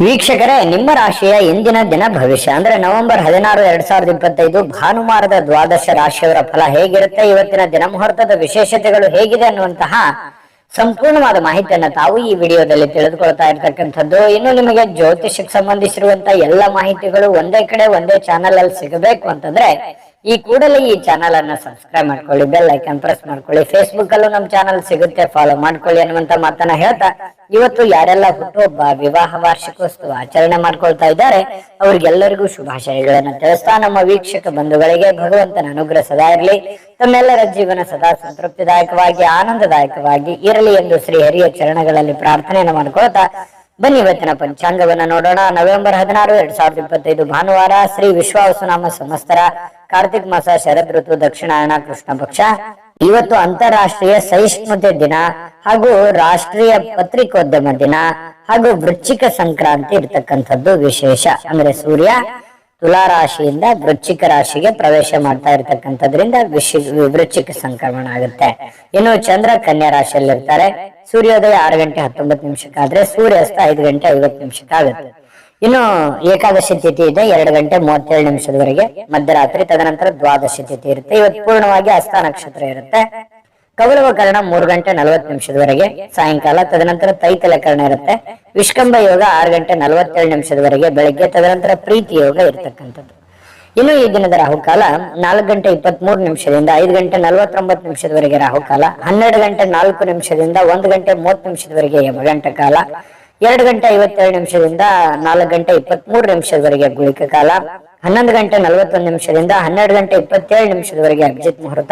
ವೀಕ್ಷಕರೇ, ನಿಮ್ಮ ರಾಶಿಯ ಇಂದಿನ ದಿನ ಭವಿಷ್ಯ ಅಂದ್ರೆ ನವೆಂಬರ್ 16, 2025 ಭಾನುವಾರದ ದ್ವಾದಶ ರಾಶಿಯವರ ಫಲ ಹೇಗಿರುತ್ತೆ, ಇವತ್ತಿನ ದಿನ ಮುಹೂರ್ತದ ವಿಶೇಷತೆಗಳು ಹೇಗಿದೆ ಅನ್ನುವಂತಹ ಸಂಪೂರ್ಣವಾದ ಮಾಹಿತಿಯನ್ನ ತಾವು ಈ ವಿಡಿಯೋದಲ್ಲಿ ತಿಳಿದುಕೊಳ್ತಾ ಇರ್ತಕ್ಕಂಥದ್ದು. ಇನ್ನು ನಿಮಗೆ ಜ್ಯೋತಿಷಕ್ಕೆ ಸಂಬಂಧಿಸಿರುವಂತಹ ಎಲ್ಲ ಮಾಹಿತಿಗಳು ಒಂದೇ ಕಡೆ ಒಂದೇ ಚಾನೆಲ್ ಅಲ್ಲಿ ಸಿಗಬೇಕು ಅಂತಂದ್ರೆ ಈ ಕೂಡಲೇ ಈ ಚಾನಲ್ ಅನ್ನ ಸಬ್ಸ್ಕ್ರೈಬ್ ಮಾಡ್ಕೊಳ್ಳಿ, ಬೆಲ್ ಐಕಾನ್ ಪ್ರೆಸ್ ಮಾಡ್ಕೊಳ್ಳಿ. ಫೇಸ್ಬುಕ್ ಅಲ್ಲೂ ನಮ್ಮ ಚಾನಲ್ ಸಿಗುತ್ತೆ, ಫಾಲೋ ಮಾಡ್ಕೊಳ್ಳಿ ಅನ್ನುವಂತ ಮಾತನ್ನ ಹೇಳ್ತಾ ಇವತ್ತು ಯಾರೆಲ್ಲ ಹುಟ್ಟುಹಬ್ಬ, ವಿವಾಹ ವಾರ್ಷಿಕೋತ್ಸವ ಆಚರಣೆ ಮಾಡ್ಕೊಳ್ತಾ ಇದ್ದಾರೆ ಅವ್ರಿಗೆಲ್ಲರಿಗೂ ಶುಭಾಶಯಗಳನ್ನ ತಿಳಿಸ್ತಾ ನಮ್ಮ ವೀಕ್ಷಕ ಬಂಧುಗಳಿಗೆ ಭಗವಂತನ ಅನುಗ್ರಹ ಸದಾ ಇರಲಿ, ತಮ್ಮೆಲ್ಲರ ಜೀವನ ಸದಾ ಸಂತೃಪ್ತಿದಾಯಕವಾಗಿ ಆನಂದದಾಯಕವಾಗಿ ಇರಲಿ ಎಂದು ಶ್ರೀ ಹರಿಯ ಚರಣಗಳಲ್ಲಿ ಪ್ರಾರ್ಥನೆಯನ್ನು ಮಾಡ್ಕೊಳ್ತಾ ಬನ್ನಿ ಇವತ್ತಿನ ಪಂಚಾಂಗವನ್ನ ನೋಡೋಣ. ನವೆಂಬರ್ 16, 2025 ಭಾನುವಾರ, ಶ್ರೀ ವಿಶ್ವಾವಸುನಾಮ ಸಂವತ್ಸರ, ಕಾರ್ತಿಕ್ ಮಾಸ, ಶರದ್ ಋತು, ದಕ್ಷಿಣಾಯನ, ಕೃಷ್ಣ ಪಕ್ಷ. ಇವತ್ತು ಅಂತಾರಾಷ್ಟ್ರೀಯ ಸಹಿಷ್ಣುತೆ ದಿನ ಹಾಗೂ ರಾಷ್ಟ್ರೀಯ ಪತ್ರಿಕೋದ್ಯಮ ದಿನ ಹಾಗೂ ವೃಶ್ಚಿಕ ಸಂಕ್ರಾಂತಿ ಇರ್ತಕ್ಕಂಥದ್ದು ವಿಶೇಷ. ಅಂದ್ರೆ ಸೂರ್ಯ ತುಲಾ ರಾಶಿಯಿಂದ ವೃಶ್ಚಿಕ ರಾಶಿಗೆ ಪ್ರವೇಶ ಮಾಡ್ತಾ ಇರ್ತಕ್ಕಂಥದ್ರಿಂದ ವೃಶ್ಚಿಕ ಸಂಕ್ರಮಣ ಆಗುತ್ತೆ. ಇನ್ನು ಚಂದ್ರ ಕನ್ಯಾ ರಾಶಿಯಲ್ಲಿ ಇರ್ತಾರೆ. ಸೂರ್ಯೋದಯ 6 ಗಂಟೆ 19 ನಿಮಿಷಕ್ಕಾದ್ರೆ ಸೂರ್ಯಾಸ್ತ 5 ಗಂಟೆ 50 ನಿಮಿಷಕ್ಕಾಗುತ್ತೆ. ಇನ್ನು ಏಕಾದಶಿ ತಿಥಿ ಇದೆ 2 ಗಂಟೆ 37 ನಿಮಿಷದವರೆಗೆ ಮಧ್ಯರಾತ್ರಿ, ತದನಂತರ ದ್ವಾದಶಿ ತಿಥಿ ಇರುತ್ತೆ. ಇವತ್ತು ಪೂರ್ಣವಾಗಿ ಹಸ್ತ ನಕ್ಷತ್ರ ಇರುತ್ತೆ. ಕೌಲವ ಕರ್ಣ 3 ಗಂಟೆ 40 ನಿಮಿಷದವರೆಗೆ ಸಾಯಂಕಾಲ, ತದನಂತರ ತೈತಲ ಕರ್ಣ ಇರುತ್ತೆ. ವಿಷ್ಕಂಭ ಯೋಗ 6 ಗಂಟೆ 47 ನಿಮಿಷದವರೆಗೆ ಬೆಳಗ್ಗೆ, ತದನಂತರ ಪ್ರೀತಿ ಯೋಗ ಇರ್ತಕ್ಕಂಥದ್ದು. ಇನ್ನು ಈ ದಿನದ ರಾಹುಕಾಲ 4 ಗಂಟೆ 23 ನಿಮಿಷದಿಂದ 5 ಗಂಟೆ 49 ನಿಮಿಷದವರೆಗೆ ರಾಹುಕಾಲ, 12 ಗಂಟೆ 4 ನಿಮಿಷದಿಂದ 1 ಗಂಟೆ 30 ನಿಮಿಷದವರೆಗೆ ಯಮಗಂಟ ಕಾಲ, 2 ಗಂಟೆ 57 ನಿಮಿಷದಿಂದ 4 ಗಂಟೆ 23 ನಿಮಿಷದವರೆಗೆ ಗುಳಿಕ ಕಾಲ, 11 ಗಂಟೆ 41 ನಿಮಿಷದಿಂದ 12 ಗಂಟೆ 27 ನಿಮಿಷದವರೆಗೆ ಅಭಿಜಿತ್ ಮುಹೂರ್ತ,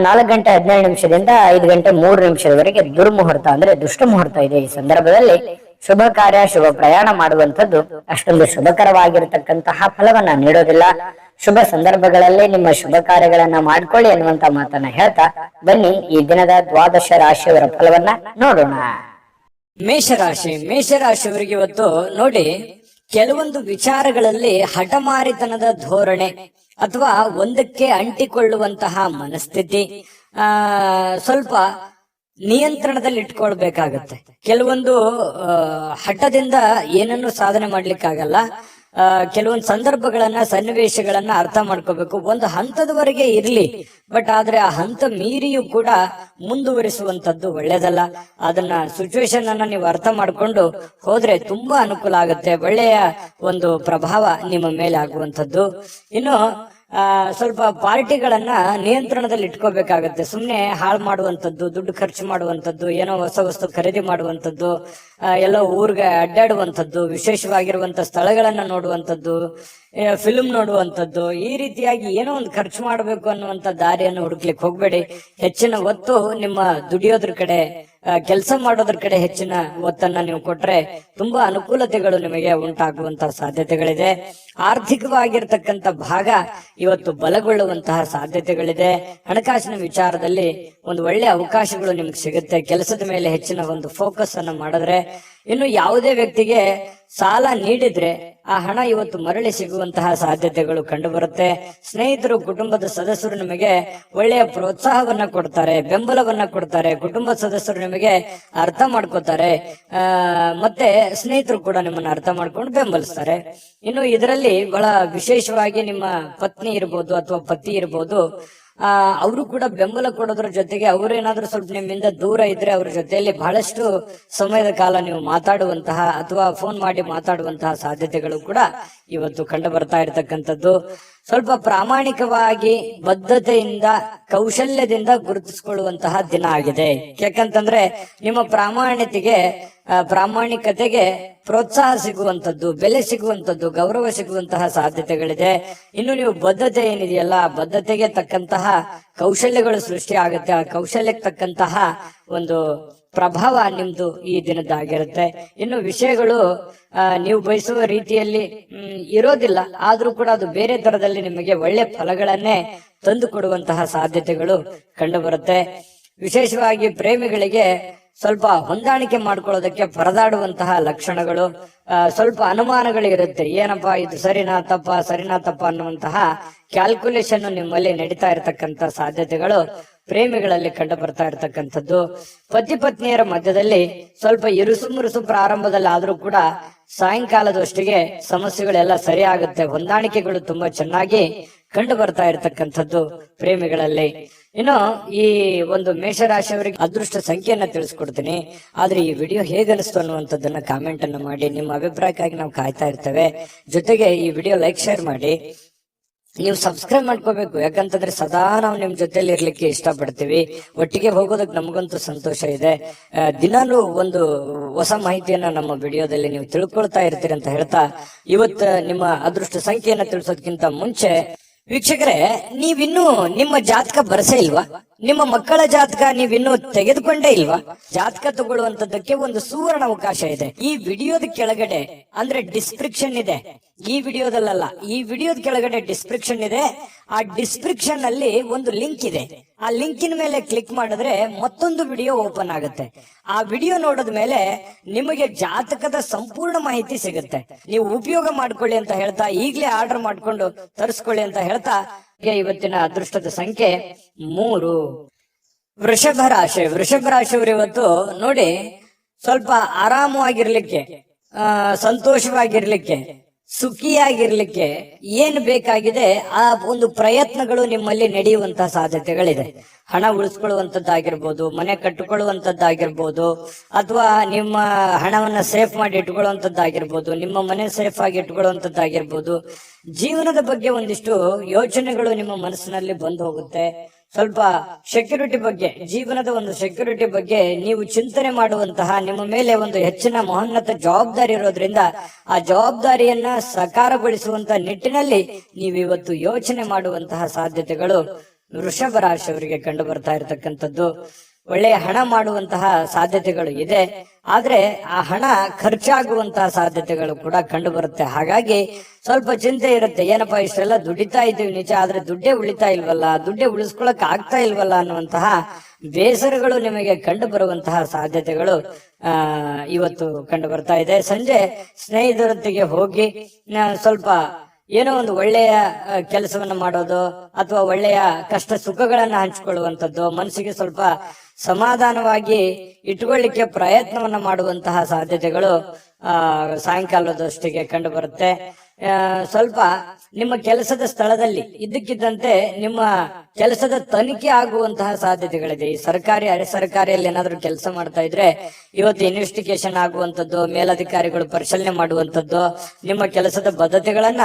4 ಗಂಟೆ 17 ನಿಮಿಷದಿಂದ 5 ಗಂಟೆ 3 ನಿಮಿಷದವರೆಗೆ ದುರ್ಮುಹೂರ್ತ ಅಂದ್ರೆ ದುಷ್ಟ ಮುಹೂರ್ತ ಇದೆ. ಈ ಸಂದರ್ಭದಲ್ಲಿ ಶುಭ ಕಾರ್ಯ, ಶುಭ ಪ್ರಯಾಣ ಮಾಡುವಂಥದ್ದು ಅಷ್ಟೊಂದು ಶುಭಕರವಾಗಿರತಕ್ಕಂತಹ ಫಲವನ್ನ ನೀಡೋದಿಲ್ಲ. ಶುಭ ಸಂದರ್ಭಗಳಲ್ಲಿ ನಿಮ್ಮ ಶುಭ ಕಾರ್ಯಗಳನ್ನ ಮಾಡ್ಕೊಳ್ಳಿ ಅನ್ನುವಂತ ಮಾತನ್ನ ಹೇಳ್ತಾ ಬನ್ನಿ ಈ ದಿನದ ದ್ವಾದಶ ರಾಶಿಯವರ ಫಲವನ್ನ ನೋಡೋಣ. ಮೇಷರಾಶಿಯವರಿಗೆ ಇವತ್ತು ನೋಡಿ, ಕೆಲವೊಂದು ವಿಚಾರಗಳಲ್ಲಿ ಹಠಮಾರಿತನದ ಧೋರಣೆ ಅಥವಾ ಒಂದಕ್ಕೆ ಅಂಟಿಕೊಳ್ಳುವಂತಹ ಮನಸ್ಥಿತಿ ಸ್ವಲ್ಪ ನಿಯಂತ್ರಣದಲ್ಲಿ ಇಟ್ಕೊಳ್ಬೇಕಾಗತ್ತೆ. ಕೆಲವೊಂದು ಹಠದಿಂದ ಏನನ್ನು ಸಾಧನೆ ಮಾಡ್ಲಿಕ್ಕಾಗಲ್ಲ. ಕೆಲವೊಂದು ಸಂದರ್ಭಗಳನ್ನ, ಸನ್ನಿವೇಶಗಳನ್ನ ಅರ್ಥ ಮಾಡ್ಕೋಬೇಕು. ಒಂದು ಹಂತದವರೆಗೆ ಇರ್ಲಿ, ಬಟ್ ಆದ್ರೆ ಆ ಹಂತ ಮೀರಿಯೂ ಕೂಡ ಮುಂದುವರಿಸುವಂತದ್ದು ಒಳ್ಳೇದಲ್ಲ. ಅದನ್ನ ಸಿಚುವೇಶನ್ ಅನ್ನ ನೀವು ಅರ್ಥ ಮಾಡ್ಕೊಂಡು ಹೋದ್ರೆ ತುಂಬಾ ಅನುಕೂಲ ಆಗುತ್ತೆ. ಒಳ್ಳೆಯ ಒಂದು ಪ್ರಭಾವ ನಿಮ್ಮ ಮೇಲೆ ಆಗುವಂತದ್ದು. ಇನ್ನು ಸ್ವಲ್ಪ ಪಾರ್ಟಿಗಳನ್ನ ನಿಯಂತ್ರಣದಲ್ಲಿ ಇಟ್ಕೋಬೇಕಾಗತ್ತೆ. ಸುಮ್ನೆ ಹಾಳು ಮಾಡುವಂತದ್ದು, ದುಡ್ಡು ಖರ್ಚು ಮಾಡುವಂತದ್ದು, ಏನೋ ಹೊಸ ವಸ್ತು ಖರೀದಿ ಮಾಡುವಂತದ್ದು, ಎಲ್ಲೋ ಊರ್ಗೆ ಅಡ್ಡಾಡುವಂತದ್ದು, ವಿಶೇಷವಾಗಿರುವಂತ ಸ್ಥಳಗಳನ್ನ ನೋಡುವಂತದ್ದು, ಫಿಲ್ಮ್ ನೋಡುವಂತದ್ದು, ಈ ರೀತಿಯಾಗಿ ಏನೋ ಒಂದು ಖರ್ಚು ಮಾಡಬೇಕು ಅನ್ನುವಂತ ದಾರಿಯನ್ನು ಹುಡುಕ್ಲಿಕ್ಕೆ ಹೋಗ್ಬೇಡಿ. ಹೆಚ್ಚಿನ ಒತ್ತು ನಿಮ್ಮ ದುಡಿಯೋದ್ರ ಕಡೆ, ಕೆಲಸ ಮಾಡೋದ್ರ ಕಡೆ ಹೆಚ್ಚಿನ ಒತ್ತನ್ನ ನೀವು ಕೊಟ್ರೆ ತುಂಬಾ ಅನುಕೂಲತೆಗಳು ನಿಮಗೆ ಉಂಟಾಗುವಂತಹ ಸಾಧ್ಯತೆಗಳಿದೆ. ಆರ್ಥಿಕವಾಗಿರ್ತಕ್ಕಂಥ ಭಾಗ ಇವತ್ತು ಬಲಗೊಳ್ಳುವಂತಹ ಸಾಧ್ಯತೆಗಳಿದೆ. ಹಣಕಾಸಿನ ವಿಚಾರದಲ್ಲಿ ಒಂದು ಒಳ್ಳೆ ಅವಕಾಶಗಳು ನಿಮ್ಗೆ ಸಿಗುತ್ತೆ. ಕೆಲಸದ ಮೇಲೆ ಹೆಚ್ಚಿನ ಒಂದು ಫೋಕಸ್ ಅನ್ನು ಮಾಡಿದ್ರೆ, ಇನ್ನು ಯಾವುದೇ ವ್ಯಕ್ತಿಗೆ ಸಾಲ ನೀಡಿದ್ರೆ ಆ ಹಣ ಇವತ್ತು ಮರಳಿ ಸಿಗುವಂತಹ ಸಾಧ್ಯತೆಗಳು ಕಂಡು ಬರುತ್ತೆ. ಸ್ನೇಹಿತರು, ಕುಟುಂಬದ ಸದಸ್ಯರು ನಿಮಗೆ ಒಳ್ಳೆಯ ಪ್ರೋತ್ಸಾಹವನ್ನ ಕೊಡ್ತಾರೆ, ಬೆಂಬಲವನ್ನ ಕೊಡ್ತಾರೆ. ಕುಟುಂಬ ಸದಸ್ಯರು ನಿಮಗೆ ಅರ್ಥ ಮಾಡ್ಕೋತಾರೆ, ಮತ್ತೆ ಸ್ನೇಹಿತರು ಕೂಡ ನಿಮ್ಮನ್ನ ಅರ್ಥ ಮಾಡ್ಕೊಂಡು ಬೆಂಬಲಿಸ್ತಾರೆ. ಇನ್ನು ಇದರಲ್ಲಿ ಬಹಳ ವಿಶೇಷವಾಗಿ ನಿಮ್ಮ ಪತ್ನಿ ಇರ್ಬೋದು ಅಥವಾ ಪತಿ ಇರ್ಬೋದು, ಅವರು ಕೂಡ ಬೆಂಬಲ ಕೊಡೋದ್ರ ಜೊತೆಗೆ ಅವರೇನಾದ್ರೂ ಸ್ವಲ್ಪ ನಿಮ್ಮಿಂದ ದೂರ ಇದ್ರೆ ಅವ್ರ ಜೊತೆಯಲ್ಲಿ ಬಹಳಷ್ಟು ಸಮಯದ ಕಾಲ ನೀವು ಮಾತಾಡುವಂತಹ ಅಥವಾ ಫೋನ್ ಮಾಡಿ ಮಾತಾಡುವಂತಹ ಸಾಧ್ಯತೆಗಳು ಕೂಡ ಇವತ್ತು ಕಂಡು ಬರ್ತಾ ಇರತಕ್ಕಂಥದ್ದು. ಸ್ವಲ್ಪ ಪ್ರಾಮಾಣಿಕವಾಗಿ ಬದ್ಧತೆಯಿಂದ, ಕೌಶಲ್ಯದಿಂದ ಗುರುತಿಸಿಕೊಳ್ಳುವಂತಹ ದಿನ ಆಗಿದೆ. ಯಾಕಂತಂದ್ರೆ ನಿಮ್ಮ ಪ್ರಾಮಾಣಿಕತೆಗೆ ಪ್ರೋತ್ಸಾಹ ಸಿಗುವಂತದ್ದು, ಬೆಲೆ ಸಿಗುವಂತದ್ದು, ಗೌರವ ಸಿಗುವಂತಹ ಸಾಧ್ಯತೆಗಳಿದೆ. ಇನ್ನು ನೀವು ಬದ್ಧತೆ ಏನಿದೆಯಲ್ಲ, ಬದ್ಧತೆಗೆ ತಕ್ಕಂತಹ ಕೌಶಲ್ಯಗಳು ಸೃಷ್ಟಿ ಆಗುತ್ತೆ. ಆ ಕೌಶಲ್ಯಕ್ಕೆ ತಕ್ಕಂತಹ ಒಂದು ಪ್ರಭಾವ ನಿಮ್ದು ಈ ದಿನದ್ದಾಗಿರುತ್ತೆ. ಇನ್ನು ವಿಷಯಗಳು ನೀವು ಬಯಸುವ ರೀತಿಯಲ್ಲಿ ಇರೋದಿಲ್ಲ, ಆದ್ರೂ ಕೂಡ ಅದು ಬೇರೆ ತರದಲ್ಲಿ ನಿಮಗೆ ಒಳ್ಳೆ ಫಲಗಳನ್ನೇ ತಂದು ಕೊಡುವಂತಹ ಸಾಧ್ಯತೆಗಳು ಕಂಡು ಬರುತ್ತೆ. ವಿಶೇಷವಾಗಿ ಪ್ರೇಮಿಗಳಿಗೆ ಸ್ವಲ್ಪ ಹೊಂದಾಣಿಕೆ ಮಾಡ್ಕೊಳ್ಳೋದಕ್ಕೆ ಪರದಾಡುವಂತಹ ಲಕ್ಷಣಗಳು, ಸ್ವಲ್ಪ ಅನುಮಾನಗಳು ಇರುತ್ತೆ. ಏನಪ್ಪಾ ಇದು ಸರಿನಾ ತಪ್ಪ ಅನ್ನುವಂತಹ ಕ್ಯಾಲ್ಕುಲೇಷನ್ ನಿಮ್ಮಲ್ಲಿ ನಡೀತಾ ಇರತಕ್ಕಂತ ಸಾಧ್ಯತೆಗಳು ಪ್ರೇಮಿಗಳಲ್ಲಿ ಕಂಡು ಬರ್ತಾ ಇರತಕ್ಕಂಥದ್ದು. ಪತಿ ಪತ್ನಿಯರ ಮಧ್ಯದಲ್ಲಿ ಸ್ವಲ್ಪ ಇರುಸು ಮುರುಸು ಪ್ರಾರಂಭದಲ್ಲಿ ಆದ್ರೂ ಕೂಡ ಸಾಯಂಕಾಲದಷ್ಟಿಗೆ ಸಮಸ್ಯೆಗಳೆಲ್ಲ ಸರಿ ಆಗುತ್ತೆ. ಹೊಂದಾಣಿಕೆಗಳು ತುಂಬಾ ಚೆನ್ನಾಗಿ ಕಂಡು ಬರ್ತಾ ಇರತಕ್ಕಂಥದ್ದು ಪ್ರೇಮಿಗಳಲ್ಲಿ. ಇನ್ನು ಈ ಒಂದು ಮೇಷರಾಶಿಯವರಿಗೆ ಅದೃಷ್ಟ ಸಂಖ್ಯೆಯನ್ನ ತಿಳಿಸ್ಕೊಡ್ತೀನಿ. ಆದ್ರೆ ಈ ವಿಡಿಯೋ ಹೇಗನಿಸ್ತು ಅನ್ನುವಂಥದ್ದನ್ನ ಕಾಮೆಂಟ್ ಅನ್ನು ಮಾಡಿ. ನಿಮ್ಮ ಅಭಿಪ್ರಾಯಕ್ಕಾಗಿ ನಾವು ಕಾಯ್ತಾ ಇರ್ತೇವೆ. ಜೊತೆಗೆ ಈ ವಿಡಿಯೋ ಲೈಕ್ ಶೇರ್ ಮಾಡಿ. ನೀವು ಸಬ್ಸ್ಕ್ರೈಬ್ ಮಾಡ್ಕೋಬೇಕು, ಯಾಕಂತಂದ್ರೆ ಸದಾ ನಾವು ನಿಮ್ ಜೊತೆಲಿ ಇರ್ಲಿಕ್ಕೆ ಇಷ್ಟಪಡ್ತೀವಿ. ಒಟ್ಟಿಗೆ ಹೋಗೋದಕ್ಕೆ ನಮಗಂತೂ ಸಂತೋಷ ಇದೆ. ದಿನಾಲೂ ಒಂದು ಹೊಸ ಮಾಹಿತಿಯನ್ನ ನಮ್ಮ ವಿಡಿಯೋದಲ್ಲಿ ನೀವು ತಿಳ್ಕೊಳ್ತಾ ಇರ್ತೀರಿ ಅಂತ ಹೇಳ್ತಾ, ಇವತ್ತು ನಿಮ್ಮ ಅದೃಷ್ಟ ಸಂಖ್ಯೆಯನ್ನ ತಿಳಿಸೋದಕ್ಕಿಂತ ಮುಂಚೆ ವೀಕ್ಷಕರೇ, ನೀವಿನ್ನೂ ನಿಮ್ಮ ಜಾತಕ ಬರಸೇ ಇಲ್ವಾ? ನಿಮ್ಮ ಮಕ್ಕಳ ಜಾತಕ ನೀವಿನ್ನೂ ತೆಗೆದುಕೊಂಡೇ ಇಲ್ವಾ? ಜಾತಕ ತಗೊಳ್ಳುವಂತದ್ದಕ್ಕೆ ಒಂದು ಸುವರ್ಣ ಅವಕಾಶ ಇದೆ. ಈ ವಿಡಿಯೋದ ಕೆಳಗಡೆ ಅಂದ್ರೆ ಡಿಸ್ಕ್ರಿಪ್ಷನ್ ಇದೆ. ಈ ವಿಡಿಯೋದಲ್ಲ, ಈ ವಿಡಿಯೋದ ಕೆಳಗಡೆ ಡಿಸ್ಕ್ರಿಪ್ಷನ್ ಇದೆ. ಆ ಡಿಸ್ಕ್ರಿಪ್ಷನ್ ಅಲ್ಲಿ ಒಂದು ಲಿಂಕ್ ಇದೆ. ಆ ಲಿಂಕಿನ ಮೇಲೆ ಕ್ಲಿಕ್ ಮಾಡಿದ್ರೆ ಮತ್ತೊಂದು ವಿಡಿಯೋ ಓಪನ್ ಆಗುತ್ತೆ. ಆ ವಿಡಿಯೋ ನೋಡಿದ ಮೇಲೆ ನಿಮಗೆ ಜಾತಕದ ಸಂಪೂರ್ಣ ಮಾಹಿತಿ ಸಿಗುತ್ತೆ. ನೀವು ಉಪಯೋಗ ಮಾಡ್ಕೊಳ್ಳಿ ಅಂತ ಹೇಳ್ತಾ, ಈಗಲೇ ಆರ್ಡರ್ ಮಾಡ್ಕೊಂಡು ತರಿಸ್ಕೊಳ್ಳಿ ಅಂತ ಹೇಳ್ತಾ, ಇವತ್ತಿನ ಅದೃಷ್ಟದ ಸಂಖ್ಯೆ 3. ವೃಷಭ ರಾಶಿ. ವೃಷಭ ರಾಶಿಯವರು ಇವತ್ತು ನೋಡಿ ಸ್ವಲ್ಪ ಆರಾಮವಾಗಿರ್ಲಿಕ್ಕೆ, ಸಂತೋಷವಾಗಿರ್ಲಿಕ್ಕೆ, ಸುಖಿಯಾಗಿರ್ಲಿಕ್ಕೆ ಏನ್ ಬೇಕಾಗಿದೆ ಆ ಒಂದು ಪ್ರಯತ್ನಗಳು ನಿಮ್ಮಲ್ಲಿ ನಡೆಯುವಂತಹ ಸಾಧ್ಯತೆಗಳಿದೆ. ಹಣ ಉಳಿಸ್ಕೊಳ್ಳುವಂತದ್ದಾಗಿರ್ಬೋದು, ಮನೆ ಕಟ್ಟಿಕೊಳ್ಳುವಂತದ್ದಾಗಿರ್ಬೋದು, ಅಥವಾ ನಿಮ್ಮ ಹಣವನ್ನ ಸೇಫ್ ಮಾಡಿ ಇಟ್ಕೊಳ್ಳುವಂತದ್ದಾಗಿರ್ಬೋದು, ನಿಮ್ಮ ಮನೆ ಸೇಫ್ ಆಗಿ ಇಟ್ಕೊಳ್ಳುವಂತದ್ದಾಗಿರ್ಬೋದು. ಜೀವನದ ಬಗ್ಗೆ ಒಂದಿಷ್ಟು ಯೋಚನೆಗಳು ನಿಮ್ಮ ಮನಸ್ಸಿನಲ್ಲಿ ಬಂದು ಹೋಗುತ್ತೆ. ಸ್ವಲ್ಪ ಸೆಕ್ಯೂರಿಟಿ ಬಗ್ಗೆ, ಜೀವನದ ಒಂದು ಸೆಕ್ಯೂರಿಟಿ ಬಗ್ಗೆ ನೀವು ಚಿಂತನೆ ಮಾಡುವಂತಹ, ನಿಮ್ಮ ಮೇಲೆ ಒಂದು ಹೆಚ್ಚಿನ ಮಹೋನ್ನತ ಜವಾಬ್ದಾರಿ ಇರೋದ್ರಿಂದ ಆ ಜವಾಬ್ದಾರಿಯನ್ನ ಸಾಕಾರಗೊಳಿಸುವಂತಹ ನಿಟ್ಟಿನಲ್ಲಿ ನೀವು ಇವತ್ತು ಯೋಚನೆ ಮಾಡುವಂತಹ ಸಾಧ್ಯತೆಗಳು ವೃಷಭ ರಾಶಿಯವರಿಗೆ ಕಂಡು ಬರ್ತಾ ಇರತಕ್ಕಂಥದ್ದು. ಒಳ್ಳೆಯ ಹಣ ಮಾಡುವಂತಹ ಸಾಧ್ಯತೆಗಳು ಇದೆ. ಆದ್ರೆ ಆ ಹಣ ಖರ್ಚಾಗುವಂತಹ ಸಾಧ್ಯತೆಗಳು ಕೂಡ ಕಂಡು ಬರುತ್ತೆ. ಹಾಗಾಗಿ ಸ್ವಲ್ಪ ಚಿಂತೆ ಇರುತ್ತೆ. ಏನಪ್ಪಾ ಇಷ್ಟೆಲ್ಲ ದುಡಿತಾ ಇದ್ದೀವಿ ನಿಜ, ಆದ್ರೆ ದುಡ್ಡೇ ಉಳಿತಾ ಇಲ್ವಲ್ಲ, ದುಡ್ಡೇ ಉಳಿಸ್ಕೊಳಕ್ ಆಗ್ತಾ ಇಲ್ವಲ್ಲ ಅನ್ನುವಂತಹ ಬೇಸರಗಳು ನಿಮಗೆ ಕಂಡು ಬರುವಂತಹ ಸಾಧ್ಯತೆಗಳು ಇವತ್ತು ಕಂಡು ಬರ್ತಾ ಇದೆ. ಸಂಜೆ ಸ್ನೇಹಿತರೊಂದಿಗೆ ಹೋಗಿ ಸ್ವಲ್ಪ ಏನೋ ಒಂದು ಒಳ್ಳೆಯ ಕೆಲಸವನ್ನ ಮಾಡೋದು, ಅಥವಾ ಒಳ್ಳೆಯ ಕಷ್ಟ ಸುಖಗಳನ್ನ ಹಂಚಿಕೊಳ್ಳುವಂಥದ್ದು, ಮನಸ್ಸಿಗೆ ಸ್ವಲ್ಪ ಸಮಾಧಾನವಾಗಿ ಇಟ್ಕೊಳ್ಳಿಕ್ಕೆ ಪ್ರಯತ್ನವನ್ನ ಮಾಡುವಂತಹ ಸಾಧ್ಯತೆಗಳು ಸಾಯಂಕಾಲದಷ್ಟಿಗೆ ಕಂಡು ಬರುತ್ತೆ. ಸ್ವಲ್ಪ ನಿಮ್ಮ ಕೆಲಸದ ಸ್ಥಳದಲ್ಲಿ ಇದ್ದಕ್ಕಿದ್ದಂತೆ ನಿಮ್ಮ ಕೆಲಸದ ತನಿಖೆ ಆಗುವಂತಹ ಸಾಧ್ಯತೆಗಳಿದೆ. ಈ ಸರ್ಕಾರಿ ಅರೆ ಸರ್ಕಾರಿಯಲ್ಲಿ ಏನಾದ್ರೂ ಕೆಲಸ ಮಾಡ್ತಾ ಇದ್ರೆ ಇವತ್ತು ಇನ್ವೆಸ್ಟಿಗೇಷನ್ ಆಗುವಂತದ್ದು, ಮೇಲಧಿಕಾರಿಗಳು ಪರಿಶೀಲನೆ ಮಾಡುವಂತದ್ದು, ನಿಮ್ಮ ಕೆಲಸದ ಬದ್ಧತೆಗಳನ್ನ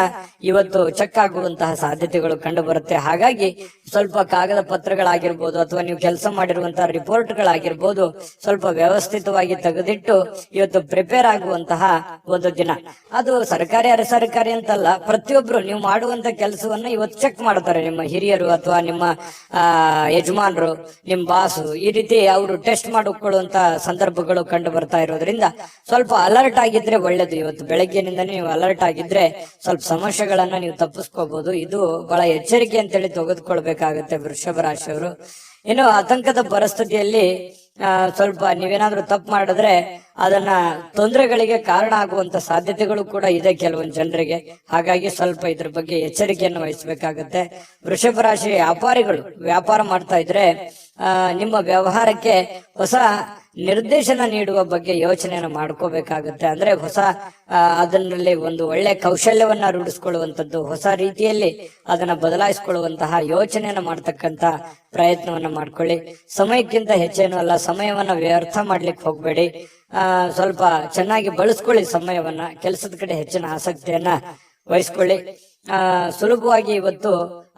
ಇವತ್ತು ಚೆಕ್ ಆಗುವಂತಹ ಸಾಧ್ಯತೆಗಳು ಕಂಡು ಬರುತ್ತೆ. ಹಾಗಾಗಿ ಸ್ವಲ್ಪ ಕಾಗದ ಪತ್ರಗಳಾಗಿರ್ಬೋದು, ಅಥವಾ ನೀವು ಕೆಲಸ ಮಾಡಿರುವಂತಹ ರಿಪೋರ್ಟ್ಗಳಾಗಿರ್ಬೋದು, ಸ್ವಲ್ಪ ವ್ಯವಸ್ಥಿತವಾಗಿ ತೆಗೆದಿಟ್ಟು ಇವತ್ತು ಪ್ರಿಪೇರ್ ಆಗುವಂತಹ ಒಂದು ದಿನ. ಅದು ಸರ್ಕಾರಿ ಅರೆ ಸರ್ಕಾರಿ ಅಂತಲ್ಲ, ಪ್ರತಿಯೊಬ್ರು ನೀವು ಮಾಡುವಂತ ಕೆಲಸವನ್ನ ಇವತ್ತು ಚೆಕ್ ಮಾಡ್ತಾರೆ. ನಿಮ್ಮ ಹಿರಿಯರು ಅಥವಾ ನಿಮ್ಮ ಯಜಮಾನರು, ನಿಮ್ ಬಾಸು, ಈ ರೀತಿ ಅವರು ಟೆಸ್ಟ್ ಮಾಡಿಕೊಳ್ಳುವಂತ ಸಂದರ್ಭಗಳು ಕಂಡು ಬರ್ತಾ ಇರೋದ್ರಿಂದ ಸ್ವಲ್ಪ ಅಲರ್ಟ್ ಆಗಿದ್ರೆ ಒಳ್ಳೇದು. ಇವತ್ತು ಬೆಳಗ್ಗೆನಿಂದ ನೀವು ಅಲರ್ಟ್ ಆಗಿದ್ರೆ ಸ್ವಲ್ಪ ಸಮಸ್ಯೆಗಳನ್ನ ನೀವು ತಪ್ಪಿಸ್ಕೋಬಹುದು. ಇದು ಬಹಳ ಎಚ್ಚರಿಕೆ ಅಂತೇಳಿ ತೆಗೆದುಕೊಳ್ಬೇಕಾಗತ್ತೆ ವೃಷಭ ರಾಶಿಯವರು. ಇನ್ನು ಆತಂಕದ ಪರಿಸ್ಥಿತಿಯಲ್ಲಿ ಸ್ವಲ್ಪ ನೀವೇನಾದ್ರೂ ತಪ್ಪು ಮಾಡಿದ್ರೆ ಅದನ್ನ ತೊಂದರೆಗಳಿಗೆ ಕಾರಣ ಆಗುವಂತ ಸಾಧ್ಯತೆಗಳು ಕೂಡ ಇದೆ ಕೆಲವೊಂದು ಜನರಿಗೆ. ಹಾಗಾಗಿ ಸ್ವಲ್ಪ ಇದ್ರ ಬಗ್ಗೆ ಎಚ್ಚರಿಕೆಯನ್ನು ವಹಿಸಬೇಕಾಗತ್ತೆ. ವೃಷಭ ರಾಶಿ ವ್ಯಾಪಾರಿಗಳು ವ್ಯಾಪಾರ ಮಾಡ್ತಾ ಇದ್ರೆ ನಿಮ್ಮ ವ್ಯವಹಾರಕ್ಕೆ ಹೊಸ ನಿರ್ದೇಶನ ನೀಡುವ ಬಗ್ಗೆ ಯೋಚನೆಯನ್ನು ಮಾಡ್ಕೋಬೇಕಾಗತ್ತೆ. ಅಂದ್ರೆ ಹೊಸ ಅದರಲ್ಲಿ ಒಂದು ಒಳ್ಳೆ ಕೌಶಲ್ಯವನ್ನ ರೂಢಿಸ್ಕೊಳ್ಳುವಂಥದ್ದು, ಹೊಸ ರೀತಿಯಲ್ಲಿ ಅದನ್ನ ಬದಲಾಯಿಸಿಕೊಳ್ಳುವಂತಹ ಯೋಚನೆಯನ್ನ ಮಾಡ್ತಕ್ಕಂತ ಪ್ರಯತ್ನವನ್ನ ಮಾಡ್ಕೊಳ್ಳಿ. ಸಮಯಕ್ಕಿಂತ ಹೆಚ್ಚೇನು ಅಲ್ಲ, ಸಮಯವನ್ನ ವ್ಯರ್ಥ ಮಾಡ್ಲಿಕ್ಕೆ ಹೋಗ್ಬೇಡಿ. ಸ್ವಲ್ಪ ಚೆನ್ನಾಗಿ ಬಳಸ್ಕೊಳ್ಳಿ ಸಮಯವನ್ನ, ಕೆಲಸದ ಕಡೆ ಹೆಚ್ಚಿನ ಆಸಕ್ತಿಯನ್ನ ವಹಿಸ್ಕೊಳ್ಳಿ. ಸುಲಭವಾಗಿ ಇವತ್ತು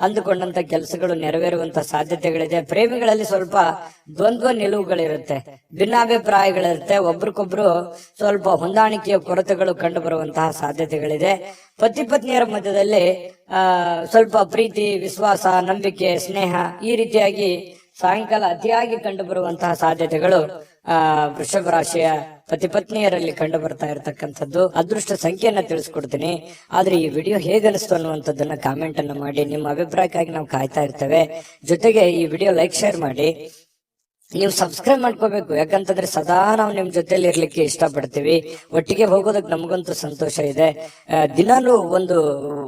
ಅಂದುಕೊಂಡಂತ ಕೆಲಸಗಳು ನೆರವೇರುವಂತ ಸಾಧ್ಯತೆಗಳಿದೆ. ಪ್ರೇಮಿಗಳಲ್ಲಿ ಸ್ವಲ್ಪ ದ್ವಂದ್ವ ನಿಲುವುಗಳಿರುತ್ತೆ, ಭಿನ್ನಾಭಿಪ್ರಾಯಗಳಿರುತ್ತೆ, ಒಬ್ರಿಗೊಬ್ರು ಸ್ವಲ್ಪ ಹೊಂದಾಣಿಕೆಯ ಕೊರತೆಗಳು ಕಂಡು ಬರುವಂತಹ ಸಾಧ್ಯತೆಗಳಿದೆ. ಪತಿ ಪತ್ನಿಯರ ಮಧ್ಯದಲ್ಲಿ ಸ್ವಲ್ಪ ಪ್ರೀತಿ, ವಿಶ್ವಾಸ, ನಂಬಿಕೆ, ಸ್ನೇಹ ಈ ರೀತಿಯಾಗಿ ಸಾಯಂಕಾಲ ಅತಿಯಾಗಿ ಕಂಡು ಬರುವಂತಹ ಸಾಧ್ಯತೆಗಳು ವೃಷಭ ರಾಶಿಯ ಪತಿ ಪತ್ನಿಯರಲ್ಲಿ ಕಂಡು ಬರ್ತಾ ಇರತಕ್ಕಂಥದ್ದು. ಅದೃಷ್ಟ ಸಂಖ್ಯೆಯನ್ನ ತಿಳಿಸ್ಕೊಡ್ತೀನಿ. ಆದ್ರೆ ಈ ವಿಡಿಯೋ ಹೇಗನಿಸ್ತು ಅನ್ನುವಂಥದ್ದನ್ನ ಕಾಮೆಂಟ್ ಅನ್ನು ಮಾಡಿ. ನಿಮ್ಮ ಅಭಿಪ್ರಾಯಕ್ಕಾಗಿ ನಾವು ಕಾಯ್ತಾ ಇರ್ತೇವೆ. ಜೊತೆಗೆ ಈ ವಿಡಿಯೋ ಲೈಕ್ ಶೇರ್ ಮಾಡಿ. ನೀವು ಸಬ್ಸ್ಕ್ರೈಬ್ ಮಾಡ್ಕೋಬೇಕು, ಯಾಕಂತಂದ್ರೆ ಸದಾ ನಾವು ನಿಮ್ ಜೊತೆಲಿ ಇರ್ಲಿಕ್ಕೆ ಇಷ್ಟಪಡ್ತೀವಿ. ಒಟ್ಟಿಗೆ ಹೋಗೋದಕ್ಕೆ ನಮಗಂತೂ ಸಂತೋಷ ಇದೆ. ದಿನಾಲೂ ಒಂದು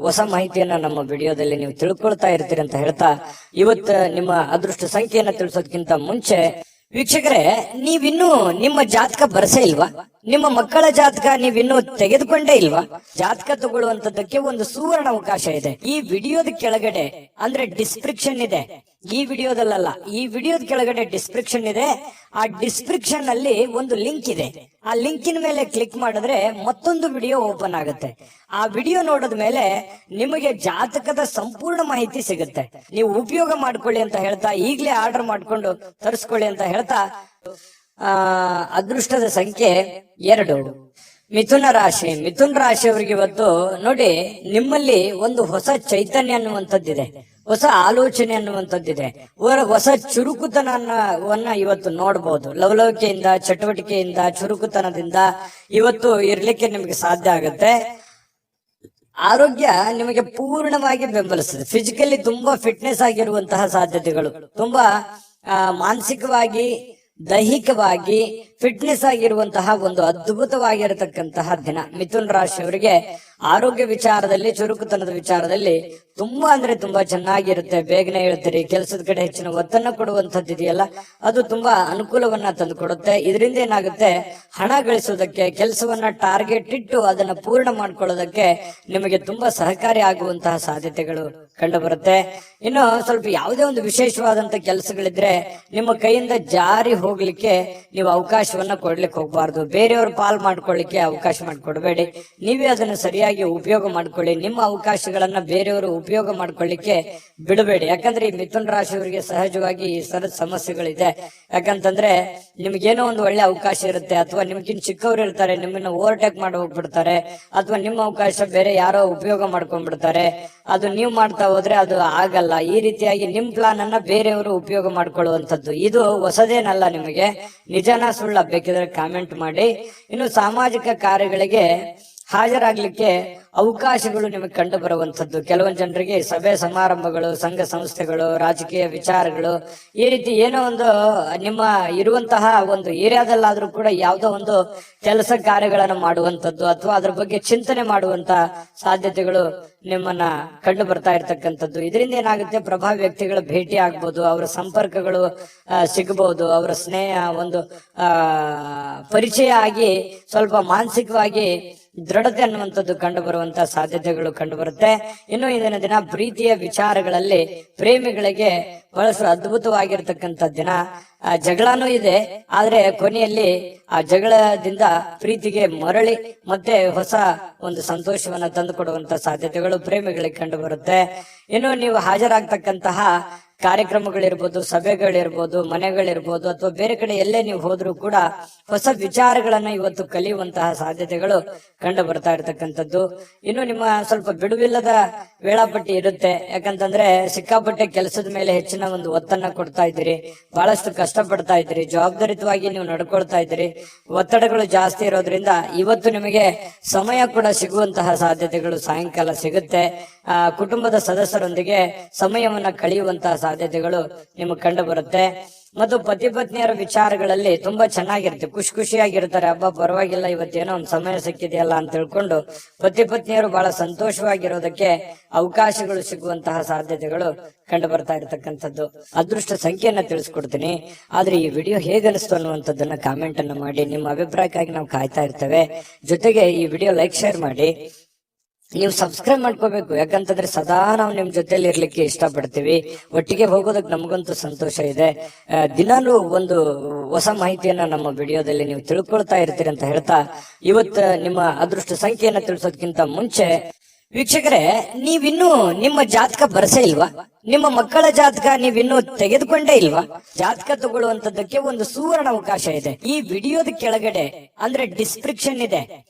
ಹೊಸ ಮಾಹಿತಿಯನ್ನ ನಮ್ಮ ವಿಡಿಯೋದಲ್ಲಿ ನೀವು ತಿಳ್ಕೊಳ್ತಾ ಇರ್ತೀರಿ ಅಂತ ಹೇಳ್ತಾ, ಇವತ್ತು ನಿಮ್ಮ ಅದೃಷ್ಟ ಸಂಖ್ಯೆಯನ್ನ ತಿಳಿಸೋದಕ್ಕಿಂತ ಮುಂಚೆ ವೀಕ್ಷಕರೇ, ನೀವಿನ್ನೂ ನಿಮ್ಮ ಜಾತಕ ಬರಸೇ ಇಲ್ವಾ? ನಿಮ್ಮ ಮಕ್ಕಳ ಜಾತಕ ನೀವಿನ್ನೂ ತೆಗೆದುಕೊಂಡೇ ಇಲ್ವಾ? ಜಾತಕ ತಗೊಳ್ಳುವಂತದ್ದಕ್ಕೆ ಒಂದು ಸುವರ್ಣ ಅವಕಾಶ ಇದೆ. ಈ ವಿಡಿಯೋದ ಕೆಳಗಡೆ ಅಂದ್ರೆ ಡಿಸ್ಕ್ರಿಪ್ಷನ್ ಇದೆ. ಈ ವಿಡಿಯೋದಲ್ಲ, ಈ ವಿಡಿಯೋದ ಕೆಳಗಡೆ ಡಿಸ್ಕ್ರಿಪ್ಷನ್ ಇದೆ. ಆ ಡಿಸ್ಕ್ರಿಪ್ಷನ್ ಅಲ್ಲಿ ಒಂದು ಲಿಂಕ್ ಇದೆ. ಆ ಲಿಂಕಿನ ಮೇಲೆ ಕ್ಲಿಕ್ ಮಾಡಿದ್ರೆ ಮತ್ತೊಂದು ವಿಡಿಯೋ ಓಪನ್ ಆಗುತ್ತೆ. ಆ ವಿಡಿಯೋ ನೋಡಿದ ಮೇಲೆ ನಿಮಗೆ ಜಾತಕದ ಸಂಪೂರ್ಣ ಮಾಹಿತಿ ಸಿಗುತ್ತೆ. ನೀವು ಉಪಯೋಗ ಮಾಡ್ಕೊಳ್ಳಿ ಅಂತ ಹೇಳ್ತಾ, ಈಗಲೇ ಆರ್ಡರ್ ಮಾಡ್ಕೊಂಡು ತರಿಸ್ಕೊಳ್ಳಿ ಅಂತ ಹೇಳ್ತಾ, ಅದೃಷ್ಟದ ಸಂಖ್ಯೆ 2. ಮಿಥುನ ರಾಶಿ. ಮಿಥುನ ರಾಶಿಯವರಿಗೆ ಇವತ್ತು ನೋಡಿ, ನಿಮ್ಮಲ್ಲಿ ಒಂದು ಹೊಸ ಚೈತನ್ಯ ಅನ್ನುವಂಥದ್ದಿದೆ, ಹೊಸ ಆಲೋಚನೆ ಅನ್ನುವಂಥದ್ದಿದೆ, ಹೊಸ ಚುರುಕುತನವನ್ನ ಇವತ್ತು ನೋಡಬಹುದು. ಲವಲವಿಕೆಯಿಂದ, ಚಟುವಟಿಕೆಯಿಂದ, ಚುರುಕುತನದಿಂದ ಇವತ್ತು ಇರ್ಲಿಕ್ಕೆ ನಿಮಗೆ ಸಾಧ್ಯ ಆಗುತ್ತೆ. ಆರೋಗ್ಯ ನಿಮಗೆ ಪೂರ್ಣವಾಗಿ ಬೆಂಬಲಿಸ್ತದೆ. ಫಿಸಿಕಲಿ ತುಂಬಾ ಫಿಟ್ನೆಸ್ ಆಗಿರುವಂತಹ ಸಾಧ್ಯತೆಗಳು, ತುಂಬಾ ಮಾನಸಿಕವಾಗಿ, ದೈಹಿಕವಾಗಿ ಫಿಟ್ನೆಸ್ ಆಗಿರುವಂತಹ ಒಂದು ಅದ್ಭುತವಾಗಿರತಕ್ಕಂತಹ ದಿನ. ಮಿಥುನ್ ರಾಶಿಯವರಿಗೆ ಆರೋಗ್ಯ ವಿಚಾರದಲ್ಲಿ, ಚುರುಕುತನದ ವಿಚಾರದಲ್ಲಿ ತುಂಬಾ ಅಂದ್ರೆ ತುಂಬಾ ಚೆನ್ನಾಗಿರುತ್ತೆ. ಬೇಗನೆ ಹೇಳ್ತೀರಿ, ಕೆಲಸದ ಕಡೆ ಹೆಚ್ಚಿನ ಒತ್ತನ್ನು ಕೊಡುವಂತದ್ದು ಇದೆಯಲ್ಲ, ಅದು ತುಂಬಾ ಅನುಕೂಲವನ್ನ ತಂದು ಕೊಡುತ್ತೆ. ಇದರಿಂದ ಏನಾಗುತ್ತೆ, ಹಣ ಗಳಿಸೋದಕ್ಕೆ, ಕೆಲಸವನ್ನ ಟಾರ್ಗೆಟ್ ಇಟ್ಟು ಅದನ್ನ ಪೂರ್ಣ ಮಾಡ್ಕೊಳ್ಳೋದಕ್ಕೆ ನಿಮಗೆ ತುಂಬಾ ಸಹಕಾರಿ ಆಗುವಂತಹ ಸಾಧ್ಯತೆಗಳು ಕಂಡು ಬರುತ್ತೆ. ಇನ್ನು ಸ್ವಲ್ಪ ಯಾವುದೇ ಒಂದು ವಿಶೇಷವಾದಂತ ಕೆಲಸಗಳಿದ್ರೆ ನಿಮ್ಮ ಕೈಯಿಂದ ಜಾರಿ ಹೋಗ್ಲಿಕ್ಕೆ ನೀವು ಅವಕಾಶವನ್ನ ಕೊಡ್ಲಿಕ್ಕೆ ಹೋಗ್ಬಾರ್ದು. ಬೇರೆಯವ್ರ ಪಾಲ್ ಮಾಡ್ಕೊಳ್ಳಿಕ್ಕೆ ಅವಕಾಶ ಮಾಡಿಕೊಡ್ಬೇಡಿ. ನೀವೇ ಅದನ್ನ ಸರಿಯಾಗಿ ಉಪಯೋಗ ಮಾಡ್ಕೊಳ್ಳಿ. ನಿಮ್ಮ ಅವಕಾಶಗಳನ್ನ ಬೇರೆಯವರು ಉಪಯೋಗ ಮಾಡ್ಕೊಳ್ಳಿಕ್ಕೆ ಬಿಡಬೇಡಿ. ಯಾಕಂದ್ರೆ ಈ ಮಿಥುನ್ ರಾಶಿಯವರಿಗೆ ಸಹಜವಾಗಿ ಈ ಸರದ ಸಮಸ್ಯೆಗಳಿದೆ. ಯಾಕಂತಂದ್ರೆ ನಿಮ್ಗೇನೋ ಒಂದು ಒಳ್ಳೆ ಅವಕಾಶ ಇರುತ್ತೆ, ಅಥವಾ ನಿಮ್ಗಿನ್ ಚಿಕ್ಕವ್ರು ಇರ್ತಾರೆ, ನಿಮ್ಮನ್ನ ಓವರ್ಟೇಕ್ ಮಾಡಿ ಹೋಗ್ಬಿಡ್ತಾರೆ, ಅಥವಾ ನಿಮ್ಮ ಅವಕಾಶ ಬೇರೆ ಯಾರೋ ಉಪಯೋಗ ಮಾಡ್ಕೊಂಡ್ಬಿಡ್ತಾರೆ. ಅದು ನೀವು ಮಾಡ್ತಾ ಹೋದ್ರೆ ಅದು ಆಗಲ್ಲ. ಈ ರೀತಿಯಾಗಿ ನಿಮ್ ಪ್ಲಾನ್ ಅನ್ನ ಬೇರೆಯವರು ಉಪಯೋಗ ಮಾಡ್ಕೊಳ್ಳುವಂಥದ್ದು ಇದು ಹೊಸದೇನಲ್ಲ ನಿಮಗೆ. ನಿಜನಾ ಸುಳ್ಳ ಬೇಕಿದ್ರೆ ಕಾಮೆಂಟ್ ಮಾಡಿ. ಇನ್ನು ಸಾಮಾಜಿಕ ಕಾರ್ಯಗಳಿಗೆ ಹಾಜರಾಗ್ಲಿಕ್ಕೆ ಅವಕಾಶಗಳು ನಿಮಗೆ ಕಂಡು ಬರುವಂತದ್ದು. ಕೆಲವೊಂದು ಜನರಿಗೆ ಸಭೆ ಸಮಾರಂಭಗಳು, ಸಂಘ ಸಂಸ್ಥೆಗಳು, ರಾಜಕೀಯ ವಿಚಾರಗಳು, ಈ ರೀತಿ ಏನೋ ಒಂದು ನಿಮ್ಮ ಇರುವಂತಹ ಒಂದು ಏರಿಯಾದಲ್ಲಾದ್ರೂ ಕೂಡ ಯಾವುದೋ ಒಂದು ಕೆಲಸ ಕಾರ್ಯಗಳನ್ನು ಮಾಡುವಂತದ್ದು, ಅಥವಾ ಅದ್ರ ಬಗ್ಗೆ ಚಿಂತನೆ ಮಾಡುವಂತ ಸಾಧ್ಯತೆಗಳು ನಿಮ್ಮನ್ನ ಕಂಡು ಬರ್ತಾ ಇರ್ತಕ್ಕಂಥದ್ದು. ಇದರಿಂದ ಏನಾಗುತ್ತೆ, ಪ್ರಭಾವಿ ವ್ಯಕ್ತಿಗಳ ಭೇಟಿ ಆಗ್ಬೋದು, ಅವರ ಸಂಪರ್ಕಗಳು ಸಿಗಬಹುದು, ಅವರ ಸ್ನೇಹ ಒಂದು ಪರಿಚಯ ಆಗಿ ಸ್ವಲ್ಪ ಮಾನಸಿಕವಾಗಿ ದೃಢತೆ ಅನ್ನುವಂಥದ್ದು ಕಂಡು ಬರುವಂತಹ ಸಾಧ್ಯತೆಗಳು ಕಂಡು ಬರುತ್ತೆ. ಇನ್ನು ಇಂದಿನ ದಿನ ಪ್ರೀತಿಯ ವಿಚಾರಗಳಲ್ಲಿ ಪ್ರೇಮಿಗಳಿಗೆ ಬಹಳಷ್ಟು ಅದ್ಭುತವಾಗಿರ್ತಕ್ಕಂಥ ದಿನ. ಜಗಳನೂ ಇದೆ, ಆದ್ರೆ ಕೊನೆಯಲ್ಲಿ ಆ ಜಗಳದಿಂದ ಪ್ರೀತಿಗೆ ಮರಳಿ ಮತ್ತೆ ಹೊಸ ಒಂದು ಸಂತೋಷವನ್ನ ತಂದು ಕೊಡುವಂತ ಸಾಧ್ಯತೆಗಳು ಪ್ರೇಮಿಗಳಿಗೆ ಕಂಡು ಬರುತ್ತೆ. ಇನ್ನು ನೀವು ಹಾಜರಾಗ್ತಕ್ಕಂತಹ ಕಾರ್ಯಕ್ರಮಗಳಿರ್ಬೋದು, ಸಭೆಗಳಿರ್ಬೋದು, ಮನೆಗಳಿರ್ಬೋದು, ಅಥವಾ ಬೇರೆ ಕಡೆ ಎಲ್ಲೇ ನೀವು ಹೋದ್ರೂ ಕೂಡ ಹೊಸ ವಿಚಾರಗಳನ್ನ ಇವತ್ತು ಕಲಿಯುವಂತಹ ಸಾಧ್ಯತೆಗಳು ಕಂಡು ಬರ್ತಾ ಇರ್ತಕ್ಕಂಥದ್ದು. ಇನ್ನು ನಿಮ್ಮ ಸ್ವಲ್ಪ ಬಿಡುವಿಲ್ಲದ ವೇಳಾಪಟ್ಟಿ ಇರುತ್ತೆ. ಯಾಕಂತಂದ್ರೆ ಸಿಕ್ಕಾಪಟ್ಟೆ ಕೆಲಸದ ಮೇಲೆ ಹೆಚ್ಚಿನ ಒಂದು ಒತ್ತನ್ನ ಕೊಡ್ತಾ ಇದ್ದೀರಿ, ಬಹಳಷ್ಟು ಕಷ್ಟ ಪಡ್ತಾ ಇದ್ದೀರಿ, ಜವಾಬ್ದಾರಿತವಾಗಿ ನೀವು ನಡ್ಕೊಳ್ತಾ ಇದ್ದೀರಿ. ಒತ್ತಡಗಳು ಜಾಸ್ತಿ ಇರೋದ್ರಿಂದ ಇವತ್ತು ನಿಮಗೆ ಸಮಯ ಕೂಡ ಸಿಗುವಂತಹ ಸಾಧ್ಯತೆಗಳು ಸಾಯಂಕಾಲ ಸಿಗುತ್ತೆ. ಕುಟುಂಬದ ಸದಸ್ಯರೊಂದಿಗೆ ಸಮಯವನ್ನ ಕಳೆಯುವಂತಹ ಸಾಧ್ಯತೆಗಳು ನಿಮಗೆ ಕಂಡು ಬರುತ್ತೆ. ಮತ್ತು ಪತಿ ಪತ್ನಿಯರ ವಿಚಾರಗಳಲ್ಲಿ ತುಂಬಾ ಚೆನ್ನಾಗಿರುತ್ತೆ, ಖುಷಿಯಾಗಿರ್ತಾರೆ. ಹಬ್ಬ ಪರವಾಗಿಲ್ಲ, ಇವತ್ತೇನೋ ಒಂದು ಸಮಯ ಸಿಕ್ಕಿದೆಯಲ್ಲ ಅಂತ ತಿಳ್ಕೊಂಡು ಪತಿ ಪತ್ನಿಯರು ಬಹಳ ಸಂತೋಷವಾಗಿರೋದಕ್ಕೆ ಅವಕಾಶಗಳು ಸಿಗುವಂತಹ ಸಾಧ್ಯತೆಗಳು ಕಂಡು ಬರ್ತಾ ಇರತಕ್ಕಂಥದ್ದು. ಅದೃಷ್ಟ ಸಂಖ್ಯೆಯನ್ನ ತಿಳಿಸ್ಕೊಡ್ತೀನಿ, ಆದ್ರೆ ಈ ವಿಡಿಯೋ ಹೇಗನಿಸ್ತು ಅನ್ನುವಂಥದ್ದನ್ನ ಕಾಮೆಂಟ್ ಅನ್ನ ಮಾಡಿ. ನಿಮ್ಮ ಅಭಿಪ್ರಾಯಕ್ಕಾಗಿ ನಾವು ಕಾಯ್ತಾ ಇರ್ತೇವೆ. ಜೊತೆಗೆ ಈ ವಿಡಿಯೋ ಲೈಕ್, ಶೇರ್ ಮಾಡಿ. ನೀವು ಸಬ್ಸ್ಕ್ರೈಬ್ ಮಾಡ್ಕೋಬೇಕು, ಯಾಕಂತಂದ್ರೆ ಸದಾ ನಾವು ನಿಮ್ ಜೊತೆಲಿ ಇರ್ಲಿಕ್ಕೆ ಇಷ್ಟಪಡ್ತೀವಿ. ಒಟ್ಟಿಗೆ ಹೋಗೋದಕ್ಕೆ ನಮಗಂತೂ ಸಂತೋಷ ಇದೆ. ದಿನಾಲೂ ಒಂದು ಹೊಸ ಮಾಹಿತಿಯನ್ನ ನಮ್ಮ ವಿಡಿಯೋದಲ್ಲಿ ನೀವು ತಿಳ್ಕೊಳ್ತಾ ಇರ್ತೀರಿ ಅಂತ ಹೇಳ್ತಾ, ಇವತ್ತು ನಿಮ್ಮ ಅದೃಷ್ಟ ಸಂಖ್ಯೆಯನ್ನ ತಿಳಿಸೋದಕ್ಕಿಂತ ಮುಂಚೆ ವೀಕ್ಷಕರೇ, ನೀವಿನ್ನೂ ನಿಮ್ಮ ಜಾತಕ ಬರಸೇ ಇಲ್ವಾ? ನಿಮ್ಮ ಮಕ್ಕಳ ಜಾತಕ ನೀವಿನ್ನೂ ತೆಗೆದುಕೊಂಡೇ ಇಲ್ವಾ? ಜಾತಕ ತಗೊಳ್ಳುವಂತದ್ದಕ್ಕೆ ಒಂದು ಸುವರ್ಣ ಅವಕಾಶ ಇದೆ. ಈ ವಿಡಿಯೋದ ಕೆಳಗಡೆ ಅಂದ್ರೆ ಡಿಸ್ಕ್ರಿಪ್ಷನ್ ಇದೆ.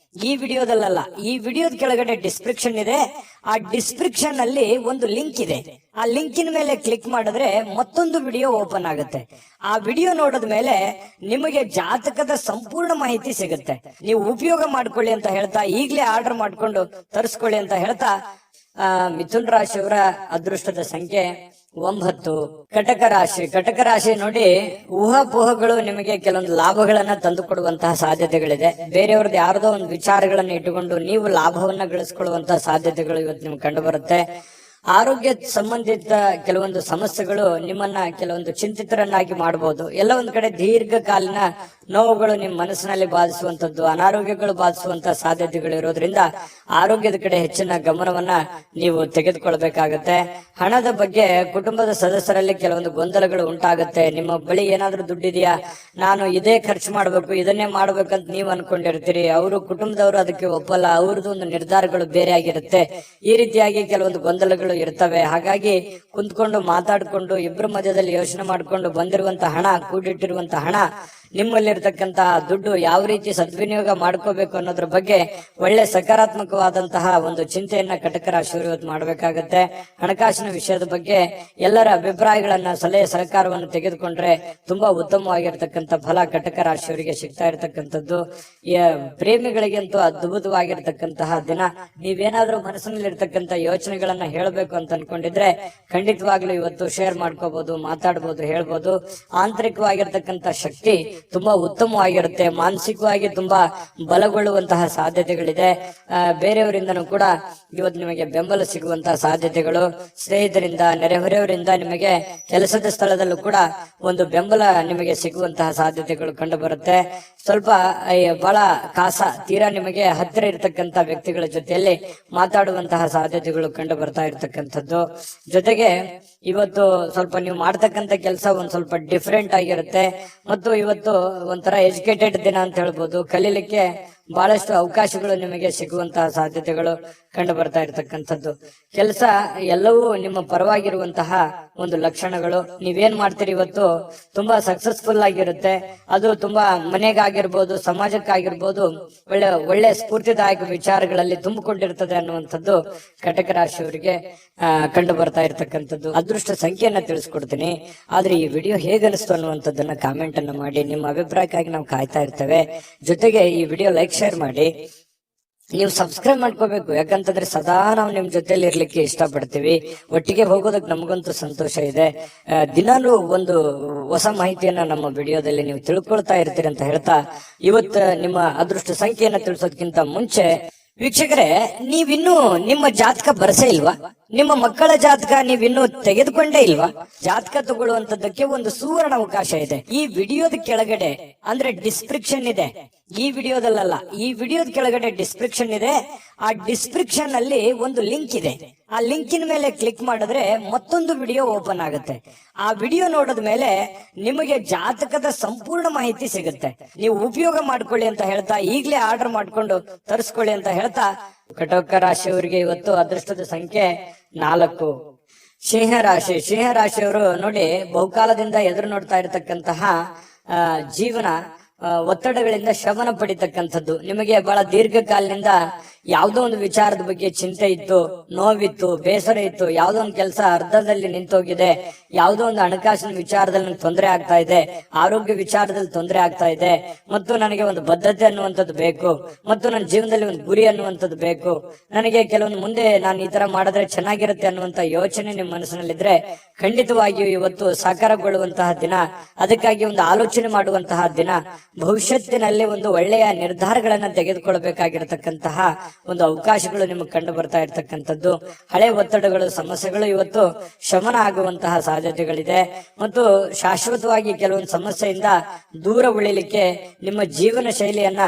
ಈ ವಿಡಿಯೋದಲ್ಲ, ಈ ವಿಡಿಯೋದ ಕೆಳಗಡೆ ಡಿಸ್ಕ್ರಿಪ್ಷನ್ ಇದೆ. ಆ ಡಿಸ್ಕ್ರಿಪ್ಷನ್ ಅಲ್ಲಿ ಒಂದು ಲಿಂಕ್ ಇದೆ. ಆ ಲಿಂಕಿನ ಮೇಲೆ ಕ್ಲಿಕ್ ಮಾಡಿದ್ರೆ ಮತ್ತೊಂದು ವಿಡಿಯೋ ಓಪನ್ ಆಗುತ್ತೆ. ಆ ವಿಡಿಯೋ ನೋಡಿದ ಮೇಲೆ ನಿಮಗೆ ಜಾತಕದ ಸಂಪೂರ್ಣ ಮಾಹಿತಿ ಸಿಗುತ್ತೆ. ನೀವು ಉಪಯೋಗ ಮಾಡ್ಕೊಳ್ಳಿ ಅಂತ ಹೇಳ್ತಾ, ಈಗಲೇ ಆರ್ಡರ್ ಮಾಡ್ಕೊಂಡು ತರಿಸ್ಕೊಳ್ಳಿ ಅಂತ ಹೇಳ್ತಾ, ಮಿಥುನ್ ರಾಶಿಯವರ ಅದೃಷ್ಟದ ಸಂಖ್ಯೆ 9. ಕಟಕ ರಾಶಿ ನೋಡಿ, ಊಹಾಪೋಹಗಳು ನಿಮಗೆ ಕೆಲವೊಂದು ಲಾಭಗಳನ್ನ ತಂದು ಕೊಡುವಂತಹ ಸಾಧ್ಯತೆಗಳಿದೆ. ಬೇರೆಯವ್ರದ್ದು ಯಾರ್ದೋ ಒಂದು ವಿಚಾರಗಳನ್ನ ಇಟ್ಟುಕೊಂಡು ನೀವು ಲಾಭವನ್ನ ಗಳಿಸ್ಕೊಳ್ಳುವಂತಹ ಸಾಧ್ಯತೆಗಳು ಇವತ್ತು ನಿಮ್ಗೆ ಕಂಡು ಬರುತ್ತೆ. ಆರೋಗ್ಯ ಸಂಬಂಧಿತ ಕೆಲವೊಂದು ಸಮಸ್ಯೆಗಳು ನಿಮ್ಮನ್ನ ಕೆಲವೊಂದು ಚಿಂತಿತರನ್ನಾಗಿ ಮಾಡಬಹುದು. ಎಲ್ಲ ಒಂದ್ ಕಡೆ ದೀರ್ಘಕಾಲೀನ ನೋವುಗಳು ನಿಮ್ಮ ಮನಸ್ಸಿನಲ್ಲಿ ಬಾಧಿಸುವಂತದ್ದು, ಅನಾರೋಗ್ಯಗಳು ಬಾಧಿಸುವಂತ ಸಾಧ್ಯತೆಗಳು ಇರೋದ್ರಿಂದ ಆರೋಗ್ಯದ ಕಡೆ ಹೆಚ್ಚಿನ ಗಮನವನ್ನ ನೀವು ತೆಗೆದುಕೊಳ್ಬೇಕಾಗತ್ತೆ. ಹಣದ ಬಗ್ಗೆ ಕುಟುಂಬದ ಸದಸ್ಯರಲ್ಲಿ ಕೆಲವೊಂದು ಗೊಂದಲಗಳು ಉಂಟಾಗುತ್ತೆ. ನಿಮ್ಮ ಬಳಿ ಏನಾದ್ರೂ ದುಡ್ಡಿದೆಯಾ, ನಾನು ಇದೇ ಖರ್ಚು ಮಾಡ್ಬೇಕು, ಇದನ್ನೇ ಮಾಡ್ಬೇಕಂತ ನೀವು ಅನ್ಕೊಂಡಿರ್ತೀರಿ. ಅವರು ಕುಟುಂಬದವರು ಅದಕ್ಕೆ ಒಪ್ಪಲ್ಲ, ಅವ್ರದ್ದು ಒಂದು ನಿರ್ಧಾರಗಳು ಬೇರೆ ಆಗಿರುತ್ತೆ. ಈ ರೀತಿಯಾಗಿ ಕೆಲವೊಂದು ಗೊಂದಲಗಳು ಇರ್ತವೆ. ಹಾಗಾಗಿ ಕುಂತ್ಕೊಂಡು ಮಾತಾಡ್ಕೊಂಡು ಇಬ್ಬರ ಮಧ್ಯದಲ್ಲಿ ಯೋಚನೆ ಮಾಡ್ಕೊಂಡು ಬಂದಿರುವಂತಹ ಹಣ, ಕೂಡಿಟ್ಟಿರುವಂತಹ ಹಣ, ನಿಮ್ಮಲ್ಲಿರ್ತಕ್ಕಂತಹ ದುಡ್ಡು ಯಾವ ರೀತಿ ಸದ್ವಿನಿಯೋಗ ಮಾಡ್ಕೋಬೇಕು ಅನ್ನೋದ್ರ ಬಗ್ಗೆ ಒಳ್ಳೆ ಸಕಾರಾತ್ಮಕವಾದಂತಹ ಒಂದು ಚಿಂತೆಯನ್ನ ಕಟಕ ರಾಶಿಯವರು ಇವತ್ತು ಮಾಡಬೇಕಾಗತ್ತೆ. ಹಣಕಾಸಿನ ವಿಷಯದ ಬಗ್ಗೆ ಎಲ್ಲರ ಅಭಿಪ್ರಾಯಗಳನ್ನ, ಸಲಹೆ ಸಹಕಾರವನ್ನು ತೆಗೆದುಕೊಂಡ್ರೆ ತುಂಬಾ ಉತ್ತಮವಾಗಿರ್ತಕ್ಕಂಥ ಫಲ ಕಟಕ ರಾಶಿಯವರಿಗೆ ಸಿಗ್ತಾ ಇರತಕ್ಕಂಥದ್ದು. ಪ್ರೇಮಿಗಳಿಗಂತೂ ಅದ್ಭುತವಾಗಿರ್ತಕ್ಕಂತಹ ದಿನ. ನೀವೇನಾದ್ರೂ ಮನಸ್ಸಿನಲ್ಲಿರ್ತಕ್ಕಂಥ ಯೋಚನೆಗಳನ್ನ ಹೇಳಬೇಕು ಅಂತ ಅನ್ಕೊಂಡಿದ್ರೆ ಖಂಡಿತವಾಗ್ಲೂ ಇವತ್ತು ಶೇರ್ ಮಾಡ್ಕೋಬಹುದು, ಮಾತಾಡ್ಬೋದು, ಹೇಳ್ಬೋದು. ಆಂತರಿಕವಾಗಿರ್ತಕ್ಕಂಥ ಶಕ್ತಿ ತುಂಬಾ ಉತ್ತಮವಾಗಿರುತ್ತೆ. ಮಾನಸಿಕವಾಗಿ ತುಂಬಾ ಬಲಗೊಳ್ಳುವಂತಹ ಸಾಧ್ಯತೆಗಳಿದೆ. ಬೇರೆಯವರಿಂದನೂ ಕೂಡ ಇವತ್ತು ನಿಮಗೆ ಬೆಂಬಲ ಸಿಗುವಂತಹ ಸಾಧ್ಯತೆಗಳು, ಸ್ನೇಹಿತರಿಂದ, ನೆರೆಹೊರೆಯವರಿಂದ, ನಿಮಗೆ ಕೆಲಸದ ಸ್ಥಳದಲ್ಲೂ ಕೂಡ ಒಂದು ಬೆಂಬಲ ನಿಮಗೆ ಸಿಗುವಂತಹ ಸಾಧ್ಯತೆಗಳು ಕಂಡು ಬರುತ್ತೆ. ಸ್ವಲ್ಪ ಬಹಳ ತೀರಾ ನಿಮಗೆ ಹತ್ತಿರ ಇರತಕ್ಕಂತ ವ್ಯಕ್ತಿಗಳ ಜೊತೆಯಲ್ಲಿ ಮಾತಾಡುವಂತಹ ಸಾಧ್ಯತೆಗಳು ಕಂಡು ಬರ್ತಾ ಇರತಕ್ಕಂಥದ್ದು. ಜೊತೆಗೆ ಇವತ್ತು ಸ್ವಲ್ಪ ನೀವು ಮಾಡ್ತಕ್ಕಂಥ ಕೆಲಸ ಒಂದ್ ಸ್ವಲ್ಪ ಡಿಫ್ರೆಂಟ್ ಆಗಿರುತ್ತೆ. ಮತ್ತು ಇವತ್ತು ಒಂಥರ ಎಜುಕೇಟೆಡ್ ದಿನ ಅಂತ ಹೇಳ್ಬೋದು. ಕಲೀಲಿಕ್ಕೆ ಬಹಳಷ್ಟು ಅವಕಾಶಗಳು ನಿಮಗೆ ಸಿಗುವಂತಹ ಸಾಧ್ಯತೆಗಳು ಕಂಡು ಬರ್ತಾ ಇರತಕ್ಕಂಥದ್ದು. ಕೆಲಸ ಎಲ್ಲವೂ ನಿಮ್ಮ ಪರವಾಗಿರುವಂತಹ ಒಂದು ಲಕ್ಷಣಗಳು. ನೀವೇನ್ ಮಾಡ್ತೀರಿ ಇವತ್ತು ತುಂಬಾ ಸಕ್ಸಸ್ಫುಲ್ ಆಗಿರುತ್ತೆ. ಅದು ತುಂಬಾ ಮನೆಗಾಗಿರ್ಬೋದು, ಸಮಾಜಕ್ಕಾಗಿರ್ಬೋದು, ಒಳ್ಳೆ ಸ್ಫೂರ್ತಿದಾಯಕ ವಿಚಾರಗಳಲ್ಲಿ ತುಂಬಿಕೊಂಡಿರ್ತದೆ ಅನ್ನುವಂಥದ್ದು ಕಟಕ ರಾಶಿಯವರಿಗೆ ಕಂಡು ಬರ್ತಾ ಇರತಕ್ಕಂಥದ್ದು. ಅದೃಷ್ಟ ಸಂಖ್ಯೆಯನ್ನ ತಿಳಿಸ್ಕೊಡ್ತೀನಿ. ಆದ್ರೆ ಈ ವಿಡಿಯೋ ಹೇಗನಿಸ್ತು ಅನ್ನುವಂಥದ್ದನ್ನ ಕಾಮೆಂಟ್ ಅನ್ನ ಮಾಡಿ. ನಿಮ್ಮ ಅಭಿಪ್ರಾಯಕ್ಕಾಗಿ ನಾವು ಕಾಯ್ತಾ ಇರ್ತೇವೆ. ಜೊತೆಗೆ ಈ ವಿಡಿಯೋ ಲೈಕ್, ಶೇರ್ ಮಾಡಿ. ನೀವು ಸಬ್ಸ್ಕ್ರೈಬ್ ಮಾಡ್ಕೋಬೇಕು. ಯಾಕಂತಂದ್ರೆ ಸದಾ ನಾವು ನಿಮ್ ಜೊತೆಲಿ ಇರ್ಲಿಕ್ಕೆ ಇಷ್ಟಪಡ್ತೀವಿ. ಒಟ್ಟಿಗೆ ಹೋಗೋದಕ್ಕೆ ನಮಗಂತೂ ಸಂತೋಷ ಇದೆ. ದಿನಾಲೂ ಒಂದು ಹೊಸ ಮಾಹಿತಿಯನ್ನ ನಮ್ಮ ವಿಡಿಯೋದಲ್ಲಿ ನೀವು ತಿಳ್ಕೊಳ್ತಾ ಇರ್ತೀರಿ ಅಂತ ಹೇಳ್ತಾ, ಇವತ್ತು ನಿಮ್ಮ ಅದೃಷ್ಟ ಸಂಖ್ಯೆಯನ್ನ ತಿಳಿಸೋದಕ್ಕಿಂತ ಮುಂಚೆ ವೀಕ್ಷಕರೇ, ನೀವಿನ್ನೂ ನಿಮ್ಮ ಜಾತಕ ಬರಸೇ ಇಲ್ವಾ? ನಿಮ್ಮ ಮಕ್ಕಳ ಜಾತಕ ನೀವಿನ್ನೂ ತೆಗೆದುಕೊಂಡೇ ಇಲ್ವಾ? ಜಾತಕ ತಗೊಳ್ಳುವಂತದ್ದಕ್ಕೆ ಒಂದು ಸುವರ್ಣ ಅವಕಾಶ ಇದೆ. ಈ ವಿಡಿಯೋದ ಕೆಳಗಡೆ ಅಂದ್ರೆ ಡಿಸ್ಕ್ರಿಪ್ಷನ್ ಇದೆ. ಈ ವಿಡಿಯೋದಲ್ಲ, ಈ ವಿಡಿಯೋದ ಕೆಳಗಡೆ ಡಿಸ್ಕ್ರಿಪ್ಷನ್ ಇದೆ. ಆ ಡಿಸ್ಕ್ರಿಪ್ಷನ್ ಅಲ್ಲಿ ಒಂದು ಲಿಂಕ್ ಇದೆ. ಆ ಲಿಂಕಿನ ಮೇಲೆ ಕ್ಲಿಕ್ ಮಾಡಿದ್ರೆ ಮತ್ತೊಂದು ವಿಡಿಯೋ ಓಪನ್ ಆಗುತ್ತೆ. ಆ ವಿಡಿಯೋ ನೋಡಿದ ಮೇಲೆ ನಿಮಗೆ ಜಾತಕದ ಸಂಪೂರ್ಣ ಮಾಹಿತಿ ಸಿಗುತ್ತೆ. ನೀವು ಉಪಯೋಗ ಮಾಡ್ಕೊಳ್ಳಿ ಅಂತ ಹೇಳ್ತಾ, ಈಗಲೇ ಆರ್ಡರ್ ಮಾಡ್ಕೊಂಡು ತರಿಸ್ಕೊಳ್ಳಿ ಅಂತ ಹೇಳ್ತಾ, ಕಟಕ ರಾಶಿಯವರಿಗೆ ಇವತ್ತು ಅದೃಷ್ಟದ ಸಂಖ್ಯೆ 4. ಸಿಂಹರಾಶಿಯವರು ನೋಡಿ, ಬಹುಕಾಲದಿಂದ ಎದುರು ನೋಡ್ತಾ ಇರತಕ್ಕಂತಹ ಜೀವನ ಒತ್ತಡಗಳಿಂದ ಶಮನ ಪಡಿತಕ್ಕಂಥದ್ದು. ನಿಮಗೆ ಬಹಳ ದೀರ್ಘಕಾಲದಿಂದ ಯಾವುದೋ ಒಂದು ವಿಚಾರದ ಬಗ್ಗೆ ಚಿಂತೆ ಇತ್ತು, ನೋವಿತ್ತು, ಬೇಸರ ಇತ್ತು. ಯಾವುದೋ ಒಂದು ಕೆಲಸ ಅರ್ಧದಲ್ಲಿ ನಿಂತೋಗಿದೆ, ಯಾವುದೋ ಒಂದು ಹಣಕಾಸಿನ ವಿಚಾರದಲ್ಲಿ ತೊಂದರೆ ಆಗ್ತಾ ಇದೆ, ಆರೋಗ್ಯ ವಿಚಾರದಲ್ಲಿ ತೊಂದರೆ ಆಗ್ತಾ ಇದೆ, ಮತ್ತು ನನಗೆ ಒಂದು ಬದ್ಧತೆ ಅನ್ನುವಂಥದ್ದು ಬೇಕು, ಮತ್ತು ನನ್ನ ಜೀವನದಲ್ಲಿ ಒಂದು ಗುರಿ ಅನ್ನುವಂಥದ್ದು ಬೇಕು, ನನಗೆ ಕೆಲವೊಂದು ಮುಂದೆ ನಾನು ಈ ತರ ಮಾಡಿದ್ರೆ ಚೆನ್ನಾಗಿರುತ್ತೆ ಅನ್ನುವಂತ ಯೋಚನೆ ನಿಮ್ಮ ಮನಸ್ಸಿನಲ್ಲಿದ್ರೆ ಖಂಡಿತವಾಗಿಯೂ ಇವತ್ತು ಸಾಕಾರಗೊಳ್ಳುವಂತಹ ದಿನ. ಅದಕ್ಕಾಗಿ ಒಂದು ಆಲೋಚನೆ ಮಾಡುವಂತಹ ದಿನ. ಭವಿಷ್ಯತ್ತಿನಲ್ಲಿ ಒಂದು ಒಳ್ಳೆಯ ನಿರ್ಧಾರಗಳನ್ನ ತೆಗೆದುಕೊಳ್ಬೇಕಾಗಿರತಕ್ಕಂತಹ ಒಂದು ಅವಕಾಶಗಳು ನಿಮಗೆ ಕಂಡು ಬರ್ತಾ ಇರ್ತಕ್ಕಂಥದ್ದು. ಹಳೆ ಒತ್ತಡಗಳು, ಸಮಸ್ಯೆಗಳು ಇವತ್ತು ಶಮನ ಆಗುವಂತಹ ಸಾಧ್ಯತೆಗಳಿದೆ. ಮತ್ತು ಶಾಶ್ವತವಾಗಿ ಕೆಲವೊಂದು ಸಮಸ್ಯೆಯಿಂದ ದೂರ ಉಳಿಲಿಕ್ಕೆ ನಿಮ್ಮ ಜೀವನ ಶೈಲಿಯನ್ನ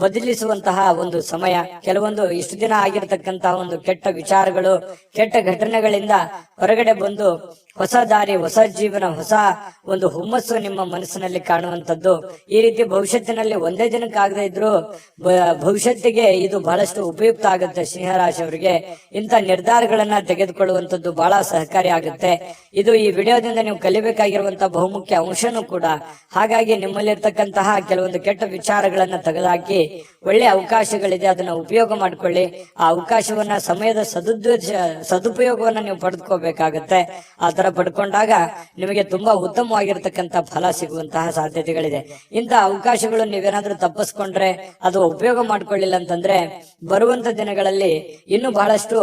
ಬದಲಿಸುವಂತಹ ಒಂದು ಸಮಯ. ಕೆಲವೊಂದು ಇಷ್ಟು ದಿನ ಆಗಿರತಕ್ಕಂತಹ ಒಂದು ಕೆಟ್ಟ ವಿಚಾರಗಳು, ಕೆಟ್ಟ ಘಟನೆಗಳಿಂದ ಹೊರಗಡೆ ಬಂದು ಹೊಸ ದಾರಿ, ಹೊಸ ಜೀವನ, ಹೊಸ ಒಂದು ಹುಮ್ಮಸ್ಸು ನಿಮ್ಮ ಮನಸ್ಸಿನಲ್ಲಿ ಕಾಣುವಂಥದ್ದು. ಈ ರೀತಿ ಭವಿಷ್ಯತ್ತಿನಲ್ಲಿ ಒಂದೇ ದಿನಕ್ಕಾಗದೇ ಇದ್ರು ಭವಿಷ್ಯತ್ತಿಗೆ ಇದು ಬಹಳಷ್ಟು ಉಪಯುಕ್ತ ಆಗುತ್ತೆ. ಸಿಂಹರಾಶಿಯವರಿಗೆ ಇಂಥ ನಿರ್ಧಾರಗಳನ್ನ ತೆಗೆದುಕೊಳ್ಳುವಂಥದ್ದು ಬಹಳ ಸಹಕಾರಿ ಆಗುತ್ತೆ. ಇದು ಈ ವಿಡಿಯೋದಿಂದ ನೀವು ಕಲಿಬೇಕಾಗಿರುವಂತಹ ಬಹುಮುಖ್ಯ ಅಂಶನೂ ಕೂಡ. ಹಾಗಾಗಿ ನಿಮ್ಮಲ್ಲಿರ್ತಕ್ಕಂತಹ ಕೆಲವೊಂದು ಕೆಟ್ಟ ವಿಚಾರಗಳನ್ನ ತೆಗೆದುಹಾಕಿ ಒಳ್ಳೆ ಅವಕಾಶಗಳಿದೆ, ಅದನ್ನ ಉಪಯೋಗ ಮಾಡ್ಕೊಳ್ಳಿ. ಆ ಅವಕಾಶವನ್ನ, ಸಮಯದ ಸದುಪಯೋಗವನ್ನ ನೀವು ಪಡೆದುಕೋಬೇಕಾಗತ್ತೆ. ಆ ತರ ಪಡ್ಕೊಂಡಾಗ ನಿಮಗೆ ತುಂಬಾ ಉತ್ತಮವಾಗಿರ್ತಕ್ಕಂಥ ಫಲ ಸಿಗುವಂತಹ ಸಾಧ್ಯತೆಗಳಿದೆ. ಇಂತಹ ಅವಕಾಶಗಳು ನೀವೇನಾದ್ರೂ ತಪ್ಪಿಸ್ಕೊಂಡ್ರೆ, ಅದು ಉಪಯೋಗ ಮಾಡ್ಕೊಳ್ಳಿಲ್ಲ ಅಂತಂದ್ರೆ ಬರುವಂತ ದಿನಗಳಲ್ಲಿ ಇನ್ನು ಬಹಳಷ್ಟು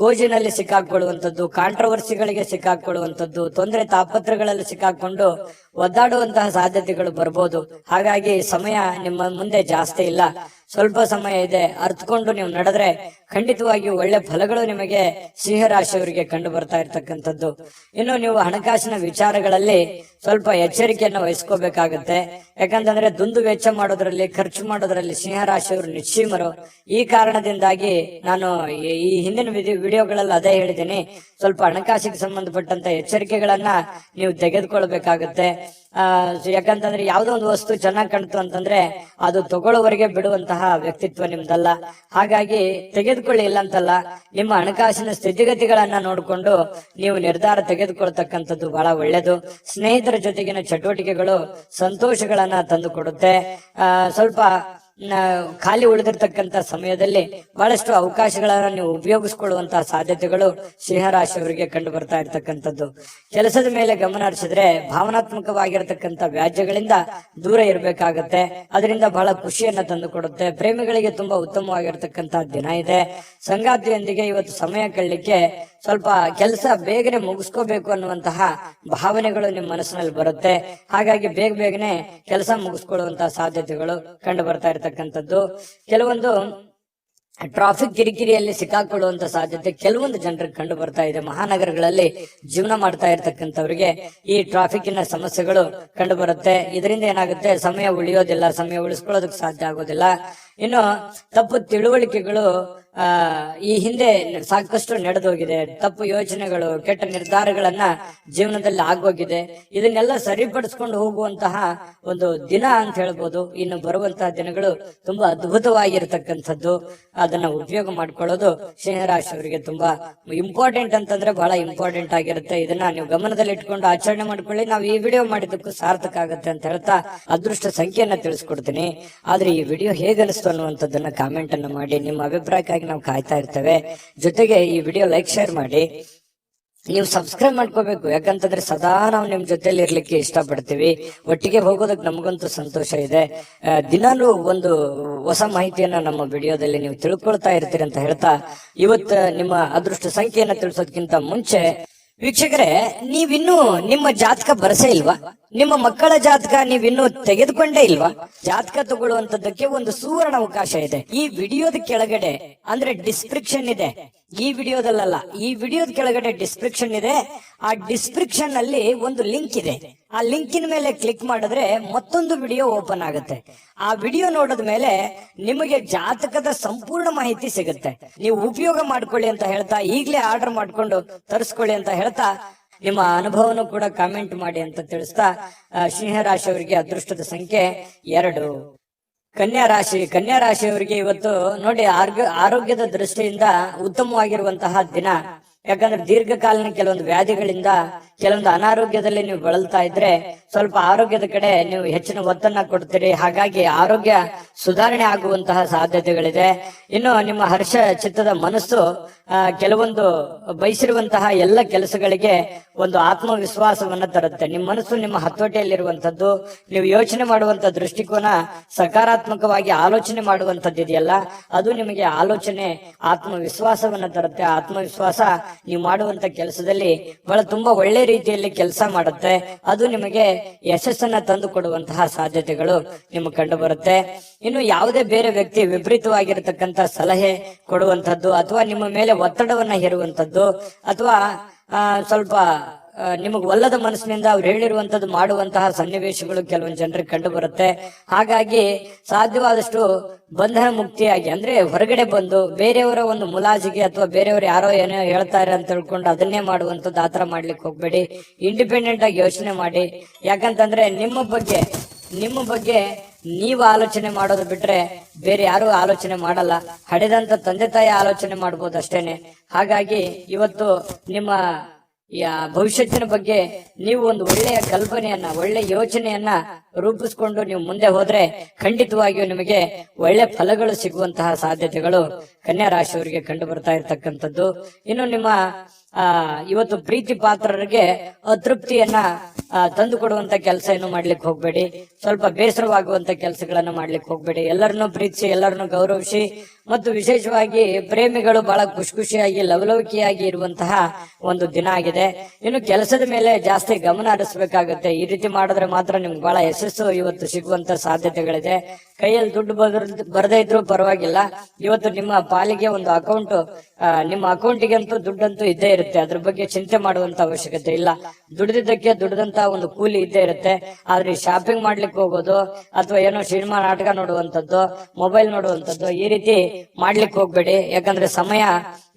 ಗೋಜಿನಲ್ಲಿ ಸಿಕ್ಕಾಕೊಳ್ಳುವಂಥದ್ದು, ಕಾಂಟ್ರವರ್ಸಿಗಳಿಗೆ ಸಿಕ್ಕಾಕೊಳ್ಳುವಂಥದ್ದು, ತೊಂದರೆ ತಾಪತ್ರಗಳಲ್ಲಿ ಸಿಕ್ಕಾಕೊಂಡು ಒದ್ದಾಡುವಂತಹ ಸಾಧ್ಯತೆಗಳು ಬರ್ಬೋದು. ಹಾಗಾಗಿ ಸಮಯ ನಿಮ್ಮ ಮುಂದೆ ಜಾಸ್ತಿ ಇಲ್ಲ. ಸ್ವಲ್ಪ ಸಮಯ ಇದೆ, ಅರ್ಥಕೊಂಡು ನೀವು ನಡೆದ್ರೆ ಖಂಡಿತವಾಗಿಯೂ ಒಳ್ಳೆ ಫಲಗಳು ನಿಮಗೆ ಸಿಂಹರಾಶಿಯವರಿಗೆ ಕಂಡು ಬರ್ತಾ ಇರ್ತಕ್ಕಂಥದ್ದು. ಇನ್ನು ನೀವು ಹಣಕಾಸಿನ ವಿಚಾರಗಳಲ್ಲಿ ಸ್ವಲ್ಪ ಎಚ್ಚರಿಕೆಯನ್ನು ವಹಿಸ್ಕೋಬೇಕಾಗತ್ತೆ. ಯಾಕಂತಂದ್ರೆ ದುಂದು ವೆಚ್ಚ ಮಾಡೋದ್ರಲ್ಲಿ, ಖರ್ಚು ಮಾಡೋದ್ರಲ್ಲಿ ಸಿಂಹರಾಶಿಯವರು ನಿಶ್ಚೀಮರು. ಈ ಕಾರಣದಿಂದಾಗಿ ನಾನು ಈ ಹಿಂದಿನ ವಿಡಿಯೋಗಳಲ್ಲಿ ಅದೇ ಹೇಳಿದ್ದೀನಿ, ಸ್ವಲ್ಪ ಹಣಕಾಸಿಗೆ ಸಂಬಂಧಪಟ್ಟಂತ ಎಚ್ಚರಿಕೆಗಳನ್ನ ನೀವು ತೆಗೆದುಕೊಳ್ಬೇಕಾಗತ್ತೆ. ಯಾಕಂತಂದ್ರೆ ಯಾವ್ದೋ ಒಂದು ವಸ್ತು ಚೆನ್ನಾಗಿ ಕಾಣ್ತು ಅಂತಂದ್ರೆ ಅದು ತಗೊಳ್ಳೋವರೆಗೆ ಬಿಡುವಂತಹ ವ್ಯಕ್ತಿತ್ವ ನಿಮ್ದಲ್ಲ. ಹಾಗಾಗಿ ತೆಗೆದುಕೊಳ್ಳಿ ಇಲ್ಲ ಅಂತಲ್ಲ, ನಿಮ್ಮ ಹಣಕಾಸಿನ ಸ್ಥಿತಿಗತಿಗಳನ್ನ ನೋಡಿಕೊಂಡು ನೀವು ನಿರ್ಧಾರ ತೆಗೆದುಕೊಳ್ತಕ್ಕಂಥದ್ದು ಬಹಳ ಒಳ್ಳೇದು. ಸ್ನೇಹಿತರ ಜೊತೆಗಿನ ಚಟುವಟಿಕೆಗಳು ಸಂತೋಷಗಳನ್ನ ತಂದು ಕೊಡುತ್ತೆ. ಸ್ವಲ್ಪ ಖಾಲಿ ಉಳಿದಿರ್ತಕ್ಕಂಥ ಸಮಯದಲ್ಲಿ ಬಹಳಷ್ಟು ಅವಕಾಶಗಳನ್ನ ನೀವು ಉಪಯೋಗಿಸಿಕೊಳ್ಳುವಂತಹ ಸಾಧ್ಯತೆಗಳು ಸಿಂಹರಾಶಿಯವರಿಗೆ ಕಂಡು ಬರ್ತಾ ಇರ್ತಕ್ಕಂಥದ್ದು. ಕೆಲಸದ ಮೇಲೆ ಗಮನ ಹರಿಸಿದ್ರೆ ಭಾವನಾತ್ಮಕವಾಗಿರ್ತಕ್ಕಂಥ ವ್ಯಾಜ್ಯಗಳಿಂದ ದೂರ ಇರಬೇಕಾಗತ್ತೆ. ಅದರಿಂದ ಬಹಳ ಖುಷಿಯನ್ನ ತಂದು ಕೊಡುತ್ತೆ. ಪ್ರೇಮಿಗಳಿಗೆ ತುಂಬಾ ಉತ್ತಮವಾಗಿರ್ತಕ್ಕಂತಹ ದಿನ ಇದೆ. ಸಂಗಾತಿಯೊಂದಿಗೆ ಇವತ್ತು ಸಮಯ ಕಳಲಿಕ್ಕೆ ಸ್ವಲ್ಪ ಕೆಲಸ ಬೇಗನೆ ಮುಗಿಸ್ಕೋಬೇಕು ಅನ್ನುವಂತಹ ಭಾವನೆಗಳು ನಿಮ್ಮ ಮನಸ್ಸಿನಲ್ಲಿ ಬರುತ್ತೆ. ಹಾಗಾಗಿ ಬೇಗನೆ ಕೆಲಸ ಮುಗಿಸ್ಕೊಳ್ಳುವಂತಹ ಸಾಧ್ಯತೆಗಳು ಕಂಡು ಬರ್ತಾ ಇರತಕ್ಕಂಥದ್ದು. ಕೆಲವೊಂದು ಟ್ರಾಫಿಕ್ ಕಿರಿಕಿರಿಯಲ್ಲಿ ಸಿಕ್ಕಾಕೊಳ್ಳುವಂತ ಸಾಧ್ಯತೆ ಕೆಲವೊಂದು ಜನರಿಗೆ ಕಂಡು ಬರ್ತಾ ಇದೆ. ಮಹಾನಗರಗಳಲ್ಲಿ ಜೀವನ ಮಾಡ್ತಾ ಇರ್ತಕ್ಕಂಥವ್ರಿಗೆ ಈ ಟ್ರಾಫಿಕ್ನ ಸಮಸ್ಯೆಗಳು ಕಂಡು ಬರುತ್ತೆ. ಇದರಿಂದ ಏನಾಗುತ್ತೆ, ಸಮಯ ಉಳಿಯೋದಿಲ್ಲ, ಸಮಯ ಉಳಿಸ್ಕೊಳ್ಳೋದಕ್ಕೆ ಸಾಧ್ಯ ಆಗೋದಿಲ್ಲ. ಇನ್ನು ತಪ್ಪು ತಿಳುವಳಿಕೆಗಳು ಈ ಹಿಂದೆ ಸಾಕಷ್ಟು ನಡೆದೋಗಿದೆ. ತಪ್ಪು ಯೋಚನೆಗಳು, ಕೆಟ್ಟ ನಿರ್ಧಾರಗಳನ್ನ ಜೀವನದಲ್ಲಿ ಆಗೋಗಿದೆ. ಇದನ್ನೆಲ್ಲ ಸರಿಪಡಿಸ್ಕೊಂಡು ಹೋಗುವಂತಹ ಒಂದು ದಿನ ಅಂತ ಹೇಳ್ಬೋದು. ಇನ್ನು ಬರುವಂತಹ ದಿನಗಳು ತುಂಬಾ ಅದ್ಭುತವಾಗಿರ್ತಕ್ಕಂಥದ್ದು. ಅದನ್ನ ಉಪಯೋಗ ಮಾಡ್ಕೊಳ್ಳೋದು ಸಿಂಹರಾಶಿಯವರಿಗೆ ತುಂಬಾ ಇಂಪಾರ್ಟೆಂಟ್ ಅಂತಂದ್ರೆ ಬಹಳ ಇಂಪಾರ್ಟೆಂಟ್ ಆಗಿರುತ್ತೆ. ಇದನ್ನ ನೀವು ಗಮನದಲ್ಲಿ ಇಟ್ಕೊಂಡು ಆಚರಣೆ ಮಾಡ್ಕೊಳ್ಳಿ. ನಾವು ಈ ವಿಡಿಯೋ ಮಾಡಿದ್ದಕ್ಕೂ ಸಾರ್ಥಕ ಆಗುತ್ತೆ ಅಂತ ಹೇಳ್ತಾ ಅದೃಷ್ಟ ಸಂಖ್ಯೆಯನ್ನ ತಿಳಿಸ್ಕೊಡ್ತೀನಿ. ಆದ್ರೆ ಈ ವಿಡಿಯೋ ಹೇಗನಿಸ್ತು ಅನ್ನುವಂಥದ್ದನ್ನ ಕಾಮೆಂಟ್ ಅನ್ನ ಮಾಡಿ. ನಿಮ್ಮ ಅಭಿಪ್ರಾಯಕ್ಕಾಗಿ ನಾವು ಕಾಯ್ತಾ ಇರ್ತೇವೆ. ಜೊತೆಗೆ ಈ ವಿಡಿಯೋ ಲೈಕ್, ಶೇರ್ ಮಾಡಿ. ನೀವು ಸಬ್ಸ್ಕ್ರೈಬ್ ಮಾಡ್ಕೋಬೇಕು. ಯಾಕಂತಂದ್ರೆ ಸದಾ ನಾವು ನಿಮ್ ಜೊತೆಲಿ ಇರ್ಲಿಕ್ಕೆ ಇಷ್ಟಪಡ್ತೀವಿ. ಒಟ್ಟಿಗೆ ಹೋಗೋದಕ್ಕೆ ನಮಗಂತೂ ಸಂತೋಷ ಇದೆ. ದಿನಾಲೂ ಒಂದು ಹೊಸ ಮಾಹಿತಿಯನ್ನ ನಮ್ಮ ವಿಡಿಯೋದಲ್ಲಿ ನೀವು ತಿಳ್ಕೊಳ್ತಾ ಇರ್ತೀರಿ ಅಂತ ಹೇಳ್ತಾ ಇವತ್ತು ನಿಮ್ಮ ಅದೃಷ್ಟ ಸಂಖ್ಯೆಯನ್ನ ತಿಳಿಸೋದಕ್ಕಿಂತ ಮುಂಚೆ ವೀಕ್ಷಕರೇ, ನೀವಿನ್ನೂ ನಿಮ್ಮ ಜಾತಕ ಬರಸೇ ಇಲ್ವಾ? ನಿಮ್ಮ ಮಕ್ಕಳ ಜಾತಕ ನೀವಿನ್ನೂ ತೆಗೆದುಕೊಂಡೇ ಇಲ್ವಾ? ಜಾತಕ ತಗೊಳ್ಳುವಂತದ್ದಕ್ಕೆ ಒಂದು ಸುವರ್ಣ ಅವಕಾಶ ಇದೆ. ಈ ವಿಡಿಯೋದ ಕೆಳಗಡೆ ಅಂದ್ರೆ ಡಿಸ್ಕ್ರಿಪ್ಷನ್ ಇದೆ. ಈ ವಿಡಿಯೋದಲ್ಲ, ಈ ವಿಡಿಯೋದ ಕೆಳಗಡೆ ಡಿಸ್ಕ್ರಿಪ್ಷನ್ ಇದೆ. ಆ ಡಿಸ್ಕ್ರಿಪ್ಷನ್ ಅಲ್ಲಿ ಒಂದು ಲಿಂಕ್ ಇದೆ. ಆ ಲಿಂಕಿನ ಮೇಲೆ ಕ್ಲಿಕ್ ಮಾಡಿದ್ರೆ ಮತ್ತೊಂದು ವಿಡಿಯೋ ಓಪನ್ ಆಗುತ್ತೆ. ಆ ವಿಡಿಯೋ ನೋಡಿದ ಮೇಲೆ ನಿಮಗೆ ಜಾತಕದ ಸಂಪೂರ್ಣ ಮಾಹಿತಿ ಸಿಗುತ್ತೆ. ನೀವು ಉಪಯೋಗ ಮಾಡ್ಕೊಳ್ಳಿ ಅಂತ ಹೇಳ್ತಾ, ಈಗಲೇ ಆರ್ಡರ್ ಮಾಡ್ಕೊಂಡು ತರಿಸ್ಕೊಳ್ಳಿ ಅಂತ ಹೇಳ್ತಾ, ನಿಮ್ಮ ಅನುಭವನೂ ಕೂಡ ಕಾಮೆಂಟ್ ಮಾಡಿ ಅಂತ ತಿಳಿಸ್ತಾ, ಸಿಂಹರಾಶಿಯವರಿಗೆ ಅದೃಷ್ಟದ ಸಂಖ್ಯೆ 2. ಕನ್ಯಾ ರಾಶಿಯವರಿಗೆ ಇವತ್ತು ನೋಡಿ ಆರೋಗ್ಯದ ದೃಷ್ಟಿಯಿಂದ ಉತ್ತಮವಾಗಿರುವಂತಹ ದಿನ. ಯಾಕಂದ್ರೆ ದೀರ್ಘಕಾಲೀನ ಕೆಲವೊಂದು ವ್ಯಾಧಿಗಳಿಂದ, ಕೆಲವೊಂದು ಅನಾರೋಗ್ಯದಲ್ಲಿ ನೀವು ಬಳಲ್ತಾ ಇದ್ರೆ ಸ್ವಲ್ಪ ಆರೋಗ್ಯದ ಕಡೆ ನೀವು ಹೆಚ್ಚಿನ ಒತ್ತನ್ನ ಕೊಡ್ತೀರಿ. ಹಾಗಾಗಿ ಆರೋಗ್ಯ ಸುಧಾರಣೆ ಆಗುವಂತಹ ಸಾಧ್ಯತೆಗಳಿದೆ. ಇನ್ನು ನಿಮ್ಮ ಹರ್ಷ ಚಿತ್ತದ ಮನಸ್ಸು ಕೆಲವೊಂದು ಬಯಸಿರುವಂತಹ ಎಲ್ಲ ಕೆಲಸಗಳಿಗೆ ಒಂದು ಆತ್ಮವಿಶ್ವಾಸವನ್ನ ತರುತ್ತೆ. ನಿಮ್ಮ ಮನಸ್ಸು ನಿಮ್ಮ ಹತೋಟಿಯಲ್ಲಿರುವಂತದ್ದು. ನೀವು ಯೋಚನೆ ಮಾಡುವಂತ ದೃಷ್ಟಿಕೋನ ಸಕಾರಾತ್ಮಕವಾಗಿ ಆಲೋಚನೆ ಮಾಡುವಂತದ್ದು ಇದೆಯಲ್ಲ, ಅದು ನಿಮಗೆ ಆಲೋಚನೆ ಆತ್ಮವಿಶ್ವಾಸವನ್ನ ತರುತ್ತೆ. ಆತ್ಮವಿಶ್ವಾಸ ನೀವು ಮಾಡುವಂತ ಕೆಲಸದಲ್ಲಿ ಬಹಳ ತುಂಬಾ ಒಳ್ಳೆ ರೀತಿಯಲ್ಲಿ ಕೆಲಸ ಮಾಡುತ್ತೆ. ಅದು ನಿಮಗೆ ಯಶಸ್ಸನ್ನ ತಂದು ಕೊಡುವಂತಹ ಸಾಧ್ಯತೆಗಳು ನಿಮಗೆ ಕಂಡು ಬರುತ್ತೆ. ಇನ್ನು ಯಾವುದೇ ಬೇರೆ ವ್ಯಕ್ತಿ ವಿಪರೀತವಾಗಿರತಕ್ಕಂತ ಸಲಹೆ ಕೊಡುವಂತದ್ದು, ಅಥವಾ ನಿಮ್ಮ ಮೇಲೆ ಒತ್ತಡವನ್ನ ಹೇರುವಂತದ್ದು, ಅಥವಾ ಸ್ವಲ್ಪ ನಿಮಗೆ ಒಲ್ಲದ ಮನಸ್ಸಿನಿಂದ ಅವ್ರು ಹೇಳಿರುವಂತದ್ದು ಮಾಡುವಂತಹ ಸನ್ನಿವೇಶಗಳು ಕೆಲವೊಂದು ಜನರಿಗೆ ಕಂಡು ಬರುತ್ತೆ. ಹಾಗಾಗಿ ಸಾಧ್ಯವಾದಷ್ಟು ಬಂಧನ ಮುಕ್ತಿಯಾಗಿ, ಅಂದ್ರೆ ಹೊರಗಡೆ ಬಂದು ಬೇರೆಯವರ ಒಂದು ಮುಲಾಜಿಗೆ ಅಥವಾ ಬೇರೆಯವರು ಯಾರೋ ಏನೋ ಹೇಳ್ತಾರೆ ಅಂತ ತಿಳ್ಕೊಂಡು ಅದನ್ನೇ ಮಾಡುವಂತದ್ದು, ಆತರ ಮಾಡ್ಲಿಕ್ಕೆ ಹೋಗ್ಬೇಡಿ. ಇಂಡಿಪೆಂಡೆಂಟ್ ಆಗಿ ಯೋಚನೆ ಮಾಡಿ. ಯಾಕಂತಂದ್ರೆ ನಿಮ್ಮ ಬಗ್ಗೆ ನೀವು ಆಲೋಚನೆ ಮಾಡೋದು ಬಿಟ್ರೆ ಬೇರೆ ಯಾರು ಆಲೋಚನೆ ಮಾಡಲ್ಲ. ಹಡೆದಂತ ತಂದೆ ತಾಯಿ ಆಲೋಚನೆ ಮಾಡ್ಬೋದು ಅಷ್ಟೇನೆ. ಹಾಗಾಗಿ ಇವತ್ತು ನಿಮ್ಮ ಭವಿಷ್ಯತ್ತಿನ ಬಗ್ಗೆ ನೀವು ಒಂದು ಒಳ್ಳೆಯ ಕಲ್ಪನೆಯನ್ನ, ಒಳ್ಳೆಯ ಯೋಚನೆಯನ್ನ ರೂಪಿಸ್ಕೊಂಡು ನೀವು ಮುಂದೆ ಹೋದ್ರೆ ಖಂಡಿತವಾಗಿಯೂ ನಿಮಗೆ ಒಳ್ಳೆ ಫಲಗಳು ಸಿಗುವಂತಹ ಸಾಧ್ಯತೆಗಳು ಕನ್ಯಾ ರಾಶಿಯವರಿಗೆ ಕಂಡು ಬರ್ತಾ ಇರ್ತಕ್ಕಂಥದ್ದು. ಇನ್ನು ನಿಮ್ಮ ಇವತ್ತು ಪ್ರೀತಿ ಪಾತ್ರರಿಗೆ ಅತೃಪ್ತಿಯನ್ನ ತಂದು ಕೊಡುವಂತ ಕೆಲಸ ಏನು ಮಾಡ್ಲಿಕ್ಕೆ ಹೋಗ್ಬೇಡಿ. ಸ್ವಲ್ಪ ಬೇಸರವಾಗುವಂತ ಕೆಲಸಗಳನ್ನ ಮಾಡ್ಲಿಕ್ಕೆ ಹೋಗ್ಬೇಡಿ. ಎಲ್ಲರನ್ನೂ ಪ್ರೀತಿಸಿ, ಎಲ್ಲರನ್ನೂ ಗೌರವಿಸಿ, ಮತ್ತು ವಿಶೇಷವಾಗಿ ಪ್ರೇಮಿಗಳು ಬಹಳ ಖುಷಿಯಾಗಿ ಲವಲವಿಕೆಯಾಗಿ ಇರುವಂತಹ ಒಂದು ದಿನ ಆಗಿದೆ. ಇನ್ನು ಕೆಲಸದ ಮೇಲೆ ಜಾಸ್ತಿ ಗಮನ ಹರಿಸಬೇಕಾಗುತ್ತೆ. ಈ ರೀತಿ ಮಾಡಿದ್ರೆ ಮಾತ್ರ ನಿಮ್ಗೆ ಬಹಳ ಯಶಸ್ಸು ಇವತ್ತು ಸಿಗುವಂತ ಸಾಧ್ಯತೆಗಳಿದೆ. ಕೈಯಲ್ಲಿ ದುಡ್ಡು ಬರದೇ ಇದ್ರೂ ಪರವಾಗಿಲ್ಲ, ಇವತ್ತು ನಿಮ್ಮ ಪಾಲಿಗೆ ಒಂದು ಅಕೌಂಟ್, ನಿಮ್ಮ ಅಕೌಂಟಿಗೆ ಅಂತೂ ದುಡ್ಡಂತೂ ಇದ್ದೇ ಇರುತ್ತೆ. ಅದ್ರ ಬಗ್ಗೆ ಚಿಂತೆ ಮಾಡುವಂತ ಅವಶ್ಯಕತೆ ಇಲ್ಲ. ದುಡಿದಿದ್ದಕ್ಕೆ ದುಡ್ದಂತ ಒಂದು ಕೂಲಿ ಇದ್ದೇ ಇರುತ್ತೆ. ಆದ್ರೆ ಶಾಪಿಂಗ್ ಮಾಡ್ಲಿಕ್ಕೆ ಹೋಗೋದು ಅಥವಾ ಏನೋ ಸಿನಿಮಾ ನಾಟಕ ನೋಡುವಂತದ್ದು, ಮೊಬೈಲ್ ನೋಡುವಂತದ್ದು, ಈ ರೀತಿ ಮಾಡ್ಲಿಕ್ಕೆ ಹೋಗ್ಬೇಡಿ. ಯಾಕಂದ್ರೆ ಸಮಯ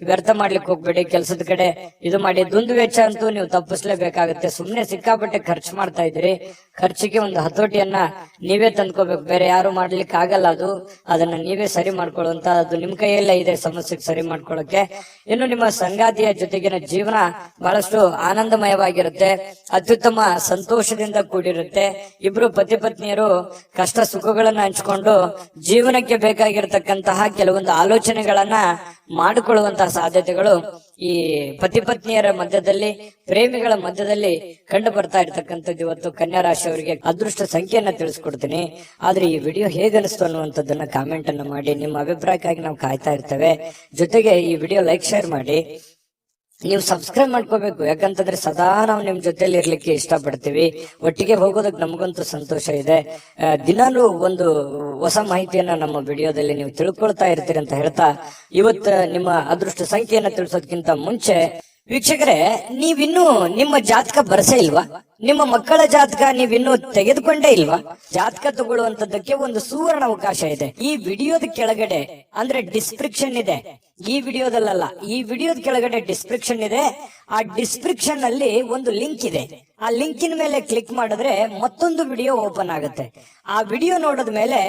ವ್ಯರ್ಥ ಮಾಡ್ಲಿಕ್ಕೆ ಹೋಗ್ಬೇಡಿ. ಕೆಲಸದ ಕಡೆ ಇದು ಮಾಡಿ ದುಂದು ವೆಚ್ಚ ಅಂತೂ ನೀವು ತಪ್ಪಿಸ್ಲೇಬೇಕಾಗುತ್ತೆ. ಸುಮ್ನೆ ಸಿಕ್ಕಾಪಟ್ಟೆ ಖರ್ಚು ಮಾಡ್ತಾ ಇದ್ರಿ. ಖರ್ಚಿಗೆ ಒಂದು ಹತೋಟಿಯನ್ನ ನೀವೇ ತಂದ್ಕೋಬೇಕು, ಬೇರೆ ಯಾರು ಮಾಡ್ಲಿಕ್ಕೆ ಆಗಲ್ಲ. ಅದನ್ನ ನೀವೇ ಸರಿ ಮಾಡ್ಕೊಳ್ಳುವಂತ, ಅದು ನಿಮ್ ಕೈಯಲ್ಲೇ ಇದೆ ಸಮಸ್ಯೆಗೆ ಸರಿ ಮಾಡ್ಕೊಳ್ಳೋಕೆ. ಇನ್ನು ನಿಮ್ಮ ಸಂಗಾತಿಯ ಜೊತೆಗಿನ ಜೀವನ ಬಹಳಷ್ಟು ಆನಂದಮಯವಾಗಿರುತ್ತೆ, ಅತ್ಯುತ್ತಮ ಸಂತೋಷದಿಂದ ಕೂಡಿರುತ್ತೆ. ಇಬ್ರು ಪತಿ ಪತ್ನಿಯರು ಕಷ್ಟ ಸುಖಗಳನ್ನ ಹಂಚಿಕೊಂಡು ಜೀವನಕ್ಕೆ ಬೇಕಾಗಿರತಕ್ಕಂತಹ ಕೆಲವೊಂದು ಆಲೋಚನೆಗಳನ್ನ ಮಾಡಿಕೊಳ್ಳುವಂತಹ ಸಾಧ್ಯತೆಗಳು ಈ ಪತಿ ಪತ್ನಿಯರ ಮಧ್ಯದಲ್ಲಿ, ಪ್ರೇಮಿಗಳ ಮಧ್ಯದಲ್ಲಿ ಕಂಡು ಬರ್ತಾ ಇರ್ತಕ್ಕಂಥದ್ದು. ಇವತ್ತು ಕನ್ಯಾ ರಾಶಿಯವರಿಗೆ ಅದೃಷ್ಟ ಸಂಖ್ಯೆಯನ್ನ ತಿಳಿಸ್ಕೊಡ್ತೀನಿ. ಆದ್ರೆ ಈ ವಿಡಿಯೋ ಹೇಗನಿಸ್ತು ಅನ್ನುವಂಥದ್ದನ್ನ ಕಾಮೆಂಟ್ ಅನ್ನ ಮಾಡಿ. ನಿಮ್ಮ ಅಭಿಪ್ರಾಯಕ್ಕಾಗಿ ನಾವು ಕಾಯ್ತಾ ಇರ್ತೇವೆ. ಜೊತೆಗೆ ಈ ವಿಡಿಯೋ ಲೈಕ್, ಶೇರ್ ಮಾಡಿ. ನೀವು ಸಬ್ಸ್ಕ್ರೈಬ್ ಮಾಡ್ಕೋಬೇಕು, ಯಾಕಂತಂದ್ರೆ ಸದಾ ನಾವು ನಿಮ್ ಜೊತೆಲಿ ಇರ್ಲಿಕ್ಕೆ ಇಷ್ಟಪಡ್ತೀವಿ. ಒಟ್ಟಿಗೆ ಹೋಗೋದಕ್ಕೆ ನಮಗಂತೂ ಸಂತೋಷ ಇದೆ. ದಿನಾಲೂ ಒಂದು ಹೊಸ ಮಾಹಿತಿಯನ್ನ ನಮ್ಮ ವಿಡಿಯೋದಲ್ಲಿ ನೀವು ತಿಳ್ಕೊಳ್ತಾ ಇರ್ತೀರಿ ಅಂತ ಹೇಳ್ತಾ, ಇವತ್ತು ನಿಮ್ಮ ಅದೃಷ್ಟ ಸಂಖ್ಯೆಯನ್ನ ತಿಳಿಸೋದಕ್ಕಿಂತ ಮುಂಚೆ ವೀಕ್ಷಕರೇ, ನೀವಿನ್ನೂ ನಿಮ್ಮ ಜಾತಕ ಬರಸೇ ಇಲ್ವಾ? ನಿಮ್ಮ ಮಕ್ಕಳ ಜಾತಕ ನೀವಿನ್ನೂ ತೆಗೆದುಕೊಂಡೇ ಇಲ್ವಾ? ಜಾತಕ ತಗೊಳ್ಳುವಂತದ್ದಕ್ಕೆ ಒಂದು ಸುವರ್ಣ ಅವಕಾಶ ಇದೆ. ಈ ವಿಡಿಯೋದ ಕೆಳಗಡೆ ಅಂದ್ರೆ ಡಿಸ್ಕ್ರಿಪ್ಷನ್ ಇದೆ. ಈ ವಿಡಿಯೋದಲ್ಲ, ಈ ವಿಡಿಯೋದ ಕೆಳಗಡೆ ಡಿಸ್ಕ್ರಿಪ್ಷನ್ ಇದೆ. ಆ ಡಿಸ್ಕ್ರಿಪ್ಷನ್ ಅಲ್ಲಿ ಒಂದು ಲಿಂಕ್ ಇದೆ. ಆ ಲಿಂಕಿನ ಮೇಲೆ ಕ್ಲಿಕ್ ಮಾಡಿದ್ರೆ ಮತ್ತೊಂದು ವಿಡಿಯೋ ಓಪನ್ ಆಗುತ್ತೆ. ಆ ವಿಡಿಯೋ ನೋಡಿದ ಮೇಲೆ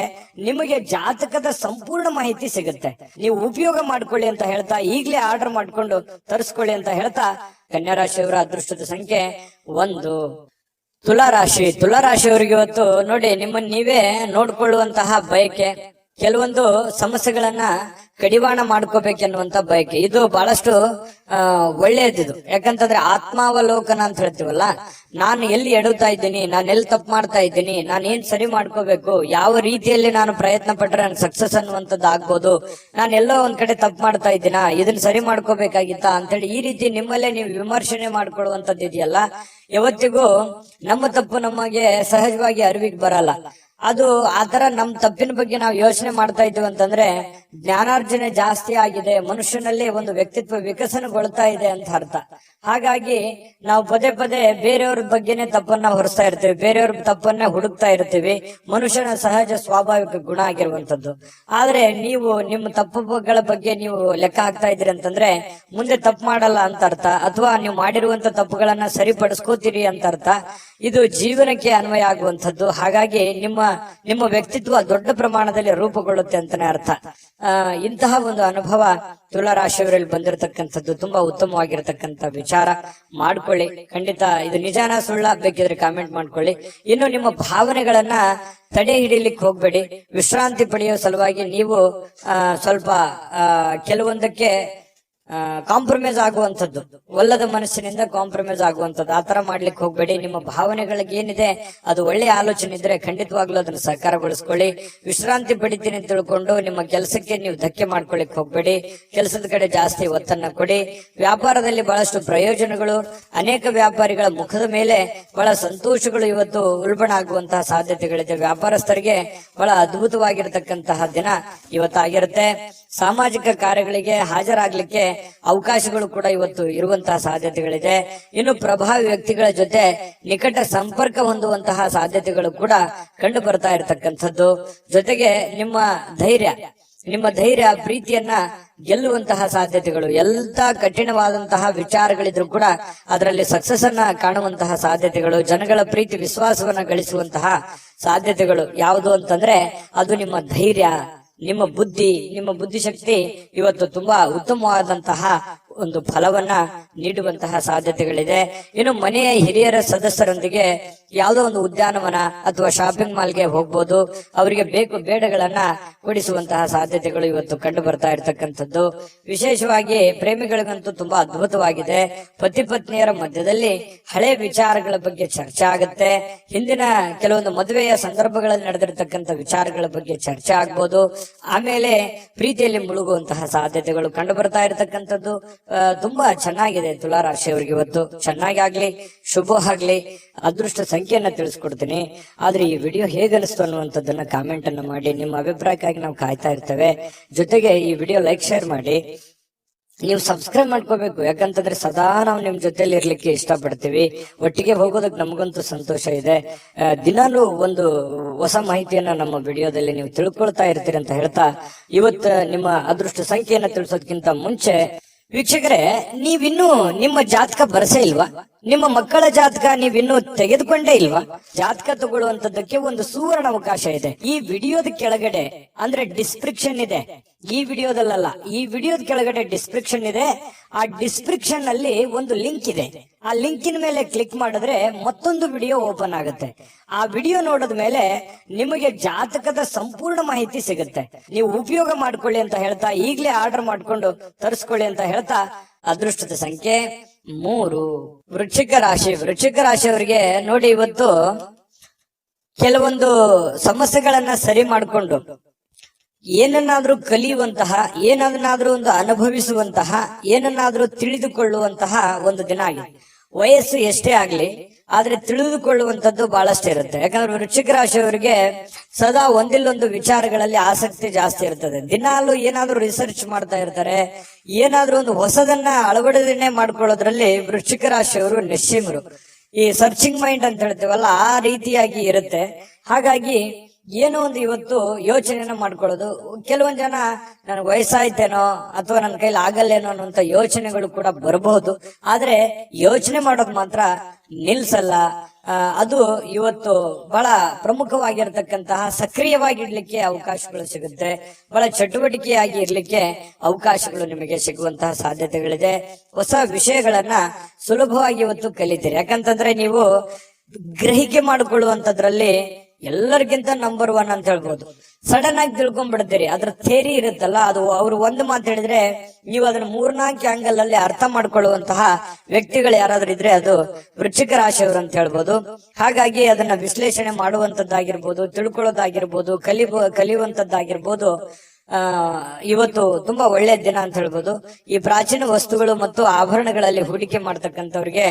ನಿಮಗೆ ಜಾತಕದ ಸಂಪೂರ್ಣ ಮಾಹಿತಿ ಸಿಗುತ್ತೆ. ನೀವು ಉಪಯೋಗ ಮಾಡ್ಕೊಳ್ಳಿ ಅಂತ ಹೇಳ್ತಾ, ಈಗಲೇ ಆರ್ಡರ್ ಮಾಡ್ಕೊಂಡು ತರಿಸ್ಕೊಳ್ಳಿ ಅಂತ ಹೇಳ್ತಾ, ಕನ್ಯಾ ರಾಶಿಯವರ ಅದೃಷ್ಟದ ಸಂಖ್ಯೆ 1. ತುಲಾರಾಶಿ. ತುಲಾರಾಶಿಯವರಿಗೆ ಇವತ್ತು ನೋಡಿ, ನಿಮ್ಮನ್ನ ನೀವೇ ನೋಡ್ಕೊಳ್ಳುವಂತಹ ಬಯಕೆ, ಕೆಲವೊಂದು ಸಮಸ್ಯೆಗಳನ್ನ ಕಡಿವಾಣ ಮಾಡ್ಕೋಬೇಕೆನ್ನುವಂತ ಬಯಕೆ, ಇದು ಬಹಳಷ್ಟು ಒಳ್ಳೆಯದಿದು. ಯಾಕಂತಂದ್ರೆ ಆತ್ಮಾವಲೋಕನ ಅಂತ ಹೇಳ್ತೀವಲ್ಲ, ನಾನು ಎಲ್ಲಿ ಎಡುತ್ತಾ ಇದ್ದೀನಿ, ನಾನು ಎಲ್ಲಿ ತಪ್ಪು ಮಾಡ್ತಾ ಇದ್ದೀನಿ, ನಾನು ಏನ್ ಸರಿ ಮಾಡ್ಕೋಬೇಕು, ಯಾವ ರೀತಿಯಲ್ಲಿ ನಾನು ಪ್ರಯತ್ನ ಪಟ್ರೆ ನನ್ ಸಕ್ಸಸ್ ಅನ್ನುವಂಥದ್ದು ಆಗ್ಬೋದು, ನಾನು ಎಲ್ಲೋ ಒಂದ್ ಕಡೆ ತಪ್ಪು ಮಾಡ್ತಾ ಇದ್ದೀನಾ, ಇದನ್ನ ಸರಿ ಮಾಡ್ಕೋಬೇಕಾಗಿತ್ತಾ ಅಂತೇಳಿ ಈ ರೀತಿ ನಿಮ್ಮಲ್ಲೇ ನೀವು ವಿಮರ್ಶನೆ ಮಾಡ್ಕೊಳ್ಳುವಂಥದ್ದು ಇದೆಯಲ್ಲ, ಯಾವತ್ತಿಗೂ ನಮ್ಮ ತಪ್ಪು ನಮಗೆ ಸಹಜವಾಗಿ ಅರಿವಿಗೆ ಬರಲ್ಲ. ಅದು ಆತರ ನಮ್ ತಪ್ಪಿನ ಬಗ್ಗೆ ನಾವು ಯೋಚನೆ ಮಾಡ್ತಾ ಇದ್ದೀವಿ ಅಂತಂದ್ರೆ ಜ್ಞಾನಾರ್ಜನೆ ಜಾಸ್ತಿ ಆಗಿದೆ, ಮನುಷ್ಯನಲ್ಲಿ ಒಂದು ವ್ಯಕ್ತಿತ್ವ ವಿಕಸನಗೊಳ್ತಾ ಇದೆ ಅಂತ ಅರ್ಥ. ಹಾಗಾಗಿ ನಾವು ಪದೇ ಪದೇ ಬೇರೆಯವ್ರ ಬಗ್ಗೆನೆ ತಪ್ಪನ್ನ ಹೊರಿಸ್ತಾ ಇರ್ತೀವಿ, ಬೇರೆಯವ್ರ ತಪ್ಪನ್ನ ಹುಡುಕ್ತಾ ಇರ್ತೀವಿ. ಮನುಷ್ಯನ ಸಹಜ ಸ್ವಾಭಾವಿಕ ಗುಣ ಆಗಿರುವಂತದ್ದು. ಆದ್ರೆ ನೀವು ನಿಮ್ಮ ತಪ್ಪುಗಳ ಬಗ್ಗೆ ನೀವು ಲೆಕ್ಕ ಹಾಕ್ತಾ ಇದ್ರಿ ಅಂತಂದ್ರೆ ಮುಂದೆ ತಪ್ಪು ಮಾಡಲ್ಲ ಅಂತ ಅರ್ಥ, ಅಥವಾ ನೀವು ಮಾಡಿರುವಂತ ತಪ್ಪುಗಳನ್ನ ಸರಿಪಡಿಸ್ಕೋತೀರಿ ಅಂತ ಅರ್ಥ. ಇದು ಜೀವನಕ್ಕೆ ಅನ್ವಯ ಆಗುವಂಥದ್ದು. ಹಾಗಾಗಿ ನಿಮ್ಮ ವ್ಯಕ್ತಿತ್ವ ದೊಡ್ಡ ಪ್ರಮಾಣದಲ್ಲಿ ರೂಪುಗೊಳ್ಳುತ್ತೆ ಅಂತಾನೆ ಅರ್ಥ. ಇಂತಹ ಒಂದು ಅನುಭವ ತುಲಾರಾಶಿಯವರಲ್ಲಿ ಬಂದಿರತಕ್ಕಂಥದ್ದು ತುಂಬಾ ಉತ್ತಮವಾಗಿರತಕ್ಕಂಥ ವಿಚಾರ. ಮಾಡ್ಕೊಳ್ಳಿ, ಖಂಡಿತ ಇದು ನಿಜಾನ ಸುಳ್ಳ ಬೇಕಿದ್ರೆ ಕಾಮೆಂಟ್ ಮಾಡ್ಕೊಳ್ಳಿ. ಇನ್ನು ನಿಮ್ಮ ಭಾವನೆಗಳನ್ನ ತಡೆ ಹಿಡಿಲಿಕ್ಕೆ ಹೋಗ್ಬೇಡಿ. ವಿಶ್ರಾಂತಿ ಪಡೆಯೋ ಸಲುವಾಗಿ ನೀವು ಸ್ವಲ್ಪ ಕೆಲವೊಂದಕ್ಕೆ ಕಾಂಪ್ರಮೈಸ್ ಆಗುವಂಥದ್ದು, ಒಲ್ಲದ ಮನಸ್ಸಿನಿಂದ ಕಾಂಪ್ರಮೈಸ್ ಆಗುವಂಥದ್ದು, ಆತರ ಮಾಡ್ಲಿಕ್ಕೆ ಹೋಗ್ಬೇಡಿ. ನಿಮ್ಮ ಭಾವನೆಗಳಿಗೆ ಏನಿದೆ ಅದು ಒಳ್ಳೆಯ ಆಲೋಚನೆ ಇದ್ರೆ ಖಂಡಿತವಾಗ್ಲೂ ಅದನ್ನು ಸಹಕಾರಗೊಳಿಸ್ಕೊಳ್ಳಿ. ವಿಶ್ರಾಂತಿ ಪಡಿತೀನಿ ಅಂತ ತಿಳ್ಕೊಂಡು ನಿಮ್ಮ ಕೆಲಸಕ್ಕೆ ನೀವು ಧಕ್ಕೆ ಮಾಡ್ಕೊಳ್ಳಿಕ್ ಹೋಗ್ಬೇಡಿ. ಕೆಲಸದ ಕಡೆ ಜಾಸ್ತಿ ಒತ್ತನ್ನ ಕೊಡಿ. ವ್ಯಾಪಾರದಲ್ಲಿ ಬಹಳಷ್ಟು ಪ್ರಯೋಜನಗಳು, ಅನೇಕ ವ್ಯಾಪಾರಿಗಳ ಮುಖದ ಮೇಲೆ ಬಹಳ ಸಂತೋಷಗಳು ಇವತ್ತು ಉಲ್ಬಣ ಆಗುವಂತಹ ಸಾಧ್ಯತೆಗಳಿದೆ. ವ್ಯಾಪಾರಸ್ಥರಿಗೆ ಬಹಳ ಅದ್ಭುತವಾಗಿರತಕ್ಕಂತಹ ದಿನ ಇವತ್ತಾಗಿರುತ್ತೆ. ಸಾಮಾಜಿಕ ಕಾರ್ಯಗಳಿಗೆ ಹಾಜರಾಗ್ಲಿಕ್ಕೆ ಅವಕಾಶಗಳು ಕೂಡ ಇವತ್ತು ಇರುವಂತಹ ಸಾಧ್ಯತೆಗಳಿದೆ. ಇನ್ನು ಪ್ರಭಾವಿ ವ್ಯಕ್ತಿಗಳ ಜೊತೆ ನಿಕಟ ಸಂಪರ್ಕ ಹೊಂದುವಂತಹ ಸಾಧ್ಯತೆಗಳು ಕೂಡ ಕಂಡು ಬರ್ತಾ ಇರತಕ್ಕಂಥದ್ದು. ಜೊತೆಗೆ ನಿಮ್ಮ ಧೈರ್ಯ ಪ್ರೀತಿಯನ್ನ ಗೆಲ್ಲುವಂತಹ ಸಾಧ್ಯತೆಗಳು, ಎಂತ ಕಠಿಣವಾದಂತಹ ವಿಚಾರಗಳಿದ್ರು ಕೂಡ ಅದರಲ್ಲಿ ಸಕ್ಸಸ್ ಅನ್ನ ಕಾಣುವಂತಹ ಸಾಧ್ಯತೆಗಳು, ಜನಗಳ ಪ್ರೀತಿ ವಿಶ್ವಾಸವನ್ನ ಗಳಿಸುವಂತಹ ಸಾಧ್ಯತೆಗಳು ಯಾವುದು ಅಂತಂದ್ರೆ ಅದು ನಿಮ್ಮ ಧೈರ್ಯ, ನಿಮ್ಮ ಬುದ್ಧಿಶಕ್ತಿ ಇವತ್ತು ತುಂಬಾ ಉತ್ತಮವಾದಂತಹ ಒಂದು ಫಲವನ್ನ ನೀಡುವಂತಹ ಸಾಧ್ಯತೆಗಳಿದೆ. ಇನ್ನು ಮನೆಯ ಹಿರಿಯರ ಸದಸ್ಯರೊಂದಿಗೆ ಯಾವುದೋ ಒಂದು ಉದ್ಯಾನವನ ಅಥವಾ ಶಾಪಿಂಗ್ ಮಾಲ್ಗೆ ಹೋಗ್ಬೋದು. ಅವರಿಗೆ ಬೇಕು ಬೇಡಗಳನ್ನ ಕೊಡಿಸುವಂತಹ ಸಾಧ್ಯತೆಗಳು ಇವತ್ತು ಕಂಡು ಬರ್ತಾ ಇರತಕ್ಕಂಥದ್ದು. ವಿಶೇಷವಾಗಿ ಪ್ರೇಮಿಗಳಿಗಂತೂ ತುಂಬಾ ಅದ್ಭುತವಾಗಿದೆ. ಪತಿ ಪತ್ನಿಯರ ಮಧ್ಯದಲ್ಲಿ ಹಳೆ ವಿಚಾರಗಳ ಬಗ್ಗೆ ಚರ್ಚೆ ಆಗುತ್ತೆ. ಹಿಂದಿನ ಕೆಲವೊಂದು ಮದುವೆಯ ಸಂದರ್ಭಗಳಲ್ಲಿ ನಡೆದಿರ್ತಕ್ಕಂಥ ವಿಚಾರಗಳ ಬಗ್ಗೆ ಚರ್ಚೆ ಆಗ್ಬೋದು. ಆಮೇಲೆ ಪ್ರೀತಿಯಲ್ಲಿ ಮುಳುಗುವಂತಹ ಸಾಧ್ಯತೆಗಳು ಕಂಡು ಬರ್ತಾ ಇರತಕ್ಕಂಥದ್ದು. ತುಂಬಾ ಚೆನ್ನಾಗಿದೆ ತುಲಾರಾಶಿಯವರಿಗೆ ಇವತ್ತು. ಚೆನ್ನಾಗಿ ಆಗ್ಲಿ, ಶುಭ ಆಗ್ಲಿ. ಅದೃಷ್ಟ ಸಂಖ್ಯೆಯನ್ನ ತಿಳಿಸ್ಕೊಡ್ತೀನಿ. ಆದ್ರೆ ಈ ವಿಡಿಯೋ ಹೇಗನಿಸ್ತು ಅನ್ನುವಂಥದ್ದನ್ನ ಕಾಮೆಂಟ್ ಅನ್ನ ಮಾಡಿ. ನಿಮ್ಮ ಅಭಿಪ್ರಾಯಕ್ಕಾಗಿ ನಾವು ಕಾಯ್ತಾ ಇರ್ತೇವೆ. ಜೊತೆಗೆ ಈ ವಿಡಿಯೋ ಲೈಕ್ ಶೇರ್ ಮಾಡಿ. ನೀವು ಸಬ್ಸ್ಕ್ರೈಬ್ ಮಾಡ್ಕೋಬೇಕು, ಯಾಕಂತಂದ್ರೆ ಸದಾ ನಾವು ನಿಮ್ ಜೊತೆಲಿ ಇರ್ಲಿಕ್ಕೆ ಇಷ್ಟಪಡ್ತೀವಿ. ಒಟ್ಟಿಗೆ ಹೋಗೋದಕ್ಕೆ ನಮಗಂತೂ ಸಂತೋಷ ಇದೆ. ದಿನಾಲೂ ಒಂದು ಹೊಸ ಮಾಹಿತಿಯನ್ನ ನಮ್ಮ ವಿಡಿಯೋದಲ್ಲಿ ನೀವು ತಿಳ್ಕೊಳ್ತಾ ಇರ್ತೀರಿ ಅಂತ ಹೇಳ್ತಾ, ಇವತ್ತು ನಿಮ್ಮ ಅದೃಷ್ಟ ಸಂಖ್ಯೆಯನ್ನ ತಿಳಿಸೋದಕ್ಕಿಂತ ಮುಂಚೆ ವೀಕ್ಷಕರೇ, ನೀವಿನ್ನೂ ನಿಮ್ಮ ಜಾತಕ ಬರಸೇ ಇಲ್ವಾ? ನಿಮ್ಮ ಮಕ್ಕಳ ಜಾತಕ ನೀವಿನ್ನೂ ತೆಗೆದುಕೊಂಡೇ ಇಲ್ವಾ? ಜಾತಕ ತಗೊಳ್ಳುವಂತದ್ದಕ್ಕೆ ಒಂದು ಸುವರ್ಣ ಅವಕಾಶ ಇದೆ. ಈ ವಿಡಿಯೋದ ಕೆಳಗಡೆ ಅಂದ್ರೆ ಡಿಸ್ಕ್ರಿಪ್ಷನ್ ಇದೆ. ಈ ವಿಡಿಯೋದಲ್ಲ, ಈ ವಿಡಿಯೋದ ಕೆಳಗಡೆ ಡಿಸ್ಕ್ರಿಪ್ಷನ್ ಇದೆ. ಆ ಡಿಸ್ಕ್ರಿಪ್ಷನ್ ಅಲ್ಲಿ ಒಂದು ಲಿಂಕ್ ಇದೆ. ಆ ಲಿಂಕಿನ ಮೇಲೆ ಕ್ಲಿಕ್ ಮಾಡಿದ್ರೆ ಮತ್ತೊಂದು ವಿಡಿಯೋ ಓಪನ್ ಆಗುತ್ತೆ. ಆ ವಿಡಿಯೋ ನೋಡಿದ ಮೇಲೆ ನಿಮಗೆ ಜಾತಕದ ಸಂಪೂರ್ಣ ಮಾಹಿತಿ ಸಿಗುತ್ತೆ. ನೀವು ಉಪಯೋಗ ಮಾಡ್ಕೊಳ್ಳಿ ಅಂತ ಹೇಳ್ತಾ, ಈಗಲೇ ಆರ್ಡರ್ ಮಾಡ್ಕೊಂಡು ತರಿಸ್ಕೊಳ್ಳಿ ಅಂತ ಹೇಳ್ತಾ, ಅದೃಷ್ಟದ ಸಂಖ್ಯೆ 3 ವೃಶ್ಚಿಕ ರಾಶಿ. ವೃಶ್ಚಿಕ ರಾಶಿಯವರಿಗೆ ನೋಡಿ, ಇವತ್ತು ಕೆಲವೊಂದು ಸಮಸ್ಯೆಗಳನ್ನ ಸರಿ ಮಾಡಿಕೊಂಡು ಏನನ್ನಾದ್ರೂ ಕಲಿಯುವಂತಹ, ಏನನ್ನಾದ್ರೂ ಒಂದು ಅನುಭವಿಸುವಂತಹ, ಏನನ್ನಾದ್ರೂ ತಿಳಿದುಕೊಳ್ಳುವಂತಹ ಒಂದು ದಿನ ಆಗಿದೆ. ವಯಸ್ಸು ಎಷ್ಟೇ ಆಗ್ಲಿ, ಆದ್ರೆ ತಿಳಿದುಕೊಳ್ಳುವಂತದ್ದು ಬಹಳಷ್ಟು ಇರುತ್ತೆ. ಯಾಕಂದ್ರೆ ವೃಶ್ಚಿಕ ರಾಶಿಯವರಿಗೆ ಸದಾ ಒಂದಿಲ್ಲೊಂದು ವಿಚಾರಗಳಲ್ಲಿ ಆಸಕ್ತಿ ಜಾಸ್ತಿ ಇರ್ತದೆ. ದಿನಾಲು ಏನಾದ್ರೂ ರಿಸರ್ಚ್ ಮಾಡ್ತಾ ಇರ್ತಾರೆ. ಏನಾದ್ರೂ ಒಂದು ಹೊಸದನ್ನ ಅಳವಡಿಕೆ ಮಾಡ್ಕೊಳ್ಳೋದ್ರಲ್ಲಿ ವೃಶ್ಚಿಕ ರಾಶಿಯವರು ನಿಶ್ಚಿಮರು. ಈ ಸರ್ಚಿಂಗ್ ಮೈಂಡ್ ಅಂತ ಹೇಳ್ತೀವಲ್ಲ, ಆ ರೀತಿಯಾಗಿ ಇರುತ್ತೆ. ಹಾಗಾಗಿ ಏನೋ ಒಂದು ಇವತ್ತು ಯೋಚನೆನ ಮಾಡ್ಕೊಳ್ಳೋದು. ಕೆಲವೊಂದ್ ಜನ ನನಗೆ ವಯಸ್ಸಾಯ್ತೇನೋ ಅಥವಾ ನನ್ನ ಕೈಲಿ ಆಗಲ್ಲೇನೋ ಅನ್ನೋಂಥ ಯೋಚನೆಗಳು ಕೂಡ ಬರಬಹುದು. ಆದ್ರೆ ಯೋಚನೆ ಮಾಡೋದು ಮಾತ್ರ ನಿಲ್ಸಲ್ಲ. ಅದು ಇವತ್ತು ಬಹಳ ಪ್ರಮುಖವಾಗಿರ್ತಕ್ಕಂತಹ, ಸಕ್ರಿಯವಾಗಿರ್ಲಿಕ್ಕೆ ಅವಕಾಶಗಳು ಸಿಗುತ್ತೆ. ಬಹಳ ಚಟುವಟಿಕೆಯಾಗಿ ಇರ್ಲಿಕ್ಕೆ ಅವಕಾಶಗಳು ನಿಮಗೆ ಸಿಗುವಂತಹ ಸಾಧ್ಯತೆಗಳಿದೆ. ಹೊಸ ವಿಷಯಗಳನ್ನ ಸುಲಭವಾಗಿ ಇವತ್ತು ಕಲಿತೀರಿ. ಯಾಕಂತಂದ್ರೆ ನೀವು ಗ್ರಹಿಕೆ ಮಾಡಿಕೊಳ್ಳುವಂತದ್ರಲ್ಲಿ ಎಲ್ಲರಿಗಿಂತ ನಂಬರ್ 1 ಅಂತ ಹೇಳ್ಬೋದು. ಸಡನ್ ಆಗಿ ತಿಳ್ಕೊಂಡ್ಬಿಡ್ತೀರಿ. ಅದ್ರ ಥೇರಿ ಇರುತ್ತಲ್ಲ, ಅದು ಅವ್ರು ಒಂದು ಮಾತು ಹೇಳಿದ್ರೆ ನೀವು ಅದನ್ನ 3-4 ಆಂಗಲ್ ಅಲ್ಲಿ ಅರ್ಥ ಮಾಡ್ಕೊಳ್ಳುವಂತಹ ವ್ಯಕ್ತಿಗಳು ಯಾರಾದ್ರೂ ಇದ್ರೆ ಅದು ವೃಶ್ಚಿಕ ರಾಶಿಯವರು ಅಂತ ಹೇಳ್ಬೋದು. ಹಾಗಾಗಿ ಅದನ್ನ ವಿಶ್ಲೇಷಣೆ ಮಾಡುವಂತದ್ದಾಗಿರ್ಬೋದು, ತಿಳ್ಕೊಳ್ಳೋದಾಗಿರ್ಬೋದು, ಕಲಿಯುವಂತದ್ದಾಗಿರ್ಬೋದು. ಇವತ್ತು ತುಂಬಾ ಒಳ್ಳೆ ದಿನ ಅಂತ ಹೇಳ್ಬೋದು. ಈ ಪ್ರಾಚೀನ ವಸ್ತುಗಳು ಮತ್ತು ಆಭರಣಗಳಲ್ಲಿ ಹೂಡಿಕೆ ಮಾಡ್ತಕ್ಕಂಥವ್ರಿಗೆ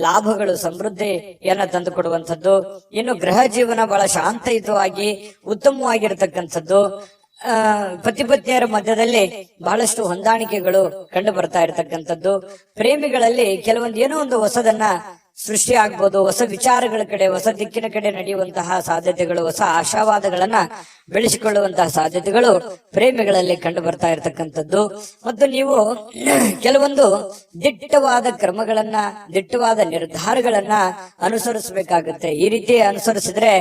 ಲಾಭಗಳು, ಸಮೃದ್ಧಿಯನ್ನ ತಂದು ಕೊಡುವಂಥದ್ದು. ಇನ್ನು ಗೃಹ ಜೀವನ ಬಹಳ ಶಾಂತಯುತವಾಗಿ ಉತ್ತಮವಾಗಿರ್ತಕ್ಕಂಥದ್ದು. ಪತಿ ಪತ್ನಿಯರ ಮಧ್ಯದಲ್ಲಿ ಬಹಳಷ್ಟು ಹೊಂದಾಣಿಕೆಗಳು ಕಂಡು ಬರ್ತಾ ಇರತಕ್ಕಂಥದ್ದು. ಪ್ರೇಮಿಗಳಲ್ಲಿ ಕೆಲವೊಂದು ಏನೋ ಒಂದು ಹೊಸದನ್ನ ಸೃಷ್ಟಿ ಆಗ್ಬೋದು. ಹೊಸ ವಿಚಾರಗಳ ಕಡೆ, ಹೊಸ ದಿಕ್ಕಿನ ಕಡೆ ನಡೆಯುವಂತಹ ಸಾಧ್ಯತೆಗಳು, ಹೊಸ ಆಶಾವಾದಗಳನ್ನ ಬೆಳೆಸಿಕೊಳ್ಳುವಂತಹ ಸಾಧ್ಯತೆಗಳು ಪ್ರೇಮಿಗಳಲ್ಲಿ ಕಂಡು ಬರ್ತಾ ಇರತಕ್ಕಂಥದ್ದು. ಮತ್ತು ನೀವು ಕೆಲವೊಂದು ದಿಟ್ಟವಾದ ಕ್ರಮಗಳನ್ನ, ದಿಟ್ಟವಾದ ನಿರ್ಧಾರಗಳನ್ನ ಅನುಸರಿಸಬೇಕಾಗುತ್ತೆ. ಈ ರೀತಿ ಅನುಸರಿಸಿದ್ರೆ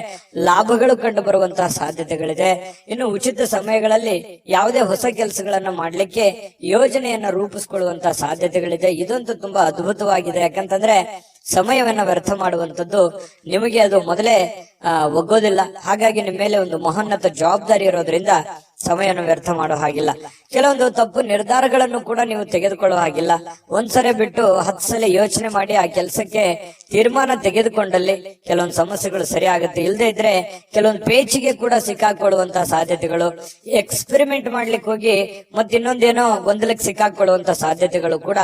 ಲಾಭಗಳು ಕಂಡು ಬರುವಂತಹ ಸಾಧ್ಯತೆಗಳಿದೆ. ಇನ್ನು ಉಚಿತ ಸಮಯಗಳಲ್ಲಿ ಯಾವುದೇ ಹೊಸ ಕೆಲಸಗಳನ್ನ ಮಾಡ್ಲಿಕ್ಕೆ ಯೋಜನೆಯನ್ನ ರೂಪಿಸಿಕೊಳ್ಳುವಂತಹ ಸಾಧ್ಯತೆಗಳಿದೆ. ಇದಂತೂ ತುಂಬಾ ಅದ್ಭುತವಾಗಿದೆ. ಯಾಕಂತಂದ್ರೆ ಸಮಯವನ್ನ ವ್ಯರ್ಥ ಮಾಡುವಂಥದ್ದು ನಿಮಗೆ ಅದು ಮೊದಲೇ ಒಗ್ಗೋದಿಲ್ಲ. ಹಾಗಾಗಿ ನಿಮ್ಮ ಮೇಲೆ ಒಂದು ಮಹೋನ್ನತ ಜವಾಬ್ದಾರಿ ಇರೋದ್ರಿಂದ ಸಮಯವನ್ನು ವ್ಯರ್ಥ ಮಾಡೋ ಹಾಗಿಲ್ಲ. ಕೆಲವೊಂದು ತಪ್ಪು ನಿರ್ಧಾರಗಳನ್ನು ಕೂಡ ನೀವು ತೆಗೆದುಕೊಳ್ಳೋ ಹಾಗಿಲ್ಲ. ಒಂದ್ಸರಿ ಬಿಟ್ಟು 10 ಸಲ ಯೋಚನೆ ಮಾಡಿ ಆ ಕೆಲಸಕ್ಕೆ ತೀರ್ಮಾನ ತೆಗೆದುಕೊಂಡಲ್ಲಿ ಕೆಲವೊಂದು ಸಮಸ್ಯೆಗಳು ಸರಿ ಆಗುತ್ತೆ. ಇಲ್ಲದೆ ಇದ್ರೆ ಕೆಲವೊಂದು ಪೇಚಿಗೆ ಕೂಡ ಸಿಕ್ಕಾಕೊಳ್ಳುವಂತಹ ಸಾಧ್ಯತೆಗಳು, ಎಕ್ಸ್ಪೆರಿಮೆಂಟ್ ಮಾಡ್ಲಿಕ್ಕೆ ಹೋಗಿ ಮತ್ತಿನ್ನೊಂದೇನೋ ಗೊಂದಲಕ್ಕೆ ಸಿಕ್ಕಾಕೊಳ್ಳುವಂತಹ ಸಾಧ್ಯತೆಗಳು ಕೂಡ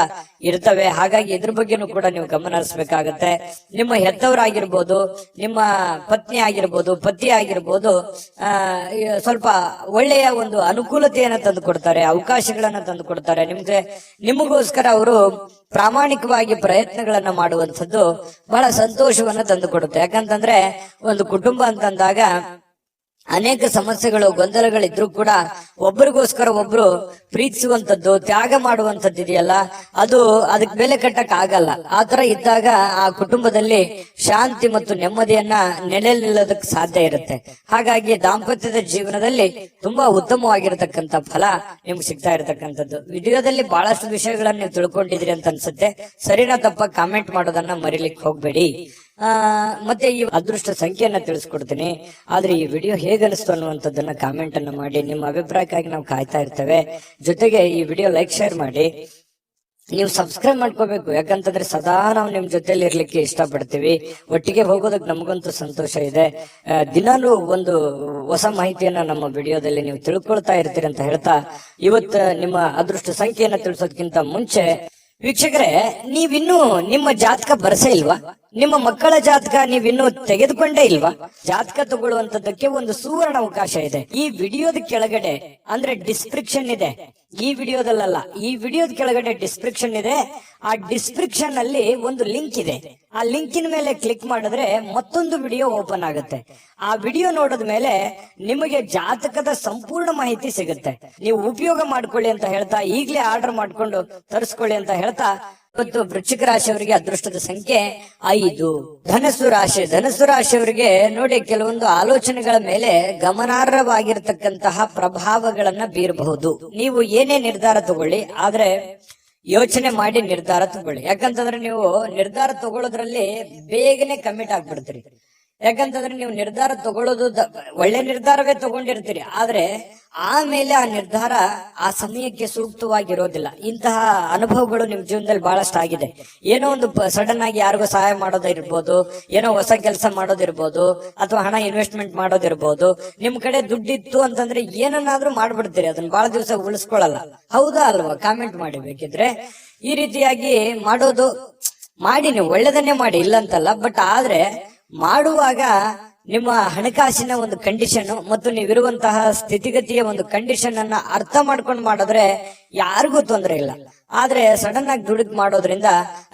ಇರ್ತವೆ. ಹಾಗಾಗಿ ಇದ್ರ ಬಗ್ಗೆನೂ ಕೂಡ ನೀವು ಗಮನ ಹರಿಸಬೇಕಾಗತ್ತೆ. ನಿಮ್ಮ ಹೆತ್ತವರಾಗಿರ್ಬೋದು, ನಿಮ್ಮ ಪತ್ನಿ ಆಗಿರ್ಬೋದು, ಪತಿ ಆಗಿರ್ಬೋದು, ಸ್ವಲ್ಪ ಒಳ್ಳೆಯ ಒಂದು ಅನುಕೂಲತೆಯನ್ನ ತಂದು ಕೊಡ್ತಾರೆ, ಅವಕಾಶಗಳನ್ನ ತಂದು ಕೊಡ್ತಾರೆ. ನಿಮಗೋಸ್ಕರ ಅವರು ಪ್ರಾಮಾಣಿಕವಾಗಿ ಪ್ರಯತ್ನಗಳನ್ನ ಮಾಡುವಂಥದ್ದು ಬಹಳ ಸಂತೋಷವನ್ನ ತಂದು ಕೊಡುತ್ತೆ. ಯಾಕಂತಂದ್ರೆ ಒಂದು ಕುಟುಂಬ ಅಂತಂದಾಗ ಅನೇಕ ಸಮಸ್ಯೆಗಳು, ಗೊಂದಲಗಳಿದ್ರು ಕೂಡ ಒಬ್ಬರಿಗೋಸ್ಕರ ಒಬ್ರು ಪ್ರೀತಿಸುವಂತದ್ದು, ತ್ಯಾಗ ಮಾಡುವಂತದ್ದು ಇದೆಯಲ್ಲ, ಅದು ಅದಕ್ಕೆ ಬೆಲೆ ಕಟ್ಟಕ್ ಆಗಲ್ಲ. ಆತರ ಇದ್ದಾಗ ಆ ಕುಟುಂಬದಲ್ಲಿ ಶಾಂತಿ ಮತ್ತು ನೆಮ್ಮದಿಯನ್ನ ನೆಲೆ ನಿಲ್ಲೋದಕ್ಕೆ ಸಾಧ್ಯ ಇರುತ್ತೆ. ಹಾಗಾಗಿ ದಾಂಪತ್ಯದ ಜೀವನದಲ್ಲಿ ತುಂಬಾ ಉತ್ತಮವಾಗಿರತಕ್ಕಂತ ಫಲ ನಿಮ್ಗೆ ಸಿಗ್ತಾ ಇರತಕ್ಕಂಥದ್ದು. ವಿಡಿಯೋದಲ್ಲಿ ಬಹಳಷ್ಟು ವಿಷಯಗಳನ್ನ ನೀವು ತಿಳ್ಕೊಂಡಿದ್ರಿ ಅಂತ ಅನ್ಸುತ್ತೆ. ಸರಿನಾ ತಪ್ಪ ಕಾಮೆಂಟ್ ಮಾಡೋದನ್ನ ಮರಿಲಿಕ್ಕೆ ಹೋಗ್ಬೇಡಿ. ಮತ್ತೆ ಈ ಅದೃಷ್ಟ ಸಂಖ್ಯೆಯನ್ನ ತಿಳಿಸ್ಕೊಡ್ತೀನಿ. ಆದ್ರೆ ಈ ವಿಡಿಯೋ ಹೇಗನಿಸ್ತು ಅನ್ನುವಂಥದ್ದನ್ನ ಕಾಮೆಂಟ್ ಅನ್ನ ಮಾಡಿ. ನಿಮ್ಮ ಅಭಿಪ್ರಾಯಕ್ಕಾಗಿ ನಾವು ಕಾಯ್ತಾ ಇರ್ತೇವೆ. ಜೊತೆಗೆ ಈ ವಿಡಿಯೋ ಲೈಕ್ ಶೇರ್ ಮಾಡಿ. ನೀವು ಸಬ್ಸ್ಕ್ರೈಬ್ ಮಾಡ್ಕೋಬೇಕು, ಯಾಕಂತಂದ್ರೆ ಸದಾ ನಾವು ನಿಮ್ ಜೊತೆಲಿ ಇರ್ಲಿಕ್ಕೆ ಇಷ್ಟಪಡ್ತೀವಿ. ಒಟ್ಟಿಗೆ ಹೋಗೋದಕ್ಕೆ ನಮಗಂತೂ ಸಂತೋಷ ಇದೆ. ದಿನಾಲೂ ಒಂದು ಹೊಸ ಮಾಹಿತಿಯನ್ನ ನಮ್ಮ ವಿಡಿಯೋದಲ್ಲಿ ನೀವು ತಿಳ್ಕೊಳ್ತಾ ಇರ್ತೀರಿ ಅಂತ ಹೇಳ್ತಾ, ಇವತ್ತು ನಿಮ್ಮ ಅದೃಷ್ಟ ಸಂಖ್ಯೆಯನ್ನ ತಿಳಿಸೋದಕ್ಕಿಂತ ಮುಂಚೆ ವೀಕ್ಷಕರೇ, ನೀವಿನ್ನೂ ನಿಮ್ಮ ಜಾತಕ ಬರಸೇ ಇಲ್ವಾ? ನಿಮ್ಮ ಮಕ್ಕಳ ಜಾತಕ ನೀವಿನ್ನೂ ತೆಗೆದುಕೊಂಡೇ ಇಲ್ವಾ? ಜಾತಕ ತಗೊಳ್ಳುವಂತದಕ್ಕೆ ಒಂದು ಸುವರ್ಣ ಅವಕಾಶ ಇದೆ. ಈ ವಿಡಿಯೋದ ಕೆಳಗಡೆ ಅಂದ್ರೆ ಡಿಸ್ಕ್ರಿಪ್ಷನ್ ಇದೆ, ಈ ವಿಡಿಯೋದಲ್ಲ, ಈ ವಿಡಿಯೋದ ಕೆಳಗಡೆ ಡಿಸ್ಕ್ರಿಪ್ಷನ್ ಇದೆ. ಆ ಡಿಸ್ಕ್ರಿಪ್ಷನ್ ಅಲ್ಲಿ ಒಂದು ಲಿಂಕ್ ಇದೆ. ಆ ಲಿಂಕಿನ ಮೇಲೆ ಕ್ಲಿಕ್ ಮಾಡಿದ್ರೆ ಮತ್ತೊಂದು ವಿಡಿಯೋ ಓಪನ್ ಆಗುತ್ತೆ. ಆ ವಿಡಿಯೋ ನೋಡಿದ ಮೇಲೆ ನಿಮಗೆ ಜಾತಕದ ಸಂಪೂರ್ಣ ಮಾಹಿತಿ ಸಿಗುತ್ತೆ. ನೀವು ಉಪಯೋಗ ಮಾಡ್ಕೊಳ್ಳಿ ಅಂತ ಹೇಳ್ತಾ, ಈಗಲೇ ಆರ್ಡರ್ ಮಾಡ್ಕೊಂಡು ತರಿಸ್ಕೊಳ್ಳಿ ಅಂತ ಹೇಳ್ತಾ, ಇವತ್ತು ವೃಶ್ಚಿಕ ರಾಶಿಯವರಿಗೆ ಅದೃಷ್ಟದ ಸಂಖ್ಯೆ 5. ಧನಸ್ಸು ರಾಶಿಯವರಿಗೆ ನೋಡಿ, ಕೆಲವೊಂದು ಆಲೋಚನೆಗಳ ಮೇಲೆ ಗಮನಾರ್ಹವಾಗಿರ್ತಕ್ಕಂತಹ ಪ್ರಭಾವಗಳನ್ನ ಬೀರಬಹುದು. ನೀವು ಏನೇ ನಿರ್ಧಾರ ತಗೊಳ್ಳಿ, ಆದ್ರೆ ಯೋಚನೆ ಮಾಡಿ ನಿರ್ಧಾರ ತಗೊಳ್ಳಿ. ಯಾಕಂತಂದ್ರೆ ನೀವು ನಿರ್ಧಾರ ತಗೊಳ್ಳೋದ್ರಲ್ಲಿ ಬೇಗನೆ ಕಮಿಟ್ ಆಗ್ಬಿಡ್ತೀರಿ. ಯಾಕಂತಂದ್ರೆ ನೀವು ನಿರ್ಧಾರ ತಗೊಳ್ಳೋದು ಒಳ್ಳೆ ನಿರ್ಧಾರವೇ ತಗೊಂಡಿರ್ತೀರಿ, ಆದ್ರೆ ಆಮೇಲೆ ಆ ನಿರ್ಧಾರ ಆ ಸಮಯಕ್ಕೆ ಸೂಕ್ತವಾಗಿರೋದಿಲ್ಲ. ಇಂತಹ ಅನುಭವಗಳು ನಿಮ್ ಜೀವನದಲ್ಲಿ ಬಹಳಷ್ಟು ಆಗಿದೆ. ಏನೋ ಒಂದು ಸಡನ್ ಆಗಿ ಯಾರಿಗೋ ಸಹಾಯ ಮಾಡೋದಿರ್ಬೋದು, ಏನೋ ಹೊಸ ಕೆಲಸ ಮಾಡೋದಿರ್ಬೋದು, ಅಥವಾ ಹಣ ಇನ್ವೆಸ್ಟ್ಮೆಂಟ್ ಮಾಡೋದಿರ್ಬೋದು. ನಿಮ್ ಕಡೆ ದುಡ್ಡಿತ್ತು ಅಂತಂದ್ರೆ ಏನನ್ನಾದ್ರೂ ಮಾಡ್ಬಿಡ್ತೀರಿ, ಅದನ್ನ ಬಹಳ ದಿವಸ ಉಳಿಸ್ಕೊಳ್ಳಲ್ಲ. ಹೌದಾ ಅಲ್ವಾ? ಕಾಮೆಂಟ್ ಮಾಡಿ ಬೇಕಿದ್ರೆ. ಈ ರೀತಿಯಾಗಿ ಮಾಡೋದು ಮಾಡಿ, ನೀವು ಒಳ್ಳೆದನ್ನೇ ಮಾಡಿ, ಇಲ್ಲಂತಲ್ಲ. ಬಟ್ ಆದ್ರೆ ಮಾಡುವಾಗ ನಿಮ್ಮ ಹಣಕಾಸಿನ ಒಂದು ಕಂಡೀಷನ್ ಮತ್ತು ನೀವಿರುವಂತಹ ಸ್ಥಿತಿಗತಿಯ ಒಂದು ಕಂಡೀಷನ್ ಅನ್ನ ಅರ್ಥ ಮಾಡ್ಕೊಂಡು ಮಾಡಿದ್ರೆ ಯಾರಿಗೂ ತೊಂದರೆ ಇಲ್ಲ. ಆದ್ರೆ ಸಡನ್ ಆಗಿ ದುಡುಕ್ ಮಾಡೋದ್ರಿಂದ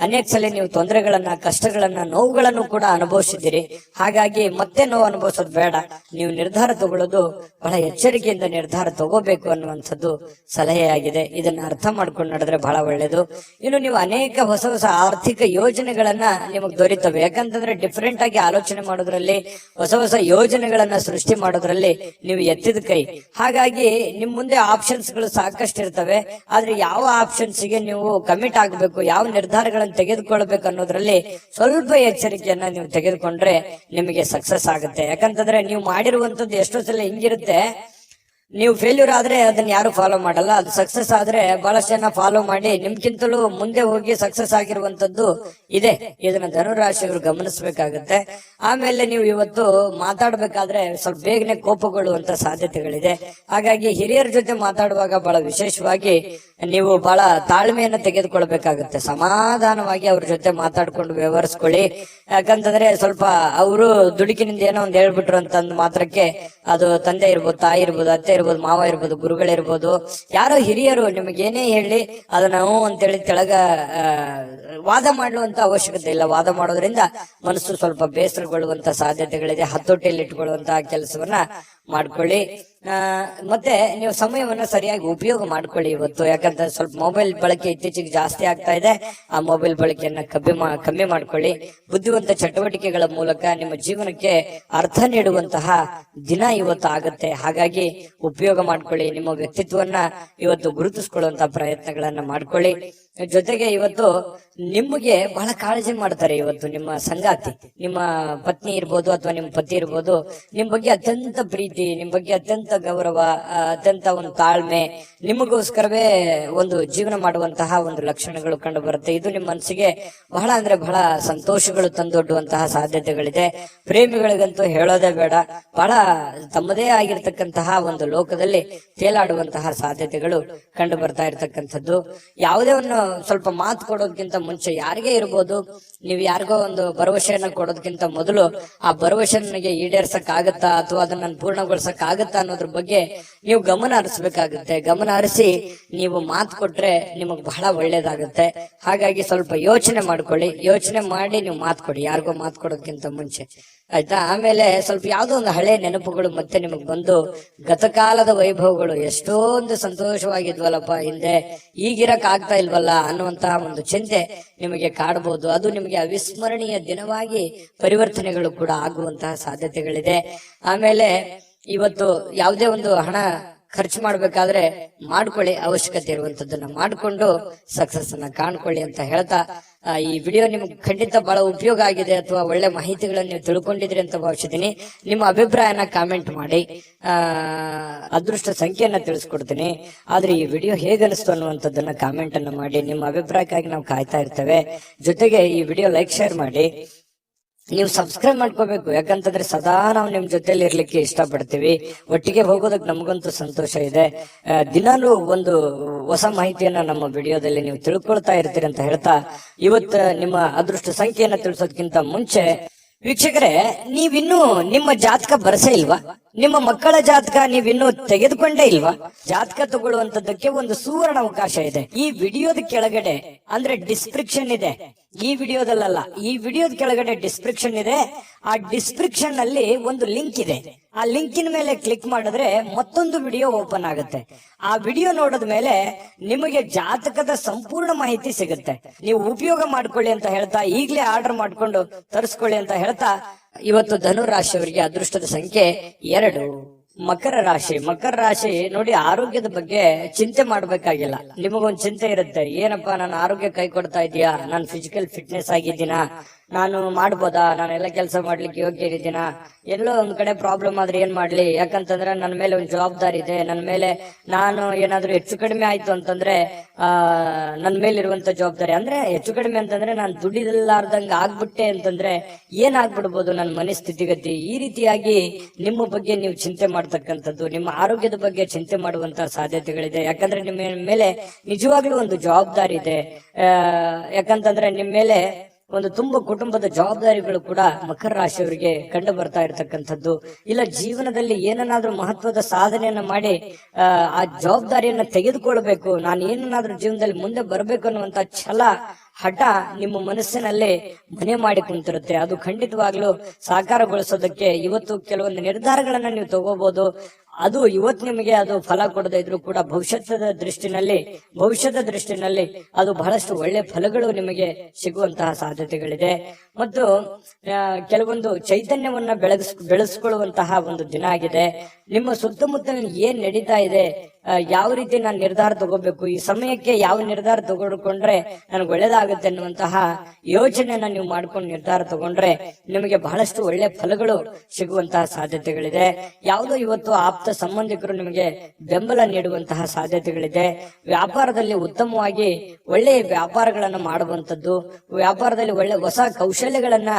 ಅನೇಕ ಸಲ ನೀವು ತೊಂದರೆಗಳನ್ನ, ಕಷ್ಟಗಳನ್ನ, ನೋವುಗಳನ್ನು ಕೂಡ ಅನುಭವಿಸಿದ್ದೀರಿ. ಹಾಗಾಗಿ ಮತ್ತೆ ನೋವು ಅನುಭವಿಸೋದು ಬೇಡ. ನೀವು ನಿರ್ಧಾರ ತಗೊಳ್ಳೋದು ಬಹಳ ಎಚ್ಚರಿಕೆಯಿಂದ ನಿರ್ಧಾರ ತಗೋಬೇಕು ಅನ್ನುವಂಥದ್ದು ಸಲಹೆಯಾಗಿದೆ. ಇದನ್ನ ಅರ್ಥ ಮಾಡ್ಕೊಂಡು ನಡೆದ್ರೆ ಬಹಳ ಒಳ್ಳೇದು. ಇನ್ನು ನೀವು ಅನೇಕ ಹೊಸ ಹೊಸ ಆರ್ಥಿಕ ಯೋಜನೆಗಳನ್ನ ನಿಮಗೆ ದೊರೀತವೆ. ಯಾಕಂತಂದ್ರೆ ಡಿಫರೆಂಟ್ ಆಗಿ ಆಲೋಚನೆ ಮಾಡೋದ್ರಲ್ಲಿ, ಹೊಸ ಹೊಸ ಯೋಜನೆಗಳನ್ನ ಸೃಷ್ಟಿ ಮಾಡೋದ್ರಲ್ಲಿ ನೀವು ಎತ್ತಿದ ಕೈ. ಹಾಗಾಗಿ ನಿಮ್ ಮುಂದೆ ಆಪ್ಷನ್ಸ್ ಗಳು ಸಾಕಷ್ಟು ಇರ್ತವೆ. ಆದ್ರೆ ಯಾವ ಆಪ್ಷನ್ಸ್ ಗೆ ನೀವು ಕಮಿಟ್ ಆಗಬೇಕು, ಯಾವ ನಿರ್ಧಾರಗಳನ್ನು ತೆಗೆದುಕೊಳ್ಬೇಕು ಅನ್ನೋದ್ರಲ್ಲಿ ಸ್ವಲ್ಪ ಎಚ್ಚರಿಕೆಯನ್ನ ನೀವು ತೆಗೆದುಕೊಂಡ್ರೆ ನಿಮಗೆ ಸಕ್ಸಸ್ ಆಗುತ್ತೆ. ಯಾಕಂತಂದ್ರೆ ನೀವು ಮಾಡಿರುವಂತದ್ದು ಎಷ್ಟೋ ಸಲ ಹಿಂಗಿರುತ್ತೆ, ನೀವು ಫೇಲ್ಯೂರ್ ಆದ್ರೆ ಅದನ್ನ ಯಾರು ಫಾಲೋ ಮಾಡಲ್ಲ. ಅದು ಸಕ್ಸಸ್ ಆದ್ರೆ ಬಹಳಷ್ಟು ಜನ ಫಾಲೋ ಮಾಡಿ ನಿಮ್ಗಿಂತಲೂ ಮುಂದೆ ಹೋಗಿ ಸಕ್ಸಸ್ ಆಗಿರುವಂತದ್ದು ಇದೆ. ಇದನ್ನ ಧನುರಾಶಿಯವರು ಗಮನಿಸಬೇಕಾಗತ್ತೆ. ಆಮೇಲೆ ನೀವು ಇವತ್ತು ಮಾತಾಡ್ಬೇಕಾದ್ರೆ ಸ್ವಲ್ಪ ಬೇಗನೆ ಕೋಪಗೊಳ್ಳುವಂತ ಸಾಧ್ಯತೆಗಳಿದೆ. ಹಾಗಾಗಿ ಹಿರಿಯರ ಜೊತೆ ಮಾತಾಡುವಾಗ ಬಹಳ ವಿಶೇಷವಾಗಿ ನೀವು ಬಹಳ ತಾಳ್ಮೆಯನ್ನ ತೆಗೆದುಕೊಳ್ಬೇಕಾಗುತ್ತೆ. ಸಮಾಧಾನವಾಗಿ ಅವ್ರ ಜೊತೆ ಮಾತಾಡ್ಕೊಂಡು ವ್ಯವಹರಿಸ್ಕೊಳ್ಳಿ. ಯಾಕಂತಂದ್ರೆ ಸ್ವಲ್ಪ ಅವರು ದುಡುಕಿನಿಂದ ಏನೋ ಒಂದ್ ಹೇಳ್ಬಿಟ್ರು ಅಂತಂದ್ ಮಾತ್ರಕ್ಕೆ ಅದು ತಂದೆ ಇರ್ಬೋದು, ತಾಯಿ ಇರ್ಬೋದು, ಅತ್ತೆ ಇರ್ಬೋದು, ಮಾವ ಇರ್ಬೋದು, ಗುರುಗಳಿರ್ಬೋದು, ಯಾರೋ ಹಿರಿಯರು ನಿಮಗೇನೇ ಹೇಳಿ ಅದನ್ನ ನಾವು ಅಂತೇಳಿ ತೆಳಗ ವಾದ ಮಾಡುವಂತ ಅವಶ್ಯಕತೆ ಇಲ್ಲ. ವಾದ ಮಾಡೋದ್ರಿಂದ ಮನಸ್ಸು ಸ್ವಲ್ಪ ಬೇಸರಗೊಳ್ಳುವಂತ ಸಾಧ್ಯತೆಗಳಿದೆ. ಹತೋಟಿಯಲ್ಲಿ ಇಟ್ಕೊಳ್ಳುವಂತಹ ಕೆಲಸವನ್ನ ಮಾಡ್ಕೊಳ್ಳಿ. ಮತ್ತೆ ನೀವು ಸಮಯವನ್ನ ಸರಿಯಾಗಿ ಉಪಯೋಗ ಮಾಡ್ಕೊಳ್ಳಿ ಇವತ್ತು. ಯಾಕಂದ್ರೆ ಸ್ವಲ್ಪ ಮೊಬೈಲ್ ಬಳಕೆ ಇತ್ತೀಚೆಗೆ ಜಾಸ್ತಿ ಆಗ್ತಾ ಇದೆ. ಆ ಮೊಬೈಲ್ ಬಳಕೆಯನ್ನ ಕಮ್ಮಿ ಮಾಡ್ಕೊಳ್ಳಿ. ಬುದ್ಧಿವಂತ ಚಟುವಟಿಕೆಗಳ ಮೂಲಕ ನಿಮ್ಮ ಜೀವನಕ್ಕೆ ಅರ್ಥ ನೀಡುವಂತಹ ದಿನ ಇವತ್ತು ಆಗುತ್ತೆ. ಹಾಗಾಗಿ ಉಪಯೋಗ ಮಾಡ್ಕೊಳ್ಳಿ. ನಿಮ್ಮ ವ್ಯಕ್ತಿತ್ವವನ್ನ ಇವತ್ತು ಗುರುತಿಸ್ಕೊಳ್ಳುವಂತಹ ಪ್ರಯತ್ನಗಳನ್ನ ಮಾಡ್ಕೊಳ್ಳಿ. ಜೊತೆಗೆ ಇವತ್ತು ನಿಮಗೆ ಬಹಳ ಕಾಳಜಿ ಮಾಡ್ತಾರೆ. ಇವತ್ತು ನಿಮ್ಮ ಸಂಗಾತಿ, ನಿಮ್ಮ ಪತ್ನಿ ಇರ್ಬೋದು ಅಥವಾ ನಿಮ್ಮ ಪತಿ ಇರ್ಬೋದು, ನಿಮ್ ಬಗ್ಗೆ ಅತ್ಯಂತ ಪ್ರೀತಿ, ನಿಮ್ ಬಗ್ಗೆ ಅತ್ಯಂತ ಗೌರವ, ಅತ್ಯಂತ ಒಂದು ತಾಳ್ಮೆ, ನಿಮಗೋಸ್ಕರವೇ ಒಂದು ಜೀವನ ಮಾಡುವಂತಹ ಒಂದು ಲಕ್ಷಣಗಳು ಕಂಡು ಬರುತ್ತೆ. ಇದು ನಿಮ್ಮ ಮನಸ್ಸಿಗೆ ಬಹಳ ಅಂದ್ರೆ ಬಹಳ ಸಂತೋಷಗಳು ತಂದೊಡ್ಡುವಂತಹ ಸಾಧ್ಯತೆಗಳಿದೆ. ಪ್ರೇಮಿಗಳಿಗಂತೂ ಹೇಳೋದೇ ಬೇಡ, ಬಹಳ ತಮ್ಮದೇ ಆಗಿರ್ತಕ್ಕಂತಹ ಒಂದು ಲೋಕದಲ್ಲಿ ತೇಲಾಡುವಂತಹ ಸಾಧ್ಯತೆಗಳು ಕಂಡು ಬರ್ತಾ ಇರ್ತಕ್ಕಂಥದ್ದು. ಯಾವುದೇ ಒಂದು ಸ್ವಲ್ಪ ಮಾತು ಕೊಡೋದಕ್ಕಿಂತ ಮುಂಚೆ, ಯಾರಿಗೇ ಇರ್ಬೋದು, ನೀವು ಯಾರಿಗೋ ಒಂದು ಭರವಸೆಯನ್ನ ಕೊಡೋದಕ್ಕಿಂತ ಮೊದಲು ಆ ಭರವಸೆ ನನಗೆ ಈಡೇರ್ಸಕ್ ಆಗತ್ತಾ ಅಥವಾ ಅದನ್ನ ಪೂರ್ಣಗೊಳಿಸಕ್ ಆಗತ್ತಾ ಅನ್ನೋದ್ರ ಬಗ್ಗೆ ನೀವು ಗಮನ ಹರಿಸಬೇಕಾಗುತ್ತೆ. ಗಮನ ಹರಿಸಿ ನೀವು ಮಾತು ಕೊಟ್ರೆ ನಿಮಗ್ ಬಹಳ ಒಳ್ಳೇದಾಗುತ್ತೆ. ಹಾಗಾಗಿ ಸ್ವಲ್ಪ ಯೋಚನೆ ಮಾಡ್ಕೊಳ್ಳಿ. ಯೋಚನೆ ಮಾಡಿ ನೀವು ಮಾತು ಕೊಡಿ, ಯಾರಿಗೋ ಮಾತು ಕೊಡೋದಕ್ಕಿಂತ ಮುಂಚೆ, ಆಯ್ತಾ? ಆಮೇಲೆ ಸ್ವಲ್ಪ ಯಾವ್ದೋ ಒಂದು ಹಳೆ ನೆನಪುಗಳು ಮತ್ತೆ ನಿಮಗ್ ಬಂದು ಗತಕಾಲದ ವೈಭವಗಳು ಎಷ್ಟೊಂದು ಸಂತೋಷವಾಗಿದ್ವಲ್ಲಪ್ಪ ಹಿಂದೆ, ಈಗಿರಕ್ ಆಗ್ತಾ ಇಲ್ವಲ್ಲ ಅನ್ನುವಂತಹ ಒಂದು ಚಿಂತೆ ನಿಮಗೆ ಕಾಡಬಹುದು. ಅದು ನಿಮಗೆ ಅವಿಸ್ಮರಣೀಯ ದಿನವಾಗಿ ಪರಿವರ್ತನೆಗಳು ಕೂಡ ಆಗುವಂತಹ ಸಾಧ್ಯತೆಗಳಿದೆ. ಆಮೇಲೆ ಇವತ್ತು ಯಾವುದೇ ಒಂದು ಹಣ ಖರ್ಚು ಮಾಡ್ಬೇಕಾದ್ರೆ ಮಾಡ್ಕೊಳ್ಳಿ, ಅವಶ್ಯಕತೆ ಇರುವಂತದ್ದನ್ನ ಮಾಡ್ಕೊಂಡು ಸಕ್ಸಸ್ ಅನ್ನ ಕಾಣ್ಕೊಳ್ಳಿ ಅಂತ ಹೇಳ್ತಾ, ಈ ವಿಡಿಯೋ ನಿಮ್ಗೆ ಖಂಡಿತ ಬಹಳ ಉಪಯೋಗ ಆಗಿದೆ ಅಥವಾ ಒಳ್ಳೆ ಮಾಹಿತಿಗಳನ್ನ ನೀವು ತಿಳ್ಕೊಂಡಿದ್ರಿ ಅಂತ ಭಾವಿಸಿದೀನಿ. ನಿಮ್ಮ ಅಭಿಪ್ರಾಯನ ಕಾಮೆಂಟ್ ಮಾಡಿ. ಅದೃಷ್ಟ ಸಂಖ್ಯೆಯನ್ನ ತಿಳಿಸ್ಕೊಡ್ತೀನಿ. ಆದ್ರೆ ಈ ವಿಡಿಯೋ ಹೇಗನಿಸ್ತು ಅನ್ನುವಂಥದ್ದನ್ನ ಕಾಮೆಂಟ್ ಅನ್ನ ಮಾಡಿ. ನಿಮ್ಮ ಅಭಿಪ್ರಾಯಕ್ಕಾಗಿ ನಾವು ಕಾಯ್ತಾ ಇರ್ತೇವೆ. ಜೊತೆಗೆ ಈ ವಿಡಿಯೋ ಲೈಕ್, ಶೇರ್ ಮಾಡಿ. ನೀವು ಸಬ್ಸ್ಕ್ರೈಬ್ ಮಾಡ್ಕೋಬೇಕು. ಯಾಕಂತಂದ್ರೆ ಸದಾ ನಾವು ನಿಮ್ ಜೊತೆಲಿ ಇರ್ಲಿಕ್ಕೆ ಇಷ್ಟಪಡ್ತೀವಿ. ಒಟ್ಟಿಗೆ ಹೋಗೋದಕ್ಕೆ ನಮಗಂತೂ ಸಂತೋಷ ಇದೆ. ದಿನಾಲೂ ಒಂದು ಹೊಸ ಮಾಹಿತಿಯನ್ನ ನಮ್ಮ ವಿಡಿಯೋದಲ್ಲಿ ನೀವು ತಿಳ್ಕೊಳ್ತಾ ಇರ್ತೀರಿ ಅಂತ ಹೇಳ್ತಾ, ಇವತ್ತು ನಿಮ್ಮ ಅದೃಷ್ಟ ಸಂಖ್ಯೆಯನ್ನ ತಿಳಿಸೋದಕ್ಕಿಂತ ಮುಂಚೆ ವೀಕ್ಷಕರೇ, ನೀವಿನ್ನೂ ನಿಮ್ಮ ಜಾತಕ ಬರಸೇ ಇಲ್ವಾ? ನಿಮ್ಮ ಮಕ್ಕಳ ಜಾತಕ ನೀವಿನ್ನೂ ತೆಗೆದುಕೊಂಡೇ ಇಲ್ವಾ? ಜಾತಕ ತಗೊಳ್ಳುವಂತದ್ದಕ್ಕೆ ಒಂದು ಸುವರ್ಣ ಅವಕಾಶ ಇದೆ. ಈ ವಿಡಿಯೋದ ಕೆಳಗಡೆ ಅಂದ್ರೆ ಡಿಸ್ಕ್ರಿಪ್ಷನ್ ಇದೆ. ಈ ವಿಡಿಯೋದಲ್ಲ, ಈ ವಿಡಿಯೋದ ಕೆಳಗಡೆ ಡಿಸ್ಕ್ರಿಪ್ಷನ್ ಇದೆ. ಆ ಡಿಸ್ಕ್ರಿಪ್ಷನ್ ನಲ್ಲಿ ಒಂದು ಲಿಂಕ್ ಇದೆ. ಆ ಲಿಂಕಿನ ಮೇಲೆ ಕ್ಲಿಕ್ ಮಾಡಿದ್ರೆ ಮತ್ತೊಂದು ವಿಡಿಯೋ ಓಪನ್ ಆಗುತ್ತೆ. ಆ ವಿಡಿಯೋ ನೋಡಿದ ಮೇಲೆ ನಿಮಗೆ ಜಾತಕದ ಸಂಪೂರ್ಣ ಮಾಹಿತಿ ಸಿಗುತ್ತೆ. ನೀವು ಉಪಯೋಗ ಮಾಡ್ಕೊಳ್ಳಿ ಅಂತ ಹೇಳ್ತಾ, ಈಗಲೇ ಆರ್ಡರ್ ಮಾಡ್ಕೊಂಡು ತರಿಸ್ಕೊಳ್ಳಿ ಅಂತ ಹೇಳ್ತಾ, ಇವತ್ತು ಧನು ರಾಶಿಯವರಿಗೆ ಅದೃಷ್ಟದ ಸಂಖ್ಯೆ 2. ಮಕರ ರಾಶಿ. ಮಕರ ರಾಶಿ ನೋಡಿ, ಆರೋಗ್ಯದ ಬಗ್ಗೆ ಚಿಂತೆ ಮಾಡ್ಬೇಕಾಗಿಲ್ಲ. ನಿಮಗೊಂದು ಚಿಂತೆ ಇರುತ್ತೆ, ಏನಪ್ಪಾ ನನ್ನ ಆರೋಗ್ಯ ಕೈ ಕೊಡ್ತಾ ಇದೆಯಾ, ನಾನು ಫಿಸಿಕಲ್ ಫಿಟ್ನೆಸ್ ಆಗಿದ್ದೀನಾ, ನಾನು ಮಾಡ್ಬೋದಾ, ನಾನೆಲ್ಲ ಕೆಲಸ ಮಾಡ್ಲಿಕ್ಕೆ ಯೋಗ್ಯ ಇದ್ದೀನಾ, ಎಲ್ಲೋ ಒಂದ್ ಕಡೆ ಪ್ರಾಬ್ಲಮ್ ಆದ್ರೆ ಏನ್ ಮಾಡ್ಲಿ, ಯಾಕಂತಂದ್ರೆ ನನ್ನ ಮೇಲೆ ಒಂದು ಜವಾಬ್ದಾರಿ ಇದೆ, ನನ್ನ ಮೇಲೆ ನಾನು ಏನಾದ್ರೂ ಹೆಚ್ಚು ಕಡಿಮೆ ಆಯ್ತು ಅಂತಂದ್ರೆ ನನ್ನ ಮೇಲಿರುವಂತ ಜವಾಬ್ದಾರಿ, ಅಂದ್ರೆ ಹೆಚ್ಚು ಕಡಿಮೆ ಅಂತಂದ್ರೆ ನಾನು ದುಡಿಲಾರ್ದಂಗ ಆಗ್ಬಿಟ್ಟೆ ಅಂತಂದ್ರೆ ಏನಾಗ್ಬಿಡ್ಬೋದು ನನ್ನ ಮನೆ ಸ್ಥಿತಿಗತಿ. ಈ ರೀತಿಯಾಗಿ ನಿಮ್ಮ ಬಗ್ಗೆ ನೀವು ಚಿಂತೆ ಮಾಡ್ತಕ್ಕಂಥದ್ದು, ನಿಮ್ಮ ಆರೋಗ್ಯದ ಬಗ್ಗೆ ಚಿಂತೆ ಮಾಡುವಂತ ಸಾಧ್ಯತೆಗಳಿದೆ. ಯಾಕಂದ್ರೆ ನಿಮ್ಮ ಮೇಲೆ ನಿಜವಾಗ್ಲೂ ಒಂದು ಜವಾಬ್ದಾರಿ ಇದೆ. ಯಾಕಂತಂದ್ರೆ ನಿಮ್ಮ ಮೇಲೆ ಒಂದು ತುಂಬ ಕುಟುಂಬದ ಜವಾಬ್ದಾರಿಗಳು ಕೂಡ ಮಕರ ರಾಶಿಯವರಿಗೆ ಕಂಡು ಬರ್ತಾ ಇರತಕ್ಕಂಥದ್ದು. ಇಲ್ಲ ಜೀವನದಲ್ಲಿ ಏನನ್ನಾದ್ರೂ ಮಹತ್ವದ ಸಾಧನೆಯನ್ನ ಮಾಡಿ ಆ ಜವಾಬ್ದಾರಿಯನ್ನ ತೆಗೆದುಕೊಳ್ಬೇಕು, ನಾನು ಏನನ್ನಾದ್ರೂ ಜೀವನದಲ್ಲಿ ಮುಂದೆ ಬರ್ಬೇಕು ಅನ್ನುವಂತ ಛಲ, ಹಠ ನಿಮ್ಮ ಮನಸ್ಸಿನಲ್ಲಿ ಮನೆ ಮಾಡಿ ಕುಂತಿರುತ್ತೆ. ಅದು ಖಂಡಿತವಾಗ್ಲೂ ಸಾಕಾರಗೊಳಿಸೋದಕ್ಕೆ ಇವತ್ತು ಕೆಲವೊಂದು ನಿರ್ಧಾರಗಳನ್ನ ನೀವು ತಗೋಬಹುದು. ಅದು ಇವತ್ತು ನಿಮಗೆ ಅದು ಫಲ ಕೊಡದೇ ಇದ್ರು ಕೂಡ ಭವಿಷ್ಯದ ದೃಷ್ಟಿನಲ್ಲಿ ಅದು ಬಹಳಷ್ಟು ಒಳ್ಳೆ ಫಲಗಳು ನಿಮಗೆ ಸಿಗುವಂತಹ ಸಾಧ್ಯತೆಗಳಿದೆ. ಮತ್ತು ಕೆಲವೊಂದು ಚೈತನ್ಯವನ್ನ ಬೆಳೆಸ್ಕೊಳ್ಳುವಂತಹ ಒಂದು ದಿನ ಆಗಿದೆ. ನಿಮ್ಮ ಸುತ್ತಮುತ್ತಲಿನ ಏನ್ ನಡೀತಾ ಇದೆ, ಯಾವ ರೀತಿ ನಾನು ನಿರ್ಧಾರ ತಗೋಬೇಕು, ಈ ಸಮಯಕ್ಕೆ ಯಾವ ನಿರ್ಧಾರ ತಗೊಂಡ್ರೆ ನನಗೆ ಒಳ್ಳೇದಾಗುತ್ತೆ ಅನ್ನುವಂತಹ ಯೋಚನೆಯನ್ನ ನೀವು ಮಾಡ್ಕೊಂಡು ನಿರ್ಧಾರ ತಗೊಂಡ್ರೆ ನಿಮಗೆ ಬಹಳಷ್ಟು ಒಳ್ಳೆ ಫಲಗಳು ಸಿಗುವಂತಹ ಸಾಧ್ಯತೆಗಳಿದೆ. ಯಾವುದೋ ಇವತ್ತು ಆಪ್ತ ಸಂಬಂಧಿಕರು ನಿಮಗೆ ಬೆಂಬಲ ನೀಡುವಂತಹ ಸಾಧ್ಯತೆಗಳಿದೆ. ವ್ಯಾಪಾರದಲ್ಲಿ ಉತ್ತಮವಾಗಿ ಒಳ್ಳೆಯ ವ್ಯಾಪಾರಗಳನ್ನ ಮಾಡುವಂತದ್ದು, ವ್ಯಾಪಾರದಲ್ಲಿ ಒಳ್ಳೆ ಹೊಸ ಕೌಶಲ್ಯಗಳನ್ನ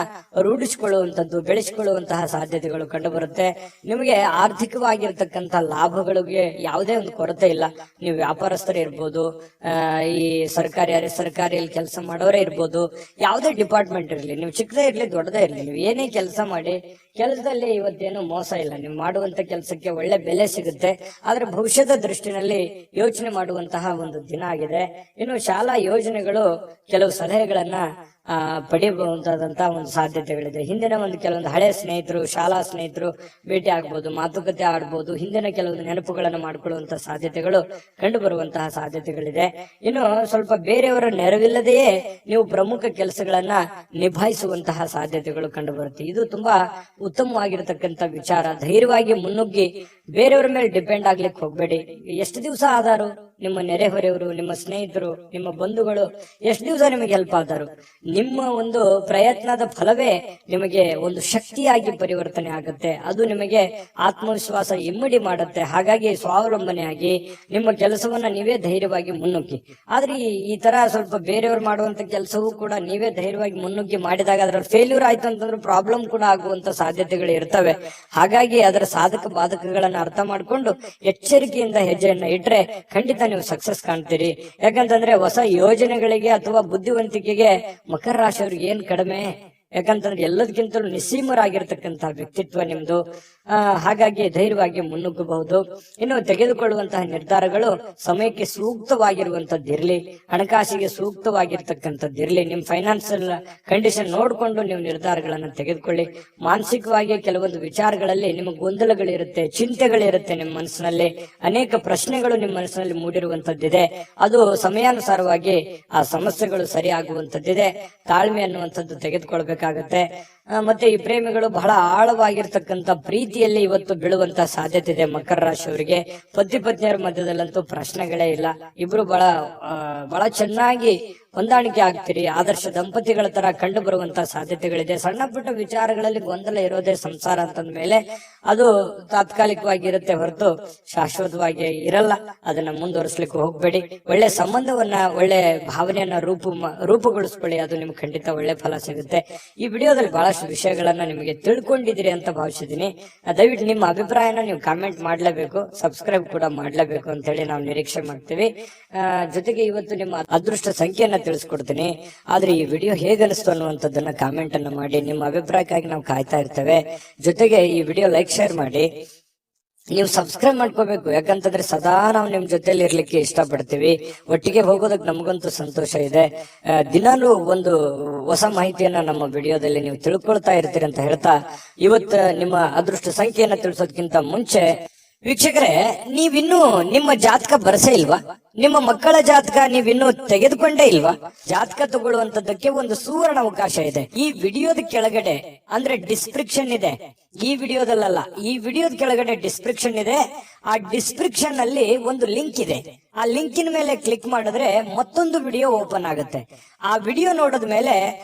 ರೂಢಿಸಿಕೊಳ್ಳುವಂತದ್ದು, ಬೆಳೆಸಿಕೊಳ್ಳುವಂತಹ ಸಾಧ್ಯತೆಗಳು ಕಂಡುಬರುತ್ತೆ. ನಿಮಗೆ ಆರ್ಥಿಕವಾಗಿರ್ತಕ್ಕಂತಹ ಲಾಭಗಳಿಗೆ ಯಾವುದೇ ಒಂದು ಕೊರತೆ ಇಲ್ಲ. ನೀವು ವ್ಯಾಪಾರಸ್ಥರೇ ಇರ್ಬೋದು, ಈ ಸರ್ಕಾರಿಯಲ್ಲಿ ಕೆಲಸ ಮಾಡೋರೇ ಇರ್ಬೋದು, ಯಾವುದೇ ಡಿಪಾರ್ಟ್ಮೆಂಟ್ ಇರಲಿ, ನೀವು ಚಿಕ್ಕದೇ ಇರ್ಲಿ ದೊಡ್ಡದೇ ಇರ್ಲಿ, ನೀವು ಏನೇ ಕೆಲಸ ಮಾಡಿ ಕೆಲಸದಲ್ಲಿ ಇವತ್ತೇನು ಮೋಸ ಇಲ್ಲ. ನೀವು ಮಾಡುವಂತ ಕೆಲಸಕ್ಕೆ ಒಳ್ಳೆ ಬೆಲೆ ಸಿಗುತ್ತೆ. ಆದ್ರೆ ಭವಿಷ್ಯದ ದೃಷ್ಟಿನಲ್ಲಿ ಯೋಚನೆ ಮಾಡುವಂತಹ ಒಂದು ದಿನ ಆಗಿದೆ. ಇನ್ನು ಶಾಲಾ ಯೋಜನೆಗಳು ಕೆಲವು ಸಲಹೆಗಳನ್ನ ಪಡೆಯಬಹುದಾದಂತಹ ಒಂದು ಸಾಧ್ಯತೆಗಳಿದೆ. ಹಿಂದಿನ ಒಂದು ಕೆಲವೊಂದು ಹಳೆ ಸ್ನೇಹಿತರು, ಶಾಲಾ ಸ್ನೇಹಿತರು ಭೇಟಿ ಆಗ್ಬೋದು, ಮಾತುಕತೆ ಆಡ್ಬೋದು, ಹಿಂದಿನ ಕೆಲವೊಂದು ನೆನಪುಗಳನ್ನು ಮಾಡಿಕೊಳ್ಳುವಂತಹ ಸಾಧ್ಯತೆಗಳು ಕಂಡು ಬರುವಂತಹ ಸಾಧ್ಯತೆಗಳಿದೆ. ಇನ್ನು ಸ್ವಲ್ಪ ಬೇರೆಯವರ ನೆರವಿಲ್ಲದೆಯೇ ನೀವು ಪ್ರಮುಖ ಕೆಲಸಗಳನ್ನ ನಿಭಾಯಿಸುವಂತಹ ಸಾಧ್ಯತೆಗಳು ಕಂಡು ಬರುತ್ತೆ. ಇದು ತುಂಬಾ ಉತ್ತಮವಾಗಿರತಕ್ಕಂತ ವಿಚಾರ. ಧೈರ್ಯವಾಗಿ ಮುನ್ನುಗ್ಗಿ ಬೇರೆಯವರ ಮೇಲೆ ಡಿಪೆಂಡ್ ಆಗ್ಲಿಕ್ಕೆ ಹೋಗ್ಬೇಡಿ. ಎಷ್ಟು ದಿವಸ ಆದಾರು ನಿಮ್ಮ ನೆರೆಹೊರೆಯವರು, ನಿಮ್ಮ ಸ್ನೇಹಿತರು, ನಿಮ್ಮ ಬಂಧುಗಳು ಎಷ್ಟು ದಿವಸ ನಿಮಗೆ ಹೆಲ್ಪ್ ಆದರು? ನಿಮ್ಮ ಒಂದು ಪ್ರಯತ್ನದ ಫಲವೇ ನಿಮಗೆ ಒಂದು ಶಕ್ತಿಯಾಗಿ ಪರಿವರ್ತನೆ ಆಗುತ್ತೆ. ಅದು ನಿಮಗೆ ಆತ್ಮವಿಶ್ವಾಸ ಇಮ್ಮಡಿ ಮಾಡುತ್ತೆ. ಹಾಗಾಗಿ ಸ್ವಾವಲಂಬನೆಯಾಗಿ ನಿಮ್ಮ ಕೆಲಸವನ್ನ ನೀವೇ ಧೈರ್ಯವಾಗಿ ಮುನ್ನುಗ್ಗಿ. ಆದ್ರೆ ಈ ತರ ಸ್ವಲ್ಪ ಬೇರೆಯವರು ಮಾಡುವಂತ ಕೆಲಸವೂ ಕೂಡ ನೀವೇ ಧೈರ್ಯವಾಗಿ ಮುನ್ನುಗ್ಗಿ ಮಾಡಿದಾಗ ಅದ್ರಲ್ಲಿ ಫೇಲ್ಯೂರ್ ಆಯ್ತು ಅಂತಂದ್ರೆ ಪ್ರಾಬ್ಲಮ್ ಕೂಡ ಆಗುವಂತ ಸಾಧ್ಯತೆಗಳು ಇರ್ತವೆ. ಹಾಗಾಗಿ ಅದರ ಸಾಧಕ ಬಾಧಕಗಳನ್ನ ಅರ್ಥ ಮಾಡ್ಕೊಂಡು ಎಚ್ಚರಿಕೆಯಿಂದ ಹೆಜ್ಜೆಯನ್ನ ಇಟ್ರೆ ಖಂಡಿತ ನೀವು ಸಕ್ಸಸ್ ಕಾಣ್ತೀರಿ. ಯಾಕಂತಂದ್ರೆ ಹೊಸ ಯೋಜನೆಗಳಿಗೆ ಅಥವಾ ಬುದ್ಧಿವಂತಿಕೆಗೆ ಮಕರ ರಾಶಿಯವ್ರಿಗೆ ಏನ್ ಕಡಿಮೆ? ಯಾಕಂತಂದ್ರೆ ಎಲ್ಲದಕ್ಕಿಂತಲೂ ನಿಸ್ಸೀಮರಾಗಿರ್ತಕ್ಕಂತಹ ವ್ಯಕ್ತಿತ್ವ ನಿಮ್ದು. ಹಾಗಾಗಿ ಧೈರ್ಯವಾಗಿ ಮುನ್ನುಗ್ಗಬಹುದು. ಇನ್ನು ತೆಗೆದುಕೊಳ್ಳುವಂತಹ ನಿರ್ಧಾರಗಳು ಸಮಯಕ್ಕೆ ಸೂಕ್ತವಾಗಿರುವಂತದ್ದಿರ್ಲಿ, ಹಣಕಾಸಿಗೆ ಸೂಕ್ತವಾಗಿರ್ತಕ್ಕಂಥದ್ದಿರ್ಲಿ, ನಿಮ್ ಫೈನಾನ್ಸಿಯಲ್ ಕಂಡೀಷನ್ ನೋಡ್ಕೊಂಡು ನೀವು ನಿರ್ಧಾರಗಳನ್ನ ತೆಗೆದುಕೊಳ್ಳಿ. ಮಾನಸಿಕವಾಗಿ ಕೆಲವೊಂದು ವಿಚಾರಗಳಲ್ಲಿ ನಿಮಗೆ ಗೊಂದಲಗಳಿರುತ್ತೆ, ಚಿಂತೆಗಳಿರುತ್ತೆ. ನಿಮ್ಮ ಮನಸ್ಸಿನಲ್ಲಿ ಅನೇಕ ಪ್ರಶ್ನೆಗಳು ನಿಮ್ಮ ಮನಸ್ಸಿನಲ್ಲಿ ಮೂಡಿರುವಂತದ್ದಿದೆ. ಅದು ಸಮಯಾನುಸಾರವಾಗಿ ಆ ಸಮಸ್ಯೆಗಳು ಸರಿಯಾಗುವಂತದ್ದಿದೆ. ತಾಳ್ಮೆ ಅನ್ನುವಂಥದ್ದು ತೆಗೆದುಕೊಳ್ಬೇಕಾಗತ್ತೆ. ಮತ್ತೆ ಈ ಪ್ರೇಮಿಗಳು ಬಹಳ ಆಳವಾಗಿರ್ತಕ್ಕಂಥ ಪ್ರೀತಿಯಲ್ಲಿ ಇವತ್ತು ಬೀಳುವಂತ ಸಾಧ್ಯತೆ ಇದೆ ಮಕರ ರಾಶಿಯವರಿಗೆ. ಪತಿ ಪತ್ನಿಯರ ಮಧ್ಯದಲ್ಲಂತೂ ಪ್ರಶ್ನೆಗಳೇ ಇಲ್ಲ. ಇಬ್ರು ಬಹಳ ಚೆನ್ನಾಗಿ ಹೊಂದಾಣಿಕೆ ಆಗ್ತೀರಿ, ಆದರ್ಶ ದಂಪತಿಗಳ ತರ ಕಂಡು ಬರುವಂತಹ ಸಾಧ್ಯತೆಗಳಿದೆ. ಸಣ್ಣ ಪುಟ್ಟ ವಿಚಾರಗಳಲ್ಲಿ ಗೊಂದಲ ಇರೋದೇ ಸಂಸಾರ ಅಂತಂದ ಮೇಲೆ ಅದು ತಾತ್ಕಾಲಿಕವಾಗಿ ಇರುತ್ತೆ ಹೊರತು ಶಾಶ್ವತವಾಗಿ ಇರಲ್ಲ. ಅದನ್ನ ಮುಂದುವರಿಸ್ಲಿಕ್ಕೆ ಹೋಗ್ಬೇಡಿ. ಒಳ್ಳೆ ಸಂಬಂಧವನ್ನ, ಒಳ್ಳೆ ಭಾವನೆಯನ್ನ ರೂಪುಗೊಳಿಸ್ಕೊಳ್ಳಿ. ಅದು ನಿಮ್ಗೆ ಖಂಡಿತ ಒಳ್ಳೆ ಫಲ ಸಿಗುತ್ತೆ. ಈ ವಿಡಿಯೋದಲ್ಲಿ ಬಹಳಷ್ಟು ವಿಷಯಗಳನ್ನ ನಿಮಗೆ ತಿಳ್ಕೊಂಡಿದ್ದೀರಿ ಅಂತ ಭಾವಿಸಿದೀನಿ. ದಯವಿಟ್ಟು ನಿಮ್ಮ ಅಭಿಪ್ರಾಯನ ನೀವು ಕಾಮೆಂಟ್ ಮಾಡ್ಲೇಬೇಕು, ಸಬ್ಸ್ಕ್ರೈಬ್ ಕೂಡ ಮಾಡ್ಲೇಬೇಕು ಅಂತ ಹೇಳಿ ನಾವು ನಿರೀಕ್ಷೆ ಮಾಡ್ತೀವಿ. ಜೊತೆಗೆ ಇವತ್ತು ನಿಮ್ಮ ಅದೃಷ್ಟ ಸಂಖ್ಯೆಯನ್ನ ತಿಳಿಸ್ಕೊಡ್ತೀನಿ. ಆದ್ರೆ ಈ ವಿಡಿಯೋ ಹೇಗನಿಸ್ತು ಅನ್ನುವಂಥದ್ದನ್ನ ಕಾಮೆಂಟ್ ಅನ್ನ ಮಾಡಿ. ನಿಮ್ಮ ಅಭಿಪ್ರಾಯಕ್ಕಾಗಿ ನಾವು ಕಾಯ್ತಾ ಇರ್ತೇವೆ. ಜೊತೆಗೆ ಈ ವಿಡಿಯೋ ಲೈಕ್, ಶೇರ್ ಮಾಡಿ. ನೀವು ಸಬ್ಸ್ಕ್ರೈಬ್ ಮಾಡ್ಕೋಬೇಕು, ಯಾಕಂತಂದ್ರೆ ಸದಾ ನಾವು ನಿಮ್ ಜೊತೆಲಿ ಇರ್ಲಿಕ್ಕೆ ಇಷ್ಟಪಡ್ತೀವಿ. ಒಟ್ಟಿಗೆ ಹೋಗೋದಕ್ಕೆ ನಮಗಂತೂ ಸಂತೋಷ ಇದೆ. ದಿನಾಲೂ ಒಂದು ಹೊಸ ಮಾಹಿತಿಯನ್ನ ನಮ್ಮ ವಿಡಿಯೋದಲ್ಲಿ ನೀವು ತಿಳ್ಕೊಳ್ತಾ ಇರ್ತೀರಿ ಅಂತ ಹೇಳ್ತಾ, ಇವತ್ತು ನಿಮ್ಮ ಅದೃಷ್ಟ ಸಂಖ್ಯೆಯನ್ನ ತಿಳಿಸೋದಕ್ಕಿಂತ ಮುಂಚೆ ವೀಕ್ಷಕರೇ, ನೀವಿನ್ನೂ ನಿಮ್ಮ ಜಾತಕ ಬರಸೇ ಇಲ್ವಾ? ನಿಮ್ಮ ಮಕ್ಕಳ ಜಾತಕ ನೀವಿನ್ನೂ ತೆಗೆದುಕೊಂಡೇ ಇಲ್ವಾ? ಜಾತಕ ತಗೊಳ್ಳುವಂತದ್ದಕ್ಕೆ ಒಂದು ಸುವರ್ಣ ಅವಕಾಶ ಇದೆ. ಈ ವಿಡಿಯೋದ ಕೆಳಗಡೆ ಅಂದ್ರೆ ಡಿಸ್ಕ್ರಿಪ್ಷನ್ ಇದೆ. ಈ ವಿಡಿಯೋದಲ್ಲ, ಈ ವಿಡಿಯೋದ ಕೆಳಗಡೆ ಡಿಸ್ಕ್ರಿಪ್ಷನ್ ಇದೆ. ಆ ಡಿಸ್ಕ್ರಿಪ್ಷನ್ ಅಲ್ಲಿ ಒಂದು ಲಿಂಕ್ ಇದೆ. ಆ ಲಿಂಕಿನ ಮೇಲೆ ಕ್ಲಿಕ್ ಮಾಡಿದ್ರೆ ಮತ್ತೊಂದು ವಿಡಿಯೋ ಓಪನ್ ಆಗುತ್ತೆ. ಆ ವಿಡಿಯೋ ನೋಡಿದ ಮೇಲೆ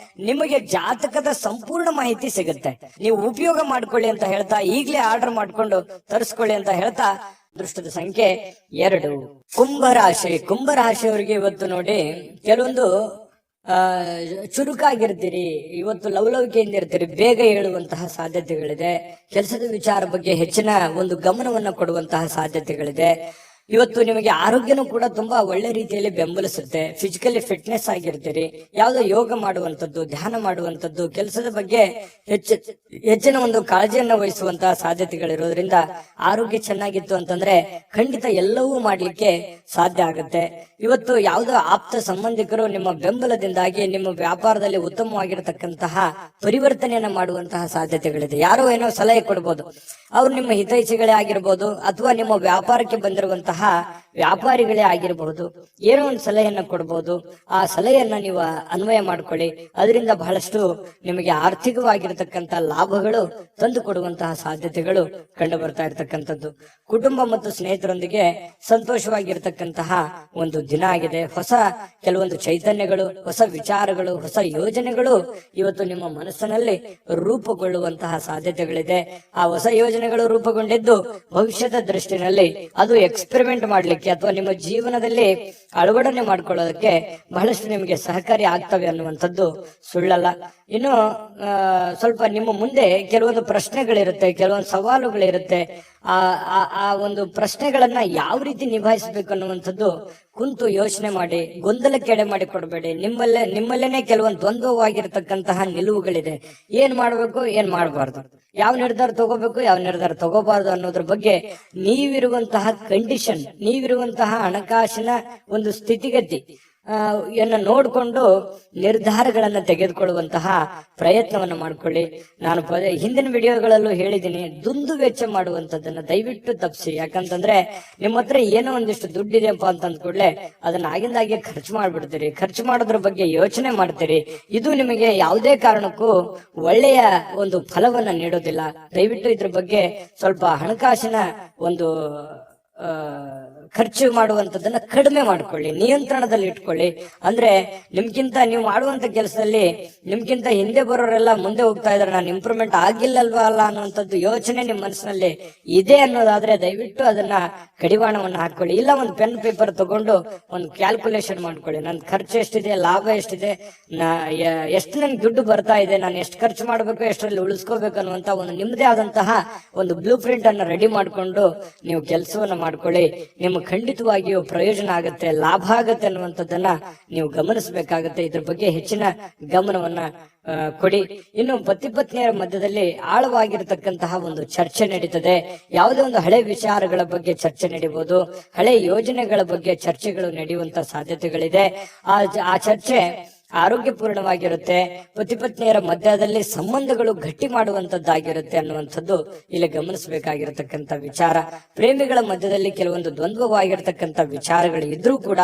ನಿಮಗೆ ಜಾತಕದ ಸಂಪೂರ್ಣ ಮಾಹಿತಿ ಸಿಗುತ್ತೆ. ನೀವು ಉಪಯೋಗ ಮಾಡ್ಕೊಳ್ಳಿ ಅಂತ ಹೇಳ್ತಾ, ಈಗಲೇ ಆರ್ಡರ್ ಮಾಡ್ಕೊಂಡು ತರಿಸ್ಕೊಳ್ಳಿ ಅಂತ ಹೇಳ್ತಾ, ಅದೃಷ್ಟದ ಸಂಖ್ಯೆ 2. ಕುಂಭರಾಶಿ. ಕುಂಭರಾಶಿಯವರಿಗೆ ಇವತ್ತು ನೋಡಿ, ಕೆಲವೊಂದು ಚುರುಕಾಗಿರ್ತೀರಿ, ಇವತ್ತು ಲವಲವಿಕೆಯಿಂದ ಇರ್ತೀರಿ, ಬೇಗ ಹೇಳುವಂತಹ ಸಾಧ್ಯತೆಗಳಿದೆ. ಕೆಲಸದ ವಿಚಾರ ಬಗ್ಗೆ ಹೆಚ್ಚಿನ ಒಂದು ಗಮನವನ್ನು ಕೊಡುವಂತಹ ಸಾಧ್ಯತೆಗಳಿದೆ. ಇವತ್ತು ನಿಮಗೆ ಆರೋಗ್ಯನೂ ಕೂಡ ತುಂಬಾ ಒಳ್ಳೆ ರೀತಿಯಲ್ಲಿ ಬೆಂಬಲಿಸುತ್ತೆ. ಫಿಸಿಕಲಿ ಆಗಿರ್ತೀರಿ. ಯಾವುದೋ ಯೋಗ ಮಾಡುವಂತದ್ದು, ಧ್ಯಾನ ಮಾಡುವಂತದ್ದು, ಕೆಲಸದ ಬಗ್ಗೆ ಹೆಚ್ಚಿನ ಒಂದು ಕಾಳಜಿಯನ್ನು ವಹಿಸುವಂತಹ ಸಾಧ್ಯತೆಗಳಿರೋದ್ರಿಂದ ಆರೋಗ್ಯ ಚೆನ್ನಾಗಿತ್ತು ಅಂತಂದ್ರೆ ಖಂಡಿತ ಎಲ್ಲವೂ ಮಾಡ್ಲಿಕ್ಕೆ ಸಾಧ್ಯ ಆಗುತ್ತೆ. ಇವತ್ತು ಯಾವುದೋ ಆಪ್ತ ಸಂಬಂಧಿಕರು ನಿಮ್ಮ ಬೆಂಬಲದಿಂದಾಗಿ ನಿಮ್ಮ ವ್ಯಾಪಾರದಲ್ಲಿ ಉತ್ತಮವಾಗಿರತಕ್ಕಂತಹ ಪರಿವರ್ತನೆಯನ್ನ ಮಾಡುವಂತಹ ಸಾಧ್ಯತೆಗಳಿದೆ. ಯಾರೋ ಏನೋ ಸಲಹೆ ಕೊಡ್ಬೋದು, ಅವ್ರು ನಿಮ್ಮ ಹಿತೈಷಿಗಳೇ ಆಗಿರ್ಬೋದು, ಅಥವಾ ನಿಮ್ಮ ವ್ಯಾಪಾರಕ್ಕೆ ಬಂದಿರುವಂತಹ ವ್ಯಾಪಾರಿಗಳೇ ಆಗಿರಬಹುದು. ಏನೋ ಒಂದು ಸಲಹೆಯನ್ನ ಕೊಡಬಹುದು. ಆ ಸಲಹೆಯನ್ನ ನೀವು ಅನ್ವಯ ಮಾಡ್ಕೊಳ್ಳಿ. ಅದರಿಂದ ಬಹಳಷ್ಟು ನಿಮಗೆ ಆರ್ಥಿಕವಾಗಿರತಕ್ಕಂತ ಲಾಭಗಳು ತಂದು ಕೊಡುವಂತಹ ಸಾಧ್ಯತೆಗಳು ಕಂಡು ಬರ್ತಾ ಇರತಕ್ಕಂಥದ್ದು. ಕುಟುಂಬ ಮತ್ತು ಸ್ನೇಹಿತರೊಂದಿಗೆ ಸಂತೋಷವಾಗಿರ್ತಕ್ಕಂತಹ ಒಂದು ದಿನ ಆಗಿದೆ. ಹೊಸ ಕೆಲವೊಂದು ಚೈತನ್ಯಗಳು, ಹೊಸ ವಿಚಾರಗಳು, ಹೊಸ ಯೋಜನೆಗಳು ಇವತ್ತು ನಿಮ್ಮ ಮನಸ್ಸಿನಲ್ಲಿ ರೂಪುಗೊಳ್ಳುವಂತಹ ಸಾಧ್ಯತೆಗಳಿದೆ. ಆ ಹೊಸ ಯೋಜನೆಗಳು ರೂಪುಗೊಂಡಿದ್ದು ಭವಿಷ್ಯದ ದೃಷ್ಟಿನಲ್ಲಿ ಅದು ಎಕ್ಸ್ಪೆರಿಮೆಂಟ್ ಮಾಡ್ಲಿಕ್ಕೆ ಅಥವಾ ನಿಮ್ಮ ಜೀವನದಲ್ಲಿ ಅಳವಡನೆ ಮಾಡ್ಕೊಳ್ಳೋದಕ್ಕೆ ಬಹಳಷ್ಟು ನಿಮಗೆ ಸಹಕಾರಿ ಆಗ್ತವೆ ಅನ್ನುವಂಥದ್ದು ಸುಳ್ಳಲ್ಲ. ಇನ್ನು ಸ್ವಲ್ಪ ನಿಮ್ಮ ಮುಂದೆ ಕೆಲವೊಂದು ಪ್ರಶ್ನೆಗಳಿರುತ್ತೆ, ಕೆಲವೊಂದು ಸವಾಲುಗಳಿರುತ್ತೆ. ಆ ಒಂದು ಪ್ರಶ್ನೆಗಳನ್ನ ಯಾವ ರೀತಿ ನಿಭಾಯಿಸಬೇಕು ಅನ್ನುವಂಥದ್ದು ಕುಂತು ಯೋಚನೆ ಮಾಡಿ, ಗೊಂದಲಕ್ಕೆ ಎಡೆ ಮಾಡಿ ಕೊಡಬೇಡಿ. ನಿಮ್ಮಲ್ಲೇನೆ ಕೆಲವೊಂದು ದ್ವಂದ್ವವಾಗಿರ್ತಕ್ಕಂತಹ ನಿಲುವುಗಳಿದೆ. ಏನ್ ಮಾಡ್ಬೇಕು, ಏನ್ ಮಾಡಬಾರ್ದು, ಯಾವ ನಿರ್ಧಾರ ತಗೋಬೇಕು, ಯಾವ ನಿರ್ಧಾರ ತಗೋಬಾರ್ದು ಅನ್ನೋದ್ರ ಬಗ್ಗೆ ನೀವಿರುವಂತಹ ಕಂಡೀಷನ್, ನೀವಿರುವಂತಹ ಹಣಕಾಸಿನ ಒಂದು ಸ್ಥಿತಿಗತಿ ನೋಡ್ಕೊಂಡು ನಿರ್ಧಾರಗಳನ್ನ ತೆಗೆದುಕೊಳ್ಳುವಂತಹ ಪ್ರಯತ್ನವನ್ನ ಮಾಡ್ಕೊಳ್ಳಿ. ನಾನು ಹಿಂದಿನ ವಿಡಿಯೋಗಳಲ್ಲೂ ಹೇಳಿದ್ದೀನಿ, ದುಂದು ವೆಚ್ಚ ಮಾಡುವಂತದ್ದನ್ನ ದಯವಿಟ್ಟು ತಪ್ಪಿಸಿ. ಯಾಕಂತಂದ್ರೆ ನಿಮ್ಮ ಹತ್ರ ಏನೋ ಒಂದಿಷ್ಟು ದುಡ್ಡಿದೆಯಪ್ಪ ಅಂತ ಅಂದ್ಕೂಡ್ಲೆ ಅದನ್ನ ಆಗಿಂದಾಗೆ ಖರ್ಚು ಮಾಡ್ಬಿಡ್ತೀರಿ. ಖರ್ಚು ಮಾಡೋದ್ರ ಬಗ್ಗೆ ಯೋಚನೆ ಮಾಡ್ತೀರಿ. ಇದು ನಿಮಗೆ ಯಾವುದೇ ಕಾರಣಕ್ಕೂ ಒಳ್ಳೆಯ ಒಂದು ಫಲವನ್ನ ನೀಡೋದಿಲ್ಲ. ದಯವಿಟ್ಟು ಇದ್ರ ಬಗ್ಗೆ ಸ್ವಲ್ಪ ಹಣಕಾಸಿನ ಒಂದು ಖರ್ಚು ಮಾಡುವಂತದನ್ನ ಕಡಿಮೆ ಮಾಡ್ಕೊಳ್ಳಿ, ನಿಯಂತ್ರಣದಲ್ಲಿ ಇಟ್ಕೊಳ್ಳಿ. ಅಂದ್ರೆ ನಿಮ್ಗಿಂತ ನೀವು ಮಾಡುವಂತ ಕೆಲಸದಲ್ಲಿ ನಿಮ್ಗಿಂತ ಹಿಂದೆ ಬರೋರೆಲ್ಲ ಮುಂದೆ ಹೋಗ್ತಾ ಇದಾರೆ, ನಾನು ಇಂಪ್ರೂವ್ಮೆಂಟ್ ಆಗಿಲ್ಲಲ್ವಾ ಅಲ್ಲ ಅನ್ನುವಂಥದ್ದು ಯೋಚನೆ ನಿಮ್ಮ ಮನಸ್ಸಿನಲ್ಲಿ ಇದೆ ಅನ್ನೋದಾದ್ರೆ ದಯವಿಟ್ಟು ಅದನ್ನ ಕಡಿವಾಣವನ್ನು ಹಾಕೊಳ್ಳಿ. ಇಲ್ಲ ಒಂದು ಪೆನ್ ಪೇಪರ್ ತಗೊಂಡು ಒಂದು ಕ್ಯಾಲ್ಕುಲೇಷನ್ ಮಾಡ್ಕೊಳ್ಳಿ. ನನ್ನ ಖರ್ಚು ಎಷ್ಟಿದೆ, ಲಾಭ ಎಷ್ಟಿದೆ, ಎಷ್ಟು ನನ್ಗೆ ದುಡ್ಡು ಬರ್ತಾ ಇದೆ, ನಾನು ಎಷ್ಟು ಖರ್ಚು ಮಾಡ್ಬೇಕು, ಎಷ್ಟರಲ್ಲಿ ಉಳಿಸ್ಕೋಬೇಕು ಅನ್ನುವಂತ ಒಂದು ನಿಮ್ಮದೇ ಆದಂತಹ ಒಂದು ಬ್ಲೂ ಪ್ರಿಂಟ್ ಅನ್ನ ರೆಡಿ ಮಾಡ್ಕೊಂಡು ನೀವು ಕೆಲಸವನ್ನ ಮಾಡ್ಕೊಳ್ಳಿ. ನಿಮ್ಮ ಖಂಡಿತವಾಗಿಯೂ ಪ್ರಯೋಜನ ಆಗುತ್ತೆ, ಲಾಭ ಆಗುತ್ತೆ ಅನ್ನುವಂಥದ್ದನ್ನ ನೀವು ಗಮನಿಸಬೇಕಾಗುತ್ತೆ. ಇದ್ರ ಬಗ್ಗೆ ಹೆಚ್ಚಿನ ಗಮನವನ್ನ ಕೊಡಿ. ಇನ್ನು ಪತಿ ಪತ್ನಿಯರ ಮಧ್ಯದಲ್ಲಿ ಆಳವಾಗಿರತಕ್ಕಂತಹ ಒಂದು ಚರ್ಚೆ ನಡೀತದೆ. ಯಾವುದೇ ಒಂದು ಹಳೆ ವಿಚಾರಗಳ ಬಗ್ಗೆ ಚರ್ಚೆ ನಡೀಬಹುದು, ಹಳೆ ಯೋಜನೆಗಳ ಬಗ್ಗೆ ಚರ್ಚೆಗಳು ನಡೆಯುವಂತ ಸಾಧ್ಯತೆಗಳಿದೆ. ಆ ಚರ್ಚೆ ಆರೋಗ್ಯಪೂರ್ಣವಾಗಿರುತ್ತೆ. ಪತಿ ಪತ್ನಿಯರ ಮಧ್ಯದಲ್ಲಿ ಸಂಬಂಧಗಳು ಗಟ್ಟಿ ಮಾಡುವಂತದ್ದಾಗಿರುತ್ತೆ ಅನ್ನುವಂಥದ್ದು ಇಲ್ಲಿ ಗಮನಿಸಬೇಕಾಗಿರತಕ್ಕಂತ ವಿಚಾರ. ಪ್ರೇಮಿಗಳ ಮಧ್ಯದಲ್ಲಿ ಕೆಲವೊಂದು ದ್ವಂದ್ವವಾಗಿರ್ತಕ್ಕಂಥ ವಿಚಾರಗಳು ಇದ್ರೂ ಕೂಡ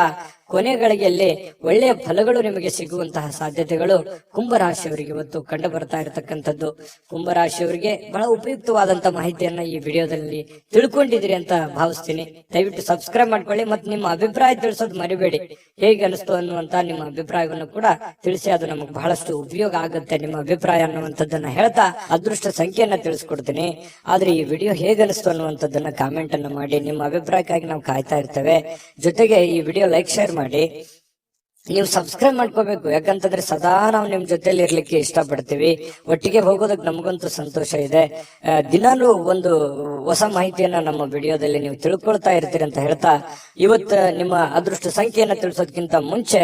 ಕೊನೆ ಗಳಿಗೆಯಲ್ಲಿ ಒಳ್ಳೆಯ ಫಲಗಳು ನಿಮಗೆ ಸಿಗುವಂತಹ ಸಾಧ್ಯತೆಗಳು ಕುಂಭರಾಶಿಯವರಿಗೆ ಇವತ್ತು ಕಂಡು ಬರ್ತಾ ಇರತಕ್ಕಂಥದ್ದು. ಕುಂಭರಾಶಿಯವರಿಗೆ ಬಹಳ ಉಪಯುಕ್ತವಾದಂತಹ ಮಾಹಿತಿಯನ್ನ ಈ ವಿಡಿಯೋದಲ್ಲಿ ತಿಳ್ಕೊಂಡಿದ್ದೀರಿ ಅಂತ ಭಾವಿಸ್ತೀನಿ. ದಯವಿಟ್ಟು ಸಬ್ಸ್ಕ್ರೈಬ್ ಮಾಡ್ಕೊಳ್ಳಿ ಮತ್ತು ನಿಮ್ಮ ಅಭಿಪ್ರಾಯ ತಿಳಿಸೋದು ಮರಿಬೇಡಿ. ಹೇಗೆ ಅನಿಸ್ತು ಅನ್ನುವಂತ ನಿಮ್ಮ ಅಭಿಪ್ರಾಯವನ್ನು ಕೂಡ ತಿಳಿಸಿ, ಅದು ನಮಗೆ ಬಹಳಷ್ಟು ಉಪಯೋಗ ಆಗುತ್ತೆ ನಿಮ್ಮ ಅಭಿಪ್ರಾಯ ಅನ್ನುವಂಥದ್ದನ್ನ ಹೇಳ್ತಾ ಅದೃಷ್ಟ ಸಂಖ್ಯೆಯನ್ನ ತಿಳಿಸ್ಕೊಡ್ತೀನಿ. ಆದ್ರೆ ಈ ವಿಡಿಯೋ ಹೇಗೆ ಅನಿಸ್ತು ಅನ್ನುವಂಥದ್ದನ್ನ ಕಾಮೆಂಟ್ ಅನ್ನ ಮಾಡಿ. ನಿಮ್ಮ ಅಭಿಪ್ರಾಯಕ್ಕಾಗಿ ನಾವು ಕಾಯ್ತಾ ಇರ್ತೇವೆ. ಜೊತೆಗೆ ಈ ವಿಡಿಯೋ ಲೈಕ್ ಶೇರ್ ಮಾಡಿ. ನೀವು ಸಬ್ಸ್ಕ್ರೈಬ್ ಮಾಡ್ಕೋಬೇಕು, ಯಾಕಂತಂದ್ರೆ ಸದಾ ನಾವು ನಿಮ್ ಜೊತೆಲಿ ಇರ್ಲಿಕ್ಕೆ ಇಷ್ಟಪಡ್ತೀವಿ. ಒಟ್ಟಿಗೆ ಹೋಗೋದಕ್ಕೆ ನಮಗಂತೂ ಸಂತೋಷ ಇದೆ. ದಿನಾಲೂ ಒಂದು ಹೊಸ ಮಾಹಿತಿಯನ್ನ ನಮ್ಮ ವಿಡಿಯೋದಲ್ಲಿ ನೀವು ತಿಳ್ಕೊಳ್ತಾ ಇರ್ತೀರಿ ಅಂತ ಹೇಳ್ತಾ, ಇವತ್ತು ನಿಮ್ಮ ಅದೃಷ್ಟ ಸಂಖ್ಯೆಯನ್ನ ತಿಳಿಸೋದಕ್ಕಿಂತ ಮುಂಚೆ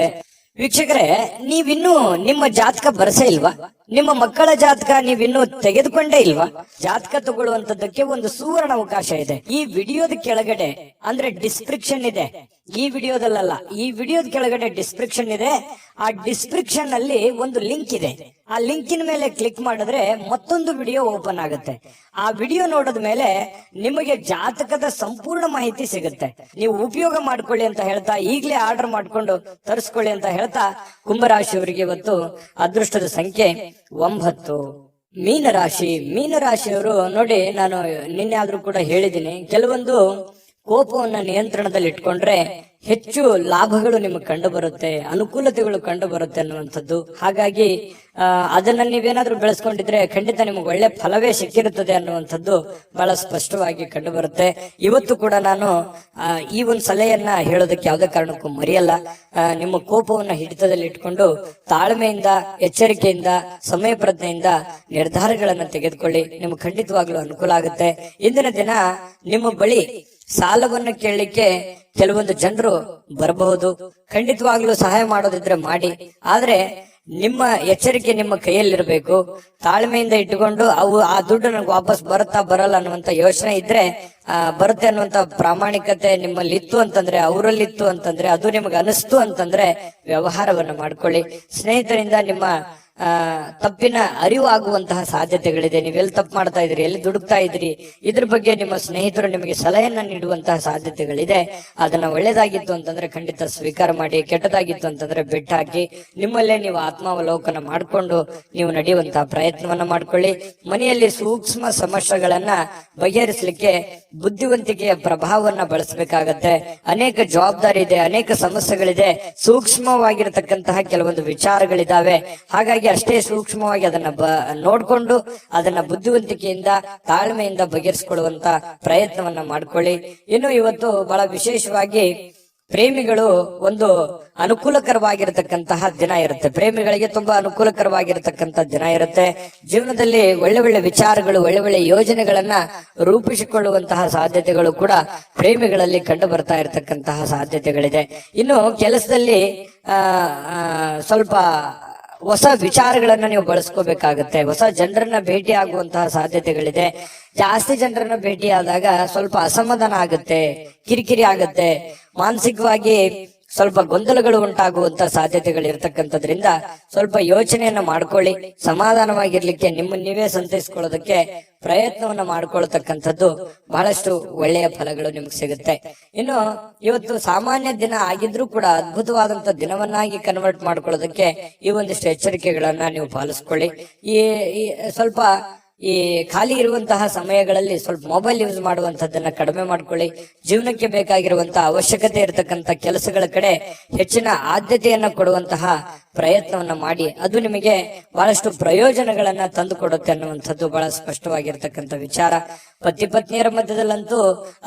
ವೀಕ್ಷಕರೇ, ನೀವಿನ್ನೂ ನಿಮ್ಮ ಜಾತಕ ಬರಸೇ ಇಲ್ವಾ? ನಿಮ್ಮ ಮಕ್ಕಳ ಜಾತಕ ನೀವಿನ್ನೂ ತೆಗೆದುಕೊಂಡೇ ಇಲ್ವಾ? ಜಾತಕ ತಗೊಳ್ಳುವಂತದ್ದಕ್ಕೆ ಒಂದು ಸುವರ್ಣ ಅವಕಾಶ ಇದೆ. ಈ ವಿಡಿಯೋದ ಕೆಳಗಡೆ ಅಂದ್ರೆ ಡಿಸ್ಕ್ರಿಪ್ಷನ್ ಇದೆ. ಈ ವಿಡಿಯೋದಲ್ಲ, ಈ ವಿಡಿಯೋದ ಕೆಳಗಡೆ ಡಿಸ್ಕ್ರಿಪ್ಷನ್ ಇದೆ. ಆ ಡಿಸ್ಕ್ರಿಪ್ಷನ್ ಅಲ್ಲಿ ಒಂದು ಲಿಂಕ್ ಇದೆ. ಆ ಲಿಂಕಿನ ಮೇಲೆ ಕ್ಲಿಕ್ ಮಾಡಿದ್ರೆ ಮತ್ತೊಂದು ವಿಡಿಯೋ ಓಪನ್ ಆಗುತ್ತೆ. ಆ ವಿಡಿಯೋ ನೋಡಿದ ಮೇಲೆ ನಿಮಗೆ ಜಾತಕದ ಸಂಪೂರ್ಣ ಮಾಹಿತಿ ಸಿಗುತ್ತೆ. ನೀವು ಉಪಯೋಗ ಮಾಡ್ಕೊಳ್ಳಿ ಅಂತ ಹೇಳ್ತಾ, ಈಗಲೇ ಆರ್ಡರ್ ಮಾಡ್ಕೊಂಡು ತರಿಸ್ಕೊಳ್ಳಿ ಅಂತ ಹೇಳ್ತಾ, ಕುಂಭರಾಶಿಯವರಿಗೆ ಇವತ್ತು ಅದೃಷ್ಟದ ಸಂಖ್ಯೆ 9. ಮೀನರಾಶಿಯವರು ನೋಡಿ, ನಾನು ನಿನ್ನೆ ಆದ್ರೂ ಕೂಡ ಹೇಳಿದ್ದೀನಿ, ಕೆಲವೊಂದು ಕೋಪವನ್ನ ನಿಯಂತ್ರಣದಲ್ಲಿ ಇಟ್ಕೊಂಡ್ರೆ ಹೆಚ್ಚು ಲಾಭಗಳು ನಿಮಗೆ ಕಂಡು ಬರುತ್ತೆ, ಅನುಕೂಲತೆಗಳು ಕಂಡು ಬರುತ್ತೆ ಅನ್ನುವಂಥದ್ದು. ಹಾಗಾಗಿ ಅದನ್ನ ನೀವೇನಾದ್ರೂ ಬೆಳೆಸ್ಕೊಂಡಿದ್ರೆ ಖಂಡಿತ ನಿಮಗೆ ಒಳ್ಳೆ ಫಲವೇ ಸಿಕ್ಕಿರುತ್ತದೆ ಅನ್ನುವಂಥದ್ದು ಬಹಳ ಸ್ಪಷ್ಟವಾಗಿ ಕಂಡು ಬರುತ್ತೆ. ಇವತ್ತು ಕೂಡ ನಾನು ಈ ಒಂದು ಸಲಹೆಯನ್ನ ಹೇಳೋದಕ್ಕೆ ಯಾವುದೇ ಕಾರಣಕ್ಕೂ ಮರೆಯಲ್ಲ. ನಿಮ್ಮ ಕೋಪವನ್ನ ಹಿಡಿತದಲ್ಲಿ ಇಟ್ಕೊಂಡು ತಾಳ್ಮೆಯಿಂದ, ಎಚ್ಚರಿಕೆಯಿಂದ, ಸಮಯ ಪ್ರಜ್ಞೆಯಿಂದ ನಿರ್ಧಾರಗಳನ್ನ ತೆಗೆದುಕೊಳ್ಳಿ. ನಿಮ್ಗೆ ಖಂಡಿತವಾಗ್ಲೂ ಅನುಕೂಲ ಆಗುತ್ತೆ. ಇಂದಿನ ದಿನ ನಿಮ್ಮ ಬಳಿ ಸಾಲವನ್ನು ಕೇಳಲಿಕ್ಕೆ ಕೆಲವೊಂದು ಜನರು ಬರಬಹುದು. ಖಂಡಿತವಾಗ್ಲೂ ಸಹಾಯ ಮಾಡೋದಿದ್ರೆ ಮಾಡಿ. ಆದ್ರೆ ನಿಮ್ಮ ಎಚ್ಚರಿಕೆ ನಿಮ್ಮ ಕೈಯಲ್ಲಿರ್ಬೇಕು. ತಾಳ್ಮೆಯಿಂದ ಇಟ್ಟುಕೊಂಡು ಆ ದುಡ್ಡು ನನಗೆ ವಾಪಸ್ ಬರುತ್ತಾ ಬರಲ್ಲ ಅನ್ನುವಂತ ಯೋಚನೆ ಇದ್ರೆ, ಬರುತ್ತೆ ಅನ್ನುವಂತ ಪ್ರಾಮಾಣಿಕತೆ ನಿಮ್ಮಲ್ಲಿ ಇತ್ತು ಅಂತಂದ್ರೆ, ಅವರಲ್ಲಿತ್ತು ಅಂತಂದ್ರೆ, ಅದು ನಿಮಗೆ ಅನಿಸ್ತು ಅಂತಂದ್ರೆ ವ್ಯವಹಾರವನ್ನ ಮಾಡ್ಕೊಳ್ಳಿ. ಸ್ನೇಹಿತರಿಂದ ನಿಮ್ಮ ತಪ್ಪಿನ ಅರಿವು ಆಗುವಂತಹ ಸಾಧ್ಯತೆಗಳಿದೆ. ನೀವೆಲ್ಲಿ ತಪ್ಪು ಮಾಡ್ತಾ ಇದ್ರಿ, ಎಲ್ಲಿ ದುಡುಕ್ತಾ ಇದ್ರಿ, ಇದ್ರ ಬಗ್ಗೆ ನಿಮ್ಮ ಸ್ನೇಹಿತರು ನಿಮಗೆ ಸಲಹೆಯನ್ನ ನೀಡುವಂತಹ ಸಾಧ್ಯತೆಗಳಿದೆ. ಅದನ್ನ ಒಳ್ಳೇದಾಗಿತ್ತು ಅಂತಂದ್ರೆ ಖಂಡಿತ ಸ್ವೀಕಾರ ಮಾಡಿ, ಕೆಟ್ಟದಾಗಿತ್ತು ಅಂತಂದ್ರೆ ಬೆಟ್ಟ ಹಾಕಿ ನಿಮ್ಮಲ್ಲೇ ನೀವು ಆತ್ಮಾವಲೋಕನ ಮಾಡಿಕೊಂಡು ನೀವು ನಡೆಯುವಂತಹ ಪ್ರಯತ್ನವನ್ನ ಮಾಡ್ಕೊಳ್ಳಿ. ಮನೆಯಲ್ಲಿ ಸೂಕ್ಷ್ಮ ಸಮಸ್ಯೆಗಳನ್ನ ಬಗೆಹರಿಸಲಿಕ್ಕೆ ಬುದ್ಧಿವಂತಿಕೆಯ ಪ್ರಭಾವವನ್ನ ಬಳಸಬೇಕಾಗತ್ತೆ. ಅನೇಕ ಜವಾಬ್ದಾರಿ ಇದೆ, ಅನೇಕ ಸಮಸ್ಯೆಗಳಿದೆ, ಸೂಕ್ಷ್ಮವಾಗಿರತಕ್ಕಂತಹ ಕೆಲವೊಂದು ವಿಚಾರಗಳಿದಾವೆ. ಹಾಗಾಗಿ ಅಷ್ಟೇ ಸೂಕ್ಷ್ಮವಾಗಿ ಅದನ್ನ ನೋಡ್ಕೊಂಡು ಅದನ್ನ ಬುದ್ಧಿವಂತಿಕೆಯಿಂದ, ತಾಳ್ಮೆಯಿಂದ ಬಗೆಹರಿಸಿಕೊಳ್ಳುವಂತ ಪ್ರಯತ್ನವನ್ನ ಮಾಡ್ಕೊಳ್ಳಿ. ಇನ್ನು ಇವತ್ತು ಬಹಳ ವಿಶೇಷವಾಗಿ ಪ್ರೇಮಿಗಳು ಒಂದು ಅನುಕೂಲಕರವಾಗಿರತಕ್ಕಂತಹ ದಿನ ಇರುತ್ತೆ. ಪ್ರೇಮಿಗಳಿಗೆ ತುಂಬಾ ಅನುಕೂಲಕರವಾಗಿರತಕ್ಕಂತಹ ದಿನ ಇರುತ್ತೆ. ಜೀವನದಲ್ಲಿ ಒಳ್ಳೆ ಒಳ್ಳೆ ವಿಚಾರಗಳು, ಒಳ್ಳೆ ಒಳ್ಳೆ ಯೋಜನೆಗಳನ್ನ ರೂಪಿಸಿಕೊಳ್ಳುವಂತಹ ಸಾಧ್ಯತೆಗಳು ಕೂಡ ಪ್ರೇಮಿಗಳಲ್ಲಿ ಕಂಡು ಬರ್ತಾ ಇರತಕ್ಕಂತಹ ಸಾಧ್ಯತೆಗಳಿದೆ. ಇನ್ನು ಕೆಲಸದಲ್ಲಿ ಸ್ವಲ್ಪ ಹೊಸ ವಿಚಾರಗಳನ್ನ ನೀವು ಬಳಸ್ಕೋಬೇಕಾಗತ್ತೆ. ಹೊಸ ಜನರನ್ನ ಭೇಟಿ ಆಗುವಂತಹ ಸಾಧ್ಯತೆಗಳಿದೆ. ಜಾಸ್ತಿ ಜನರನ್ನ ಭೇಟಿ ಆದಾಗ ಸ್ವಲ್ಪ ಅಸಮಾಧಾನ ಆಗುತ್ತೆ, ಕಿರಿಕಿರಿ ಆಗುತ್ತೆ, ಮಾನಸಿಕವಾಗಿ ಸ್ವಲ್ಪ ಗೊಂದಲಗಳು ಉಂಟಾಗುವಂತ ಸಾಧ್ಯತೆಗಳು ಇರತಕ್ಕಂಥದ್ರಿಂದ ಸ್ವಲ್ಪ ಯೋಚನೆಯನ್ನ ಮಾಡ್ಕೊಳ್ಳಿ. ಸಮಾಧಾನವಾಗಿರ್ಲಿಕ್ಕೆ, ನಿಮ್ಮನ್ನ ನೀವೇ ಸಂತೈಸ್ಕೊಳ್ಳೋದಕ್ಕೆ ಪ್ರಯತ್ನವನ್ನ ಮಾಡ್ಕೊಳ್ತಕ್ಕಂಥದ್ದು ಬಹಳಷ್ಟು ಒಳ್ಳೆಯ ಫಲಗಳು ನಿಮ್ಗೆ ಸಿಗುತ್ತೆ. ಇನ್ನು ಇವತ್ತು ಸಾಮಾನ್ಯ ದಿನ ಆಗಿದ್ರೂ ಕೂಡ ಅದ್ಭುತವಾದಂತ ದಿನವನ್ನಾಗಿ ಕನ್ವರ್ಟ್ ಮಾಡ್ಕೊಳ್ಳೋದಕ್ಕೆ ಈ ಒಂದಿಷ್ಟು ಎಚ್ಚರಿಕೆಗಳನ್ನ ನೀವು ಪಾಲಿಸ್ಕೊಳ್ಳಿ. ಈ ಸ್ವಲ್ಪ ಈ ಖಾಲಿ ಇರುವಂತಹ ಸಮಯಗಳಲ್ಲಿ ಸ್ವಲ್ಪ ಮೊಬೈಲ್ ಯೂಸ್ ಮಾಡುವಂತದ್ದನ್ನ ಕಡಿಮೆ ಮಾಡ್ಕೊಳ್ಳಿ. ಜೀವನಕ್ಕೆ ಬೇಕಾಗಿರುವಂತಹ ಅವಶ್ಯಕತೆ ಇರತಕ್ಕಂತ ಕೆಲಸಗಳ ಕಡೆ ಹೆಚ್ಚಿನ ಆದ್ಯತೆಯನ್ನ ಕೊಡುವಂತಹ ಪ್ರಯತ್ನವನ್ನ ಮಾಡಿ. ಅದು ನಿಮಗೆ ಬಹಳಷ್ಟು ಪ್ರಯೋಜನಗಳನ್ನ ತಂದು ಕೊಡುತ್ತೆ ಅನ್ನುವಂಥದ್ದು ಬಹಳ ಸ್ಪಷ್ಟವಾಗಿರ್ತಕ್ಕಂಥ ವಿಚಾರ. ಪತಿ ಪತ್ನಿಯರ ಮಧ್ಯದಲ್ಲಂತೂ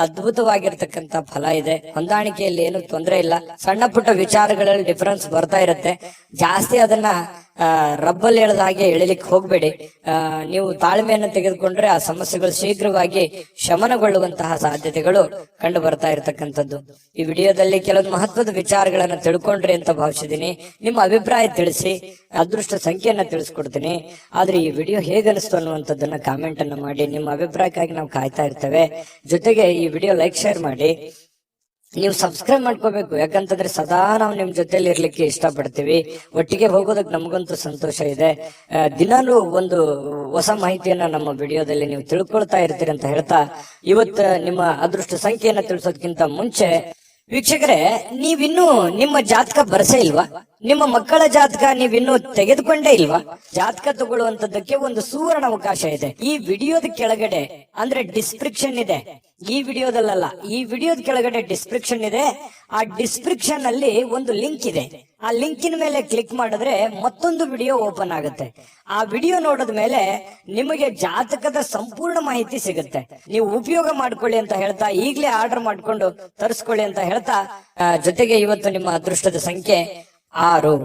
ಅದ್ಭುತವಾಗಿರ್ತಕ್ಕಂಥ ಫಲ ಇದೆ. ಹೊಂದಾಣಿಕೆಯಲ್ಲಿ ಏನು ತೊಂದರೆ ಇಲ್ಲ. ಸಣ್ಣ ಪುಟ್ಟ ವಿಚಾರಗಳಲ್ಲಿ ಡಿಫರೆನ್ಸ್ ಬರ್ತಾ ಇರುತ್ತೆ. ಜಾಸ್ತಿ ಅದನ್ನ ರಬ್ಬಲ್ ಎಳೆದ ಹಾಗೆ ಎಳಿಲಿಕ್ಕೆ ಹೋಗ್ಬೇಡಿ. ನೀವು ತಾಳ್ಮೆಯನ್ನು ತೆಗೆದುಕೊಂಡ್ರೆ ಆ ಸಮಸ್ಯೆಗಳು ಶೀಘ್ರವಾಗಿ ಶಮನಗೊಳ್ಳುವಂತಹ ಸಾಧ್ಯತೆಗಳು ಕಂಡು ಬರ್ತಾ ಇರತಕ್ಕಂಥದ್ದು. ಈ ವಿಡಿಯೋದಲ್ಲಿ ಕೆಲವೊಂದು ಮಹತ್ವದ ವಿಚಾರಗಳನ್ನ ತಿಳ್ಕೊಂಡ್ರಿ ಅಂತ ಭಾವಿಸಿದೀನಿ. ನಿಮ್ಮ ಅಭಿಪ್ರಾಯ ತಿಳಿಸಿ, ಅದೃಷ್ಟ ಸಂಖ್ಯೆಯನ್ನ ತಿಳಿಸ್ಕೊಡ್ತೀನಿ. ಆದ್ರೆ ಈ ವಿಡಿಯೋ ಹೇಗನಿಸ್ತು ಅನ್ನುವಂಥದ್ದನ್ನ ಕಾಮೆಂಟ್ ಅನ್ನ ಮಾಡಿ. ನಿಮ್ಮ ಅಭಿಪ್ರಾಯಕ್ಕಾಗಿ ನಾವು ಕಾಯ್ತಾ ಇರ್ತೇವೆ. ಜೊತೆಗೆ ಈ ವಿಡಿಯೋ ಲೈಕ್ ಶೇರ್ ಮಾಡಿ. ನೀವು ಸಬ್ಸ್ಕ್ರೈಬ್ ಮಾಡ್ಕೋಬೇಕು, ಯಾಕಂತಂದ್ರೆ ಸದಾ ನಾವು ನಿಮ್ ಜೊತೆಲಿ ಇರ್ಲಿಕ್ಕೆ ಇಷ್ಟಪಡ್ತೀವಿ. ಒಟ್ಟಿಗೆ ಹೋಗೋದಕ್ಕೆ ನಮಗಂತೂ ಸಂತೋಷ ಇದೆ. ದಿನಾಲೂ ಒಂದು ಹೊಸ ಮಾಹಿತಿಯನ್ನ ನಮ್ಮ ವಿಡಿಯೋದಲ್ಲಿ ನೀವು ತಿಳ್ಕೊಳ್ತಾ ಇರ್ತೀರಿ ಅಂತ ಹೇಳ್ತಾ, ಇವತ್ತು ನಿಮ್ಮ ಅದೃಷ್ಟ ಸಂಖ್ಯೆಯನ್ನ ತಿಳಿಸೋದಕ್ಕಿಂತ ಮುಂಚೆ ವೀಕ್ಷಕರೇ, ನೀವಿನ್ನೂ ನಿಮ್ಮ ಜಾತಕ ಬರಸೇ ಇಲ್ವಾ? ನಿಮ್ಮ ಮಕ್ಕಳ ಜಾತಕ ನೀವಿನ್ನೂ ತೆಗೆದುಕೊಂಡೇ ಇಲ್ವಾ? ಜಾತಕ ತಗೊಳ್ಳುವಂತದ್ದಕ್ಕೆ ಒಂದು ಸುವರ್ಣ ಅವಕಾಶ ಇದೆ. ಈ ವಿಡಿಯೋದ ಕೆಳಗಡೆ ಅಂದ್ರೆ ಡಿಸ್ಕ್ರಿಪ್ಷನ್ ಇದೆ. ಈ ವಿಡಿಯೋದಲ್ಲ, ಈ ವಿಡಿಯೋದ ಕೆಳಗಡೆ ಡಿಸ್ಕ್ರಿಪ್ಷನ್ ಇದೆ. ಆ ಡಿಸ್ಕ್ರಿಪ್ಷನ್ ಅಲ್ಲಿ ಒಂದು ಲಿಂಕ್ ಇದೆ. ಆ ಲಿಂಕಿನ ಮೇಲೆ ಕ್ಲಿಕ್ ಮಾಡಿದ್ರೆ ಮತ್ತೊಂದು ವಿಡಿಯೋ ಓಪನ್ ಆಗುತ್ತೆ. ಆ ವಿಡಿಯೋ ನೋಡಿದ ಮೇಲೆ ನಿಮಗೆ ಜಾತಕದ ಸಂಪೂರ್ಣ ಮಾಹಿತಿ ಸಿಗುತ್ತೆ. ನೀವು ಉಪಯೋಗ ಮಾಡ್ಕೊಳ್ಳಿ ಅಂತ ಹೇಳ್ತಾ, ಈಗಲೇ ಆರ್ಡರ್ ಮಾಡ್ಕೊಂಡು ತರಿಸ್ಕೊಳ್ಳಿ ಅಂತ ಹೇಳ್ತಾ, ಜೊತೆಗೆ ಇವತ್ತು ನಿಮ್ಮ ಅದೃಷ್ಟದ ಸಂಖ್ಯೆ 6.